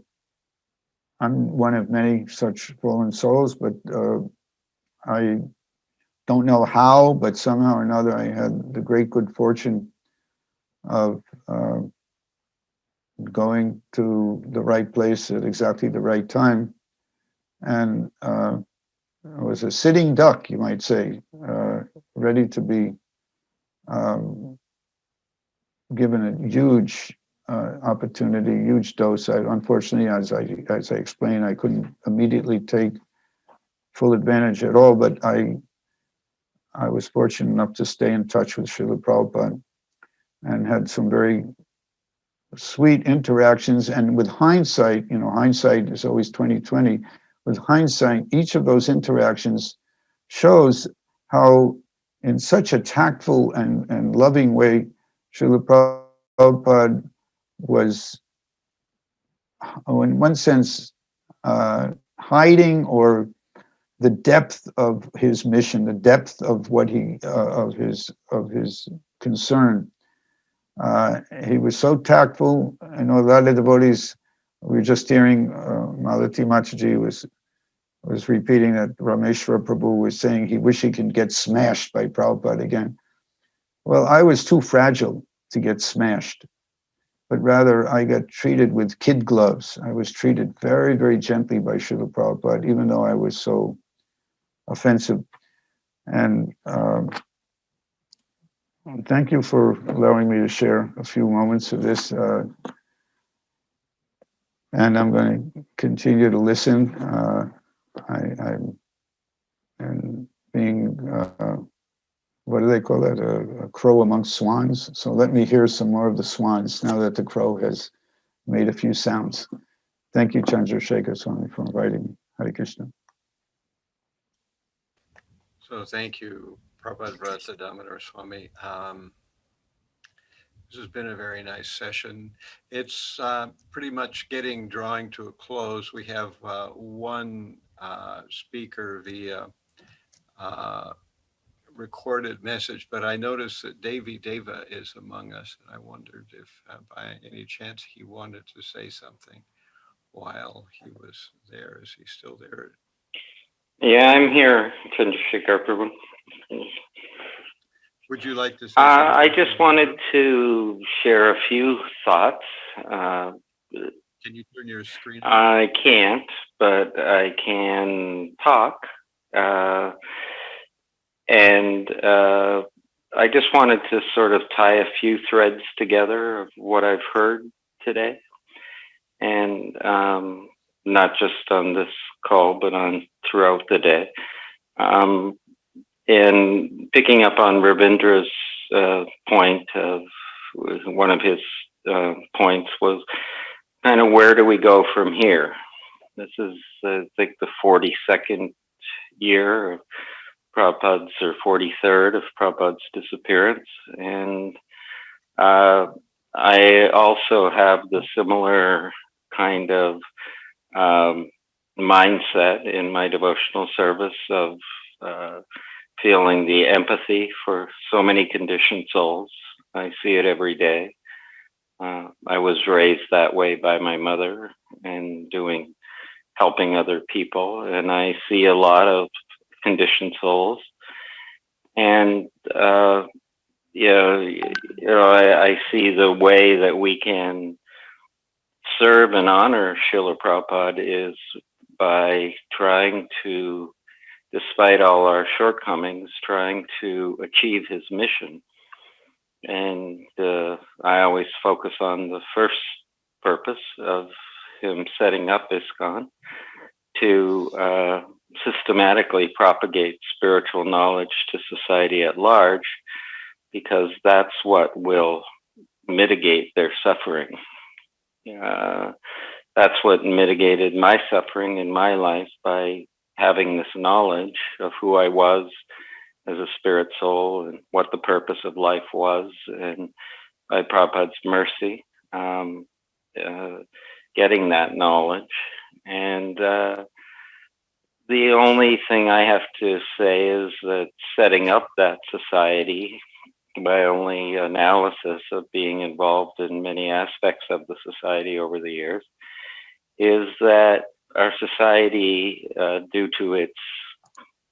I'm one of many such fallen souls, but I don't know how, but somehow or another I had the great good fortune of going to the right place at exactly the right time. And I was a sitting duck, you might say, ready to be given a huge opportunity, huge dose. Unfortunately, as I explained, I couldn't immediately take full advantage at all, but I was fortunate enough to stay in touch with Srila Prabhupada and had some very sweet interactions. And with hindsight, hindsight is always 20/20. With hindsight, each of those interactions shows how, in such a tactful and loving way, Srila Prabhupada was, in one sense, hiding or the depth of his mission, the depth of what of his concern. He was so tactful. I know a lot of devotees. We were just hearing Mālati Mataji was repeating that Rameśvara Prabhu was saying he wished he could get smashed by Prabhupada again. Well, I was too fragile to get smashed, but rather I got treated with kid gloves. I was treated very, very gently by Srila Prabhupada, even though I was so offensive. And thank you for allowing me to share a few moments of this. And I'm going to continue to listen. I'm being, what do they call that? A crow amongst swans. So let me hear some more of the swans now that the crow has made a few sounds. Thank you, Chandrasekhar Swami, for inviting me. Hare Krishna. So thank you, Devāmṛta Swami. This has been a very nice session. It's pretty much drawing to a close. We have one speaker via recorded message, but I noticed that Devī-Devā is among us, and I wondered if by any chance he wanted to say something while he was there. Is he still there? Yeah, I'm here, Chandrasekhar Prabhu. Would you like to say something? I just wanted to share a few thoughts. Can you turn your screen on? I can't, but I can talk. And I just wanted to sort of tie a few threads together of what I've heard today. And not just on this call, but throughout the day. And picking up on Ravindra's point of one of his points was kind of where do we go from here? This is, I think, the 42nd year of Prabhupada's, or 43rd of Prabhupada's disappearance. And I also have the similar kind of mindset in my devotional service of feeling the empathy for so many conditioned souls. I see it every day. I was raised that way by my mother and helping other people, and I see a lot of conditioned souls. And I see the way that we can serve and honor Srila Prabhupada is by trying to, despite all our shortcomings, trying to achieve his mission. And I always focus on the first purpose of him setting up ISKCON, to systematically propagate spiritual knowledge to society at large, because that's what will mitigate their suffering. That's what mitigated my suffering in my life, by having this knowledge of who I was as a spirit soul and what the purpose of life was, and by Prabhupada's mercy, getting that knowledge. And the only thing I have to say is that setting up that society, my only analysis of being involved in many aspects of the society over the years, is that our society, due to its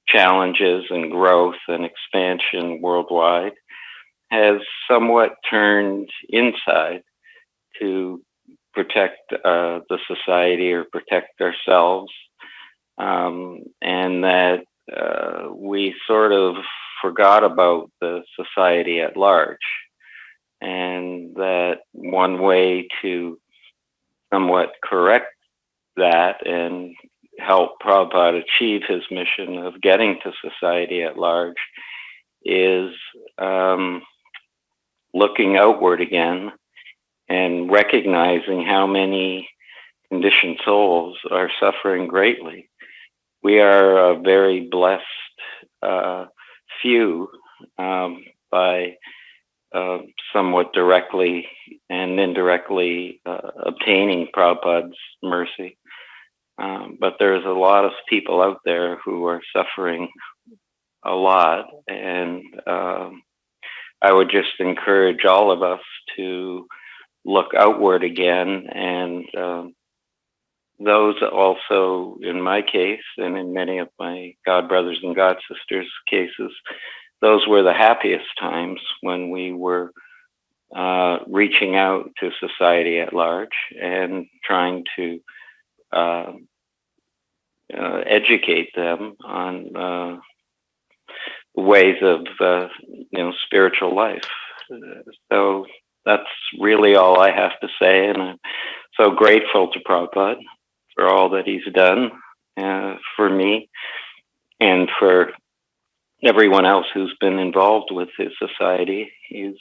challenges and growth and expansion worldwide, has somewhat turned inside to protect the society or protect ourselves, and that we sort of forgot about the society at large, and that one way to somewhat correct that and help Prabhupada achieve his mission of getting to society at large is looking outward again and recognizing how many conditioned souls are suffering greatly. We are a very blessed few by somewhat directly and indirectly obtaining Prabhupada's mercy. But there's a lot of people out there who are suffering a lot, and I would just encourage all of us to look outward again, and those also, in my case, and in many of my God brothers and God sisters' cases, those were the happiest times when we were reaching out to society at large and trying to educate them on ways of spiritual life. So that's really all I have to say, and I'm so grateful to Prabhupada for all that he's done for me and for everyone else who's been involved with his society. He's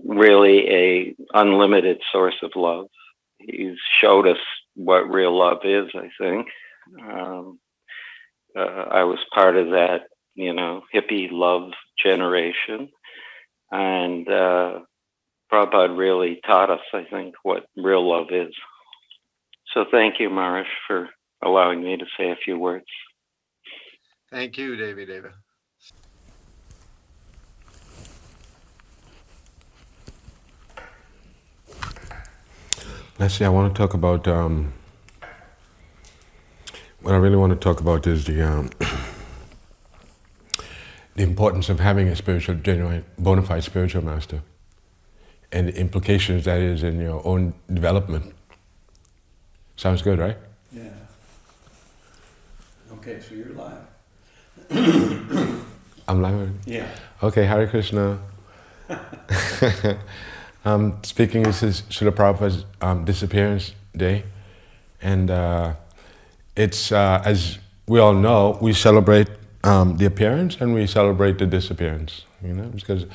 really a unlimited source of love. He's showed us what real love is, I think. I was part of that, hippie love generation. And Prabhupada really taught us, I think, what real love is. So thank you, Maharaj, for allowing me to say a few words. Thank you, Devī-Devā. Let's see, I want to talk about, what I really want to talk about is the importance of having a spiritual, genuine, bona fide spiritual master, and the implications that is in your own development. Sounds good, right? Yeah. Okay, so you're live. I'm live? Yeah. Okay, Hare Krishna. Speaking, this is Srila Prabhupada's Disappearance Day, and it's, as we all know, we celebrate the appearance and we celebrate the disappearance, because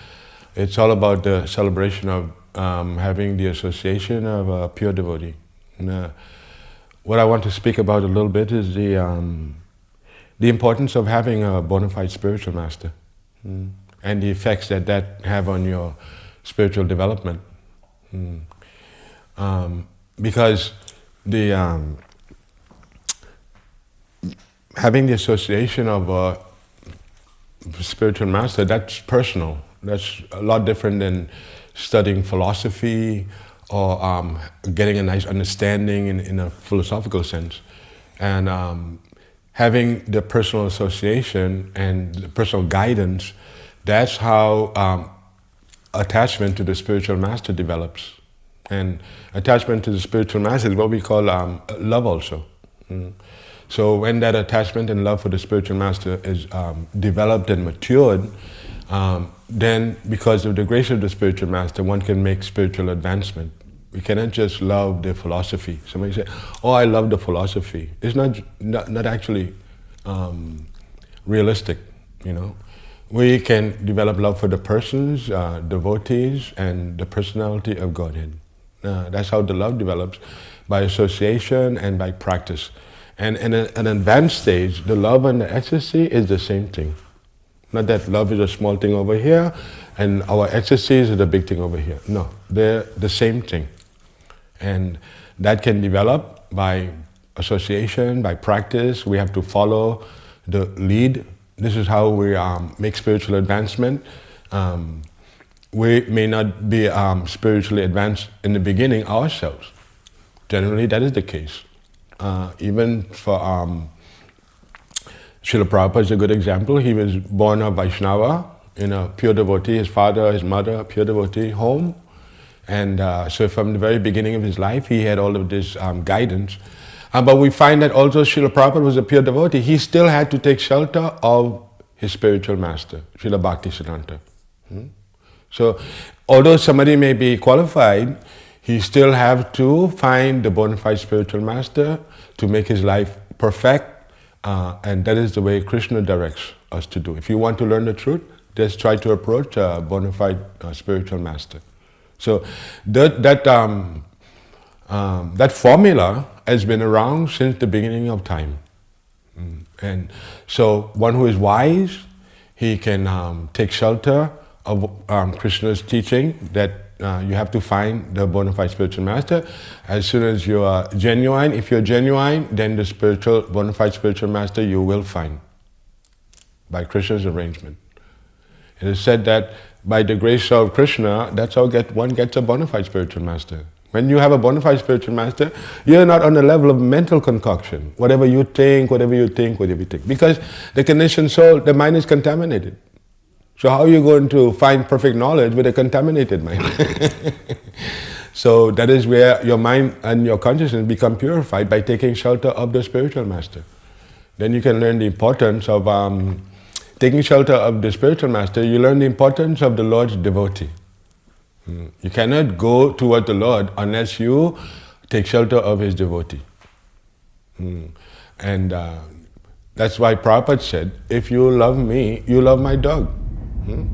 it's all about the celebration of having the association of a pure devotee. And, what I want to speak about a little bit is the importance of having a bona fide spiritual master, and the effects that have on your spiritual development. Because the having the association of a spiritual master, that's personal. That's a lot different than studying philosophy or getting a nice understanding in a philosophical sense. And having the personal association and the personal guidance, that's how attachment to the spiritual master develops. And attachment to the spiritual master is what we call love also. So when that attachment and love for the spiritual master is developed and matured, then because of the grace of the spiritual master, one can make spiritual advancement. We cannot just love the philosophy. Somebody say, "Oh, I love the philosophy." It's not actually realistic, We can develop love for the persons, devotees, and the personality of Godhead. That's how the love develops, by association and by practice. And in an advanced stage, the love and the ecstasy is the same thing. Not that love is a small thing over here and our ecstasy is the big thing over here. No, they're the same thing. And that can develop by association, by practice. We have to follow the lead. This is how we make spiritual advancement. We may not be spiritually advanced in the beginning ourselves. Generally, that is the case. Even for Srila Prabhupada is a good example. He was born a Vaishnava in a pure devotee, his father, his mother, a pure devotee home. And so from the very beginning of his life, he had all of this guidance. But we find that also Srila Prabhupada was a pure devotee. He still had to take shelter of his spiritual master, Srila Bhaktisiddhanta. So although somebody may be qualified, he still have to find the bona fide spiritual master to make his life perfect. And that is the way Krishna directs us to do. If you want to learn the truth, just try to approach a bona fide spiritual master. So that formula has been around since the beginning of time. And so one who is wise, he can take shelter of Krishna's teaching that you have to find the bona fide spiritual master. As soon as you are genuine, if you're genuine, then the bona fide spiritual master you will find by Krishna's arrangement. It is said that by the grace of Krishna, that's how one gets a bona fide spiritual master. When you have a bona fide spiritual master, you're not on the level of mental concoction. Whatever you think. Because the conditioned soul, the mind is contaminated. So how are you going to find perfect knowledge with a contaminated mind? So that is where your mind and your consciousness become purified by taking shelter of the spiritual master. Then you can learn the importance of taking shelter of the spiritual master. You learn the importance of the Lord's devotee. You cannot go toward the Lord unless you take shelter of his devotee. And that's why Prabhupada said, if you love me, you love my dog.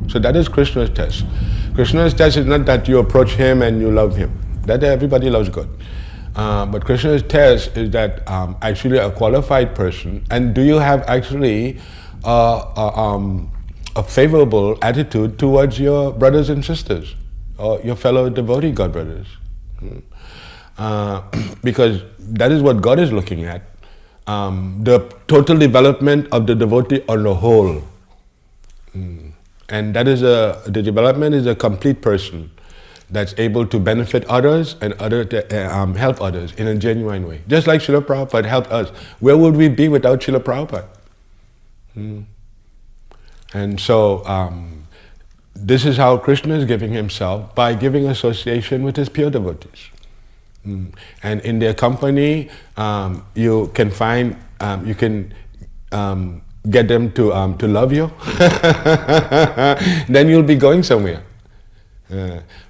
So that is Krishna's test. Krishna's test is not that you approach him and you love him. That everybody loves God. But Krishna's test is that actually a qualified person, and do you have actually a favorable attitude towards your brothers and sisters, or your fellow devotee God brothers? Because that is what God is looking at. The total development of the devotee on the whole. And that is the development is a complete person that's able to benefit others and help others in a genuine way. Just like Srila Prabhupada helped us. Where would we be without Srila Prabhupada? And so this is how Krishna is giving himself, by giving association with his pure devotees. And in their company, you can find, you can get them to love you, then you'll be going somewhere.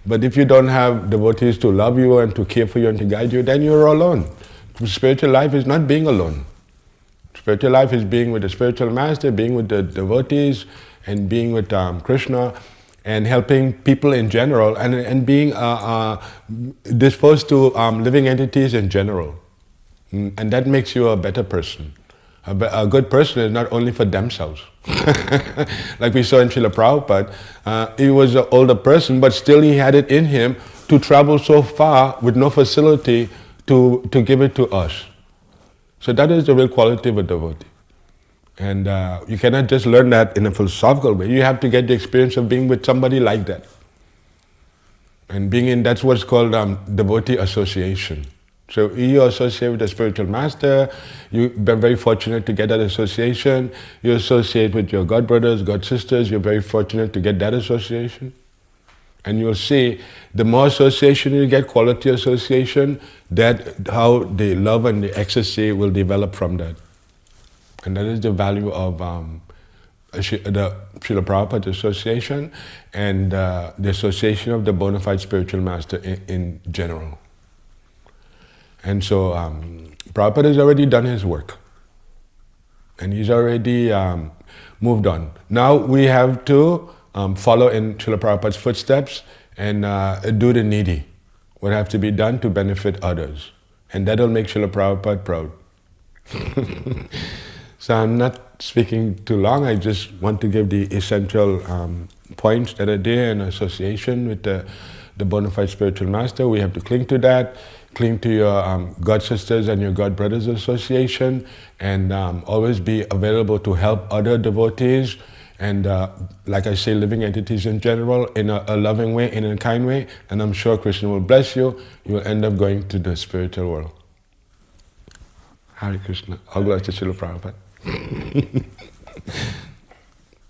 But if you don't have devotees to love you and to care for you and to guide you, then you're alone. Spiritual life is not being alone. Spiritual life is being with the spiritual master, being with the devotees, and being with Krishna, and helping people in general, and being disposed to living entities in general. And that makes you a better person. A good person is not only for themselves. Like we saw in Srila Prabhupada, he was an older person, but still he had it in him to travel so far with no facility to give it to us. So that is the real quality of a devotee. And you cannot just learn that in a philosophical way. You have to get the experience of being with somebody like that. And being in, that's what's called devotee association. So you associate with the spiritual master, you've been very fortunate to get that association. You associate with your god brothers, god sisters, you're very fortunate to get that association. And you'll see, the more association you get, quality association, that how the love and the ecstasy will develop from that. And that is the value of the Srila Prabhupada association and the association of the bona fide spiritual master in general. And so Prabhupada has already done his work. And he's already moved on. Now we have to follow in Srila Prabhupada's footsteps and do the needy. What have to be done to benefit others. And that'll make Srila Prabhupada proud. So I'm not speaking too long. I just want to give the essential points that are there in association with the bona fide spiritual master. We have to cling to that. Cling to your God sisters and your God brothers association, and always be available to help other devotees, and like I say, living entities in general, in a loving way, in a kind way, and I'm sure Krishna will bless you. You will end up going to the spiritual world. Hare Krishna. All glory to Srila Prabhupada.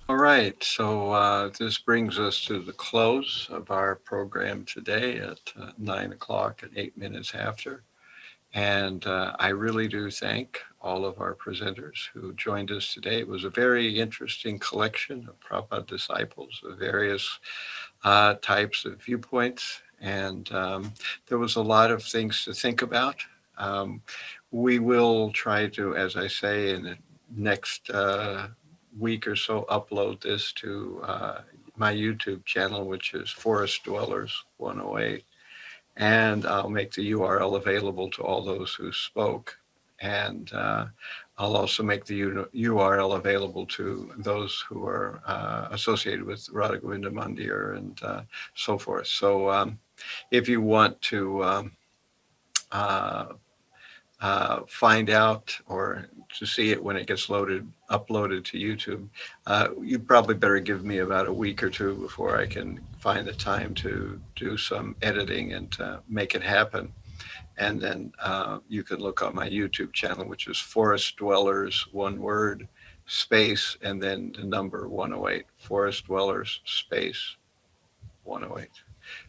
All right. right, so this brings us to the close of our program today at 9 o'clock and 8 minutes after. And I really do thank all of our presenters who joined us today. It was a very interesting collection of Prabhupada disciples of various types of viewpoints. And there was a lot of things to think about. We will try to, as I say, in the next week or so, upload this to my YouTube channel, which is Forest Dwellers 108. And I'll make the URL available to all those who spoke. And I'll also make the URL available to those who are associated with Radha Govinda Mandir and so forth. So if you want to find out or to see it when it gets uploaded to YouTube, you probably better give me about a week or two before I can find the time to do some editing and make it happen. And then you can look on my YouTube channel, which is Forest Dwellers, one word, space, and then the number 108, Forest Dwellers, space, 108.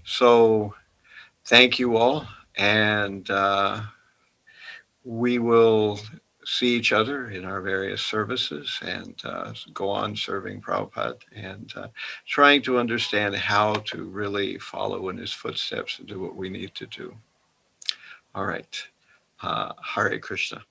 So thank you all. And we will see each other in our various services and go on serving Prabhupada and trying to understand how to really follow in his footsteps and do what we need to do. All right. Hare Krishna.